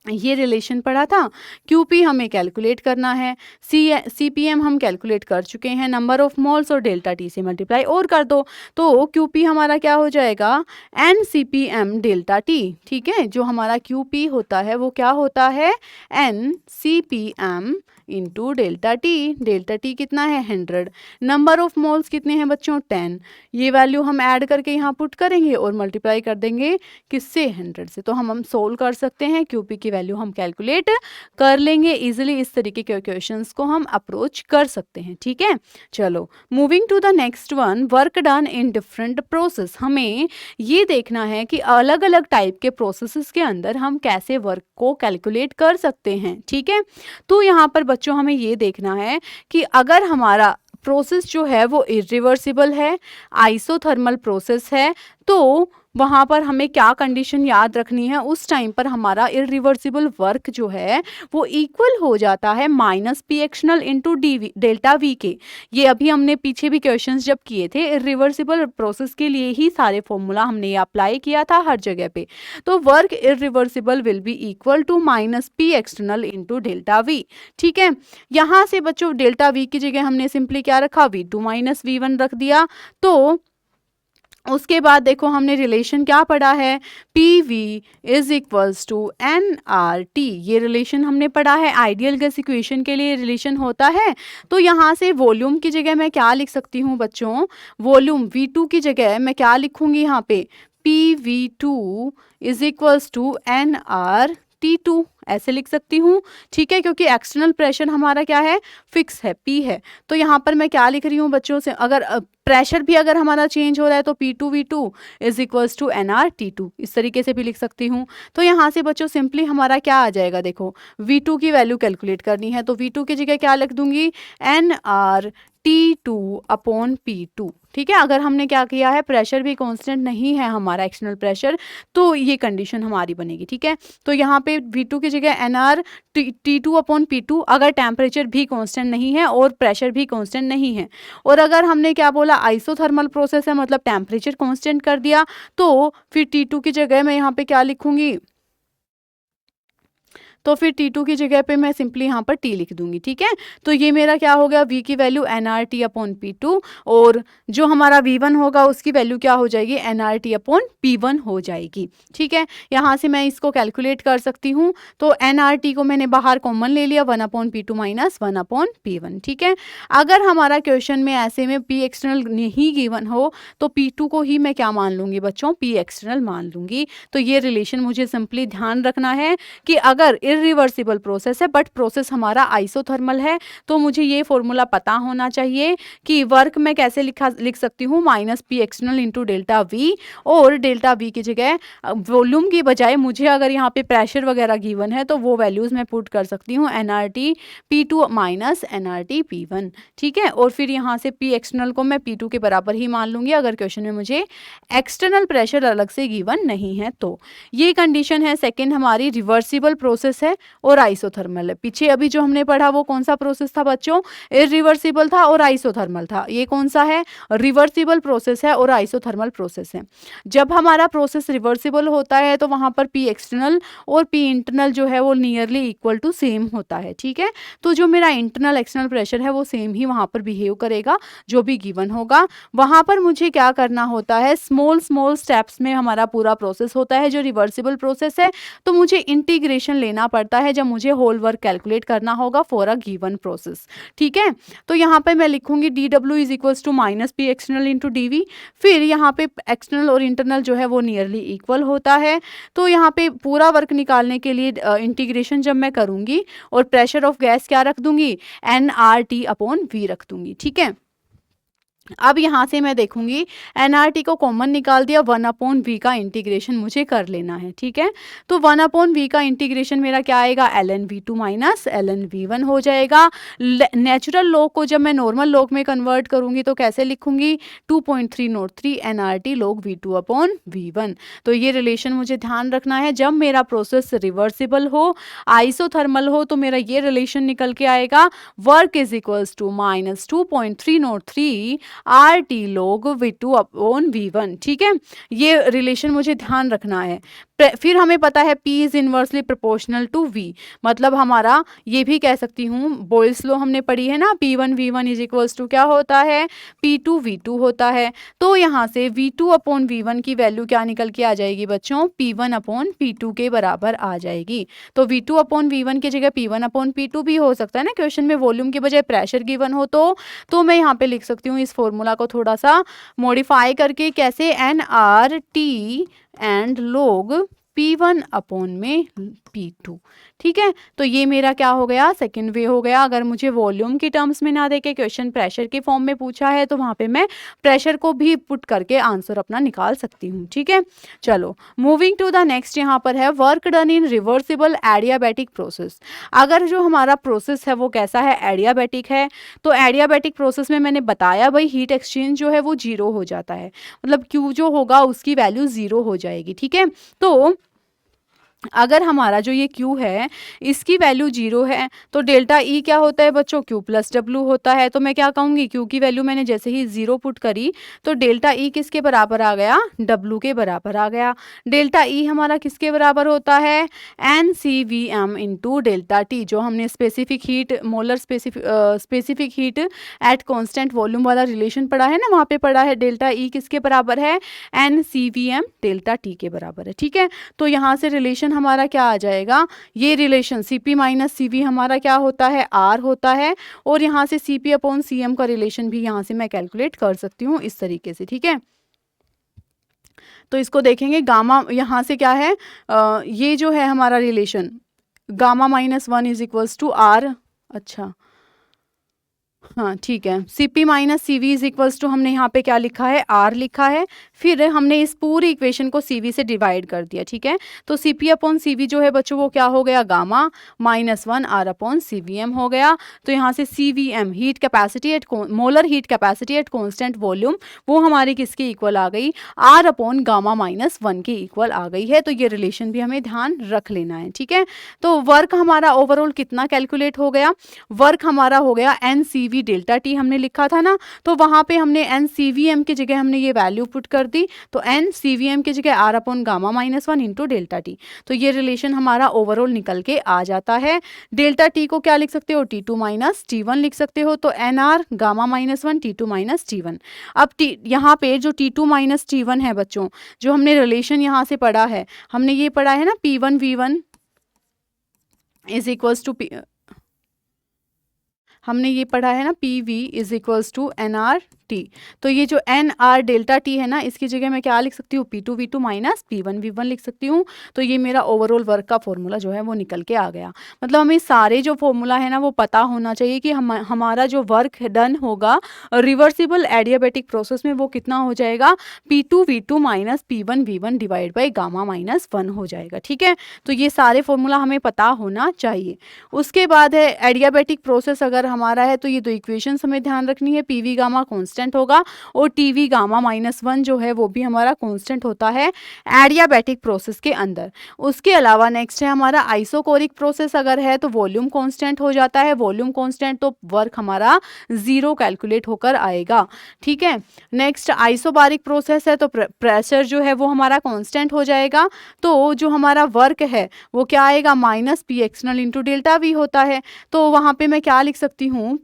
ये रिलेशन पढ़ा था, QP हमें कैलकुलेट करना है, CPM हम कैलकुलेट कर चुके हैं, नंबर ऑफ मोल्स और डेल्टा T से मल्टीप्लाई और कर दो, तो QP हमारा क्या हो जाएगा NCPM डेल्टा T, ठीक है। जो हमारा QP होता है वो क्या होता है NCPM इंटू डेल्टा टी कितना है 100, नंबर ऑफ मोल्स कितने हैं बच्चों 10, ये वैल्यू हम ऐड करके यहाँ पुट करेंगे और मल्टीप्लाई कर देंगे किससे 100 से, तो हम सोल्व कर सकते हैं, QP की वैल्यू हम कैलकुलेट कर लेंगे इजीली। इस तरीके के क्वेश्चंस को हम अप्रोच कर सकते हैं, ठीक है। चलो moving to the next one, work done in different process. हमें ये देखना है कि अलग अलग टाइप के प्रोसेसेस के अंदर हम कैसे वर्क को कैलकुलेट कर सकते हैं, ठीक है। तो यहाँ पर बच्चों हमें ये देखना है कि अगर हमारा प्रोसेस जो है वो इरिवर्सिबल है, आइसोथर्मल प्रोसेस है, तो वहाँ पर हमें क्या कंडीशन याद रखनी है, उस टाइम पर हमारा इरिवर्सिबल वर्क जो है वो इक्वल हो जाता है -P external into delta V के। ये अभी हमने पीछे भी क्वेश्चंस जब किए थे, इरिवर्सिबल प्रोसेस के लिए ही सारे फॉर्मूला हमने अप्लाई किया था हर जगह पे। तो work irreversible will be equal to -P external into delta V, ठीक है। यहाँ से बच्चों डेल्टा V की जगह हमने सिंपली क्या रखा V2 माइनस V1 रख दिया। तो उसके बाद देखो हमने रिलेशन क्या पढ़ा है, PV is equals to nRT, ये रिलेशन हमने पढ़ा है, आइडियल गैस इक्वेशन के लिए रिलेशन होता है। तो यहाँ से वॉल्यूम की जगह मैं क्या लिख सकती हूँ बच्चों, वॉल्यूम V2 की जगह मैं क्या लिखूंगी यहाँ पे PV2 is equals to nRT2 ऐसे लिख सकती हूँ, ठीक है, क्योंकि एक्सटर्नल प्रेशर हमारा क्या है फिक्स है P है। तो यहाँ पर मैं क्या लिख रही हूँ बच्चों से, अगर प्रेशर भी अगर हमारा चेंज हो रहा है तो P2V2 is equals to nRT2 इस तरीके से भी लिख सकती हूँ। तो यहाँ से बच्चों सिंपली हमारा क्या आ जाएगा, देखो V2 की वैल्यू कैलकुलेट करनी है, तो V2 की जगह क्या लिख दूंगी nRT2 अपॉन P2, ठीक है। अगर हमने क्या किया है, प्रेशर भी कांस्टेंट नहीं है हमारा एक्सटर्नल प्रेशर, तो ये कंडीशन हमारी बनेगी, ठीक है। तो यहाँ पे V2 की जगह nRT2 अपॉन P2, अगर टेम्परेचर भी कांस्टेंट नहीं है और प्रेशर भी कांस्टेंट नहीं है, और अगर हमने क्या बोला आइसोथर्मल प्रोसेस है मतलब टेम्परेचर कांस्टेंट कर दिया, तो फिर T2 की जगह मैं यहाँ पे क्या लिखूंगी, तो फिर T2 की जगह पे मैं सिंपली यहाँ पर T लिख दूंगी, ठीक है। तो ये मेरा क्या हो गया, V की वैल्यू nRT अपॉन P2, और जो हमारा V1 होगा उसकी वैल्यू क्या हो जाएगी nRT अपॉन P1 हो जाएगी, ठीक है। यहाँ से मैं इसको कैलकुलेट कर सकती हूँ, तो nRT को मैंने बाहर कॉमन ले लिया 1 upon P2 minus 1 upon P1, ठीक है। अगर हमारा क्वेश्चन में ऐसे में P एक्सटर्नल नहीं गिवन हो तो P2 को ही मैं क्या मान लूंगी बच्चों, P एक्सटर्नल मान लूंगी। तो ये रिलेशन मुझे सिंपली ध्यान रखना है कि अगर इरिवर्सिबल प्रोसेस है बट प्रोसेस हमारा आइसोथर्मल है। तो मुझे ये फॉर्मूला पता होना चाहिए कि वर्क मैं कैसे लिख सकती हूँ, minus P external into delta we, और डेल्टा वी की जगह वॉल्यूम की बजाय मुझे अगर यहाँ पे प्रेशर वगैरह गिवन है तो वो वैल्यूज़ मैं पुट कर सकती हूँ NRT P2 minus NRT P1, ठीक है। और फिर यहाँ से पी एक्सटर्नल को मैं P2 के बराबर ही मान लूँगी अगर क्वेश्चन में मुझे एक्सटर्नल प्रेशर अलग से गिवन नहीं है तो। ये कंडीशन है सेकेंड हमारी, रिवर्सिबल प्रोसेस है और आइसोथर्मल है। पीछे अभी जो हमने पढ़ा वो कौन सा प्रोसेस था बच्चों, इरिवर्सिबल था और आइसोथर्मल था। ये कौन सा है, रिवर्सिबल प्रोसेस है और आइसोथर्मल प्रोसेस है। जब हमारा प्रोसेस रिवर्सिबल होता है तो वहाँ पर पी एक्सटर्नल और पी इंटरनल जो है वो नियरली इक्वल टू सेम होता है, ठीक है। तो जो मेरा इंटरनल एक्सटर्नल प्रेशर है वो सेम ही वहाँ पर बिहेव करेगा जो भी गिवन होगा। वहाँ पर मुझे क्या करना होता है, स्मॉल स्मॉल स्टेप्स में हमारा पूरा प्रोसेस होता है जो रिवर्सिबल प्रोसेस है। तो मुझे इंटीग्रेशन लेना पड़ता है जब मुझे होल वर्क कैलकुलेट करना होगा फॉर अ गिवन प्रोसेस, ठीक है। तो यहाँ पे मैं लिखूंगी D W is equals to minus P external into D V. फिर यहाँ पे एक्सटर्नल और इंटरनल जो है वो नियरली इक्वल होता है। तो यहाँ पे पूरा वर्क निकालने के लिए इंटीग्रेशन जब मैं करूँगी और प्रेशर ऑफ गैस क्या रख दूंगी, N R T upon V रख दूंगी, ठीक है। अब यहाँ से मैं देखूंगी एनआरटी को कॉमन निकाल दिया, 1/v का इंटीग्रेशन मुझे कर लेना है, ठीक है। तो 1/v का इंटीग्रेशन मेरा क्या आएगा, ln_v2 माइनस ln_v1 हो जाएगा। नेचुरल लॉग को जब मैं नॉर्मल लॉग में कन्वर्ट करूंगी तो कैसे लिखूंगी, 2.303 nRT log v2/v1। तो ये रिलेशन मुझे ध्यान रखना है, जब मेरा प्रोसेस रिवर्सिबल हो, आइसोथर्मल हो, तो मेरा ये रिलेशन निकल के आएगा, work is equals to minus 2.303 RT log V2 upon V1, ठीक है। ये रिलेशन मुझे ध्यान रखना है। फिर हमें पता है P is inversely proportional to V, मतलब हमारा ये भी कह सकती हूँ, बॉयल्स लॉ हमने पढ़ी है ना, P1 V1 is equals to क्या होता है, P2 V2 होता है। तो यहाँ से V2 अपॉन V1 की वैल्यू क्या निकल के आ जाएगी बच्चों, P1 अपॉन P2 के बराबर आ जाएगी। तो V2 अपॉन V1 की जगह P1 अपॉन P2 भी हो सकता है ना, क्वेश्चन में वॉल्यूम की बजाय प्रेशर गिवन हो तो मैं यहाँ पे लिख सकती हूँ इस फॉर्मूला को थोड़ा सा मॉडिफाई करके, कैसे, nRT and log P1 upon में P2, ठीक है। तो ये मेरा क्या हो गया, सेकेंड वे हो गया। अगर मुझे वॉल्यूम की टर्म्स में ना देके क्वेश्चन प्रेशर के फॉर्म में पूछा है तो वहाँ पे मैं प्रेशर को भी पुट करके आंसर अपना निकाल सकती हूँ, ठीक है। चलो मूविंग टू द नेक्स्ट, यहाँ पर है वर्क डन इन रिवर्सिबल एडियाबैटिक प्रोसेस। अगर जो हमारा प्रोसेस है वो कैसा है, एडियाबैटिक है, तो एडियाबैटिक प्रोसेस में मैंने बताया भाई हीट एक्सचेंज जो है वो जीरो हो जाता है, मतलब Q जो होगा उसकी वैल्यू जीरो हो जाएगी, ठीक है। तो अगर हमारा जो ये Q है इसकी वैल्यू जीरो है तो डेल्टा E क्या होता है बच्चों, Q प्लस W होता है। तो मैं क्या कहूँगी, Q की वैल्यू मैंने जैसे ही जीरो पुट करी तो डेल्टा E किसके बराबर आ गया, W के बराबर आ गया। डेल्टा E हमारा किसके बराबर होता है, NCVM इंटू डेल्टा T, जो हमने specific heat, molar specific heat at constant volume वाला रिलेशन पढ़ा है ना, वहाँ पे पढ़ा है डेल्टा E किसके बराबर है, NCVM डेल्टा T के बराबर है, ठीक है। तो यहाँ से रिलेशन हमारा क्या आ जाएगा, ये रिलेशन Cp माइनस Cv हमारा क्या होता है, R होता है, और यहाँ से Cp अपॉन Cm का रिलेशन भी यहाँ से मैं कैलकुलेट कर सकती हूँ इस तरीके से, ठीक है। तो इसको देखेंगे, गामा यहाँ से क्या है, ये जो है हमारा relation gamma minus 1 is equals to R, अच्छा हाँ ठीक है, Cp minus Cv is equals to, हमने यहाँ पे क्या लिखा है, R लिखा है, फिर हमने इस पूरी इक्वेशन को Cv से डिवाइड कर दिया, ठीक है। तो Cp अपॉन Cv जो है बच्चों वो क्या हो गया, gamma minus 1 R upon Cvm हो गया। तो यहाँ से Cvm heat capacity eight molar heat capacity at constant volume, वो हमारी किसके इक्वल आ गई, R अपॉन गामा माइनस 1 के इक्वल आ गई है। तो ये रिलेशन भी हमें ध्यान रख लेना है, ठीक है। तो वर्क हमारा ओवरऑल कितना कैलकुलेट हो गया, वर्क हमारा हो गया NCV डेल्टा T हमने लिखा था ना, तो वहाँ पे हमने NCVM की जगह हमने ये वैल्यू पुट कर दी, तो NCVM की जगह R upon gamma minus 1 into delta T। तो ये रिलेशन हमारा ओवरऑल निकल के आ जाता है। डेल्टा T को क्या लिख सकते हो, T2 माइनस T1 लिख सकते हो, तो NR gamma minus 1 T2 minus T1। अब यहाँ पे जो T2 माइनस T1 है बच्चों, जो हमने रिलेशन यहाँ से पढ़ा है, हमने ये पढ़ा है ना, P1 V1 is equals to हमने ये पढ़ा है ना, PV is equals to NR T. तो ये जो एन आर डेल्टा टी है ना, इसकी जगह मैं क्या लिख सकती हूँ, P2V2 माइनस P1V1 लिख सकती हूँ। तो ये मेरा ओवरऑल वर्क का फॉर्मूला जो है वो निकल के आ गया। मतलब हमें सारे जो फॉर्मूला है ना वो पता होना चाहिए कि हमारा जो वर्क डन होगा रिवर्सिबल एडियाबैटिक प्रोसेस में वो कितना हो जाएगा, P2V2 minus P1V1 divide by gamma minus 1 हो जाएगा। ठीक है, तो ये सारे फॉर्मूला हमें पता होना चाहिए। उसके बाद है एडियाबैटिक प्रोसेस अगर हमारा है तो ये दो इक्वेशंस हमें ध्यान रखनी है, PV गामा कांस्टेंट होगा और TV गामा माइनस 1 जो है वो भी हमारा कांस्टेंट होता है एडियाबैटिक प्रोसेस के अंदर। उसके अलावा नेक्स्ट है हमारा आइसोकोरिक प्रोसेस अगर है तो वॉल्यूम कांस्टेंट हो जाता है, वॉल्यूम कांस्टेंट तो वर्क हमारा 0 कैलकुलेट होकर आएगा। ठीक है, नेक्स्ट आइसोबारिक प्रोसेस है तो प्रेशर जो है वो हमारा कांस्टेंट हो जाएगा, तो जो हमारा वर्क है वो क्या आएगा, minus P external into delta we होता है। तो वहां पे मैं क्या लिख सकती हूँ,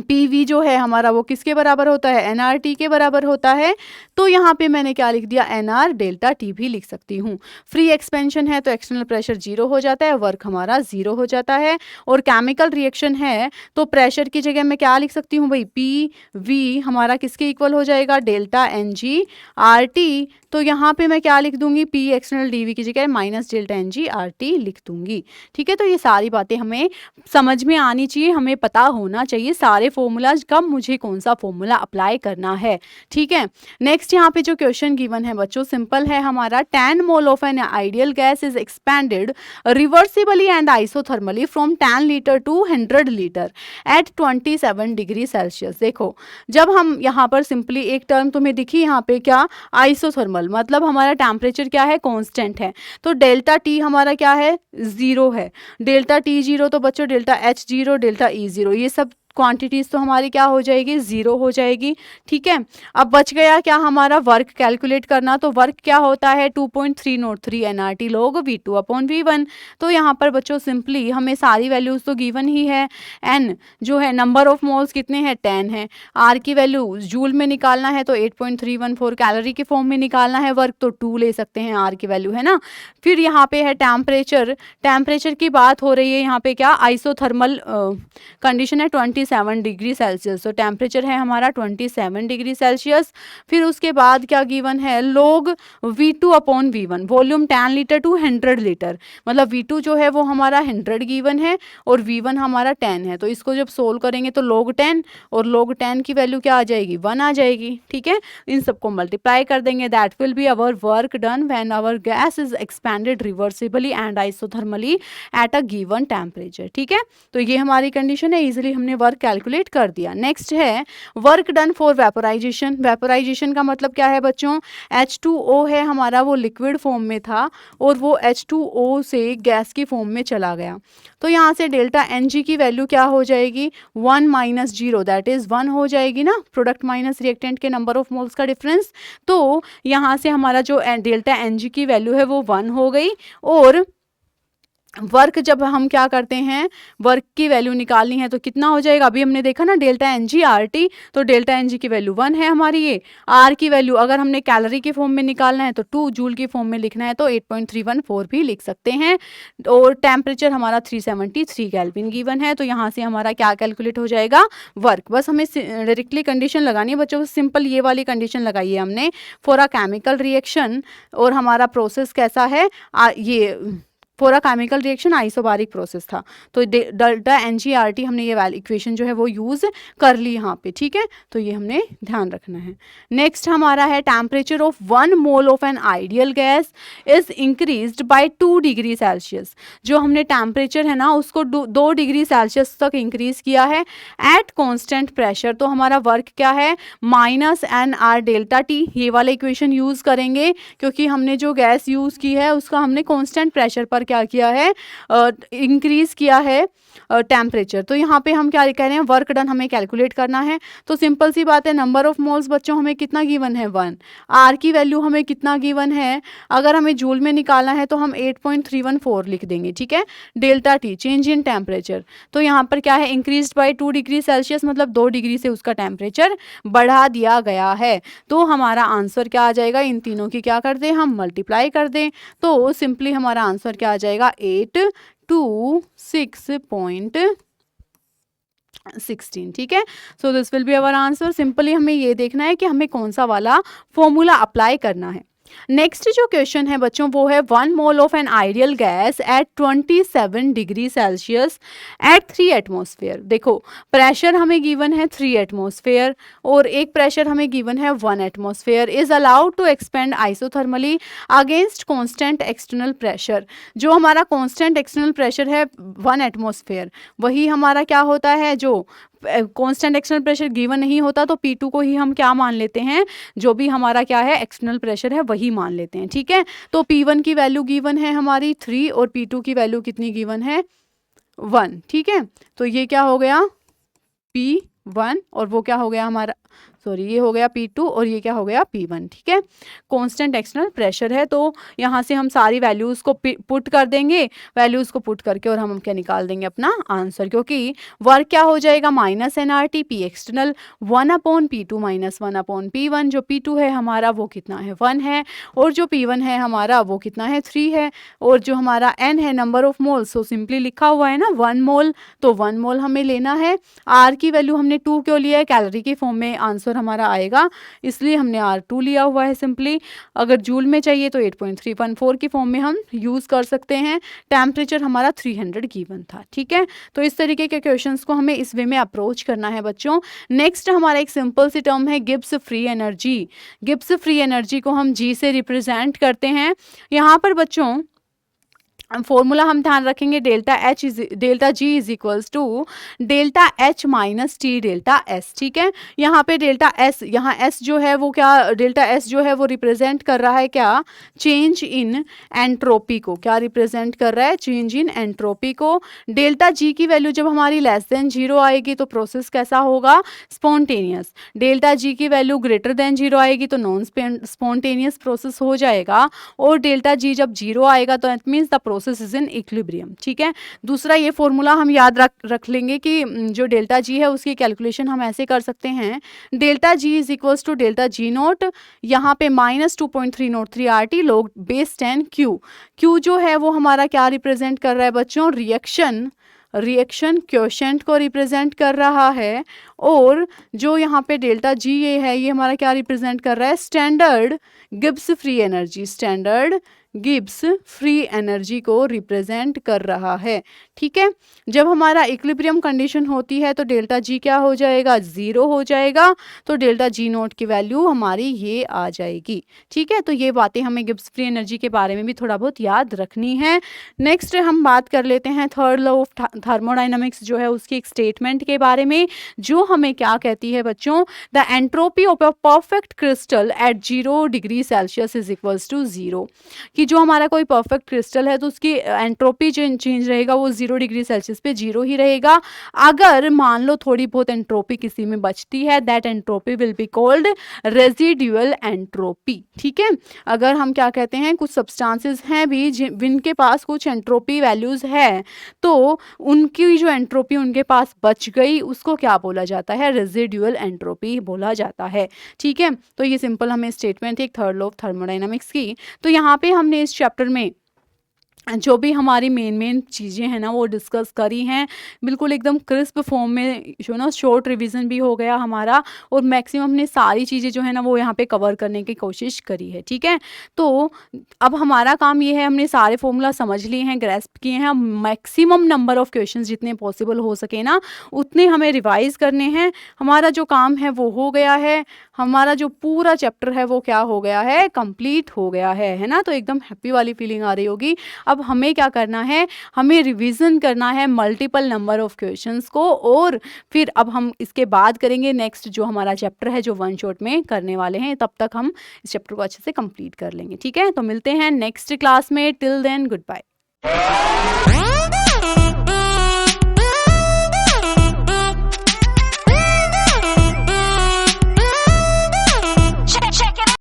PV जो है हमारा वो किसके बराबर होता है, NRT के बराबर होता है। तो यहाँ पे मैंने क्या लिख दिया, NR डेल्टा T भी लिख सकती हूँ। फ्री एक्सपेंशन है तो एक्सटर्नल प्रेशर 0 हो जाता है, वर्क हमारा 0 हो जाता है। और केमिकल रिएक्शन है तो प्रेशर की जगह मैं क्या लिख सकती हूँ भाई, PV हमारा किसके इक्वल हो जाएगा, डेल्टा NG/RT। तो यहाँ पे मैं क्या लिख दूंगी, P एक्सटर्नल DV की जगह माइनस डेल्टा NG/RT लिख दूंगी। ठीक है, तो ये सारी बातें हमें समझ में आनी चाहिए, हमें पता होना चाहिए सारे फॉर्मूलाज कब मुझे कौन सा फॉर्मूला अप्लाई करना है। ठीक है, नेक्स्ट यहाँ पे जो क्वेश्चन गिवन है बच्चों सिंपल है हमारा, 10 mole of an ideal gas is expanded reversibly and isothermally from 10 litre to 100 litre at 27 degree Celsius. देखो जब हम यहाँ पर सिंपली एक टर्म तुम्हें दिखी यहाँ पे क्या, आइसोथर्मल, मतलब हमारा टेम्परेचर क्या है, कांस्टेंट है। तो डेल्टा टी हमारा क्या है, 0 है। डेल्टा टी 0 तो बच्चों डेल्टा H 0, डेल्टा E 0, ये सब क्वांटिटीज तो हमारी क्या हो जाएगी, 0 हो जाएगी। ठीक है, अब बच गया क्या हमारा वर्क कैलकुलेट करना, तो वर्क क्या होता है 2.303 NRT log V2/V1। तो यहाँ पर बच्चों सिंपली हमें सारी वैल्यूज तो गिवन ही है। N जो है नंबर ऑफ मोल्स कितने हैं, 10 है। R की वैल्यू जूल में निकालना है तो 8.314, कैलोरी के फॉर्म में निकालना है वर्क तो 2 ले सकते हैं R की वैल्यू, है ना। फिर यहाँ पे है टेम्परेचर, टेम्परेचर की बात हो रही है यहाँ पे क्या, आइसोथर्मल कंडीशन है 27 डिग्री सेल्सियस। तो टेम्परेचर है हमारा 27 डिग्री सेल्सियस। फिर उसके बाद क्या गिवन है, लोग V2/V1, volume 10 litre to 100 litre, मतलब V2 जो है वो हमारा 100 गिवन है और V1 हमारा 10 है। तो इसको जब सोल्व करेंगे तो log 10 और log 10 की वैल्यू क्या आ जाएगी, 1 आ जाएगी। ठीक है, इन सबको मल्टीप्लाई कर देंगे, that will be our work done when our gas is expanded reversibly and isothermally at a given temperature. ठीक है, तो ये हमारी कंडीशन है, इजीली हमने वर्क कैलकुलेट कर दिया। नेक्स्ट है work done for vaporisation. Vaporisation का मतलब क्या है बच्चों, H2O है हमारा वो लिक्विड फॉर्म में था और वो H2O से गैस की फॉर्म में चला गया। तो यहाँ से डेल्टा Ng की वैल्यू क्या हो जाएगी, 1 माइनस 0 दैट इज 1 हो जाएगी ना, प्रोडक्ट माइनस रिएक्टेंट के नंबर ऑफ मोल्स का डिफरेंस। तो यहाँ से हमारा जो डेल्टा Ng की वैल्यू है वो 1 हो गई। और वर्क जब हम क्या करते हैं, वर्क की वैल्यू निकालनी है तो कितना हो जाएगा, अभी हमने देखा ना डेल्टा NG/RT, तो डेल्टा Ng की वैल्यू 1 है हमारी। ये R की वैल्यू अगर हमने कैलोरी के फॉर्म में निकालना है तो 2 जूल की फॉर्म में लिखना है तो 8.314 भी लिख सकते हैं। और टेम्परेचर हमारा 373 केल्विन गिवन है। तो यहाँ से हमारा क्या कैलकुलेट हो जाएगा, वर्क। बस हमें डायरेक्टली कंडीशन लगानी है बच्चों, सिंपल ये वाली कंडीशन लगाई है हमने फॉर अ केमिकल रिएक्शन। और हमारा प्रोसेस कैसा है, ये for a chemical reaction isobaric process था। तो डेल्टा NG/RT हमने ये वाली इक्वेशन जो है वो यूज कर ली यहाँ पे। ठीक है, तो ये हमने ध्यान रखना है। नेक्स्ट हमारा है temperature of 1 mole of an ideal gas is increased by 2 degree Celsius. जो हमने टेम्परेचर है ना उसको 2 डिग्री सेल्सियस तक इंक्रीज किया है एट कॉन्स्टेंट प्रेशर। तो हमारा वर्क क्या है, माइनस NR डेल्टा T, ये वाला इक्वेशन यूज करेंगे क्योंकि हमने जो गैस यूज की है उसका हमने कॉन्स्टेंट प्रेशर पर क्या किया है, इंक्रीज किया है टेम्परेचर। तो यहाँ पे हम क्या कह रहे हैं, वर्क डन हमें कैलकुलेट करना है। तो सिंपल सी बात है, नंबर ऑफ मोल्स बच्चों हमें कितना गिवन है, 1। R की वैल्यू हमें कितना गिवन है, अगर हमें जूल में निकालना है तो हम 8.314 लिख देंगे। ठीक है, delta T change in temperature, तो यहाँ पर क्या है, इंक्रीज बाय 2 डिग्री सेल्सियस, मतलब 2 डिग्री से उसका टेम्परेचर बढ़ा दिया गया है। तो हमारा आंसर क्या आ जाएगा, इन तीनों की क्या कर दें, हम मल्टीप्लाई कर दें। तो सिंपली हमारा आंसर क्या आ जाएगा, 826.8 16, ठीक है। So this will be our answer. Simply हमें ये देखना है कि हमें कौन सा वाला फॉर्मूला अप्लाई करना है। नेक्स्ट जो क्वेश्चन है बच्चों वो है 1 मोल of an ideal gas at 27 degree Celsius at 3 atmosphere. देखो प्रेशर हमें गिवन है 3 एटमॉस्फेयर और एक प्रेशर हमें गिवन है 1 atmosphere is allowed to expand isothermally against constant external pressure. जो हमारा कांस्टेंट एक्सटर्नल प्रेशर है 1 एटमॉस्फेयर, वही हमारा क्या होता है, जो कांस्टेंट एक्सटर्नल प्रेशर गिवन नहीं होता तो P2 को ही हम क्या मान लेते हैं, जो भी हमारा क्या है एक्सटर्नल प्रेशर है वही मान लेते हैं, ठीक है। तो P1 की वैल्यू गिवन है हमारी 3 और P2 की वैल्यू कितनी गिवन है 1, ठीक है। तो ये क्या हो गया P1 और वो क्या हो गया हमारा, सॉरी ये हो गया P2 और ये क्या हो गया P1, ठीक है। कांस्टेंट एक्सटर्नल प्रेशर है तो यहाँ से हम सारी वैल्यूज़ को पुट कर देंगे, वैल्यूज़ को पुट करके और हम क्या निकाल देंगे अपना आंसर, क्योंकि वर्क क्या हो जाएगा minus nRT P external 1/P2 minus 1/P1। जो P2 है हमारा वो कितना है 1 है और जो P1 है हमारा वो कितना है 3 है और जो हमारा N है number of moles, so simply लिखा हुआ है ना 1 मोल, तो 1 मोल हमें लेना है। R की वैल्यू हमने 2 क्यों लिया है, कैलोरी के फॉर्म में आंसर हमारा आएगा इसलिए हमने R2 लिया हुआ है सिंपली। अगर जूल में चाहिए तो 8.314 की फॉर्म में हम यूज़ कर सकते हैं। टेम्परेचर हमारा 300 गिवन था, ठीक है। तो इस तरीके के क्वेश्चंस को हमें इस वे में अप्रोच करना है बच्चों। नेक्स्ट हमारा एक सिंपल सी टर्म है Gibbs free energy. Gibbs free energy को हम G से रिप्रेजेंट करते हैं। यहाँ पर बच्चों फॉर्मूला हम ध्यान रखेंगे delta G is equals to delta H minus T delta S, ठीक है। यहाँ पे डेल्टा एस, यहाँ एस जो है वो क्या, डेल्टा एस जो है वो रिप्रेजेंट कर रहा है क्या, चेंज इन एंट्रोपी को, क्या रिप्रेजेंट कर रहा है, चेंज इन एंट्रोपी को। डेल्टा जी की वैल्यू जब हमारी लेस देन 0 आएगी तो प्रोसेस कैसा होगा, स्पॉन्टेनियस। डेल्टा जी की वैल्यू ग्रेटर देन 0 आएगी तो नॉन स्पॉन्टेनियस प्रोसेस हो जाएगा और डेल्टा जी जब 0 आएगा तो it means the process is in equilibrium, ठीक है। दूसरा ये फॉर्मूला हम याद रख लेंगे कि जो डेल्टा जी है उसकी कैलकुलेशन हम ऐसे कर सकते हैं, delta G is equals to delta G naught, यहाँ पे minus 2.303 RT log base 10 Q। Q जो है वो हमारा क्या रिप्रेजेंट कर रहा है बच्चों, रिएक्शन क्वोशेंट को रिप्रेजेंट कर रहा है और जो यहाँ पे डेल्टा जी ये है ये हमारा क्या रिप्रेजेंट कर रहा है, standard Gibbs free energy, standard Gibbs free energy को रिप्रेजेंट कर रहा है, ठीक है। जब हमारा इक्विलिब्रियम कंडीशन होती है तो डेल्टा जी क्या हो जाएगा, 0 हो जाएगा, तो डेल्टा जी नोट की वैल्यू हमारी ये आ जाएगी, ठीक है। तो ये बातें हमें गिब्स फ्री एनर्जी के बारे में भी थोड़ा बहुत याद रखनी है। नेक्स्ट हम बात कर लेते हैं थर्ड लॉ ऑफ थर्मोडाइनमिक्स जो है उसकी एक स्टेटमेंट के बारे में, जो हमें क्या कहती है बच्चों, the entropy of a perfect crystal at 0 degree Celsius is equals to 0। कि जो हमारा कोई परफेक्ट क्रिस्टल है तो उसकी एंट्रोपी जो चेंज रहेगा वो 0 डिग्री सेल्सियस पे 0 ही रहेगा। अगर मान लो थोड़ी बहुत एंट्रोपी किसी में बचती है, that entropy will be called residual entropy, ठीक है। अगर हम क्या कहते हैं कुछ सब्सटेंसेस हैं भी जिनके पास कुछ एंट्रोपी वैल्यूज है तो उनकी जो एंट्रोपी उनके पास बच गई उसको क्या बोला जाता है, रेजिडुअल एंट्रोपी बोला जाता है, ठीक है। तो ये सिंपल हमें स्टेटमेंट थी एक थर्ड लॉ ऑफ थर्मोडायनामिक्स की। तो यहाँ पे हमने इस चैप्टर में जो भी हमारी मेन चीज़ें हैं ना वो डिस्कस करी हैं, बिल्कुल एकदम क्रिस्प फॉर्म में, जो ना शॉर्ट रिवीजन भी हो गया हमारा और मैक्सिमम हमने सारी चीज़ें जो है ना वो यहाँ पे कवर करने की कोशिश करी है, ठीक है। तो अब हमारा काम ये है, हमने सारे फॉर्मूला समझ लिए हैं, ग्रेस्प किए हैं, मैक्सिमम नंबर ऑफ क्वेश्चन जितने पॉसिबल हो सके ना उतने हमें रिवाइज करने हैं। हमारा जो काम है वो हो गया है, हमारा जो पूरा चैप्टर है वो क्या हो गया है, कंप्लीट हो गया है ना। तो एकदम हैप्पी वाली फीलिंग आ रही होगी। अब हमें क्या करना है, हमें रिवीजन करना है मल्टीपल नंबर ऑफ क्वेश्चंस को और फिर अब हम इसके बाद करेंगे नेक्स्ट जो हमारा चैप्टर है जो वन शॉट में करने वाले हैं। तब तक हम इस चैप्टर को अच्छे से कंप्लीट कर लेंगे, ठीक है। तो मिलते हैं नेक्स्ट क्लास में, टिल देन गुड बाय।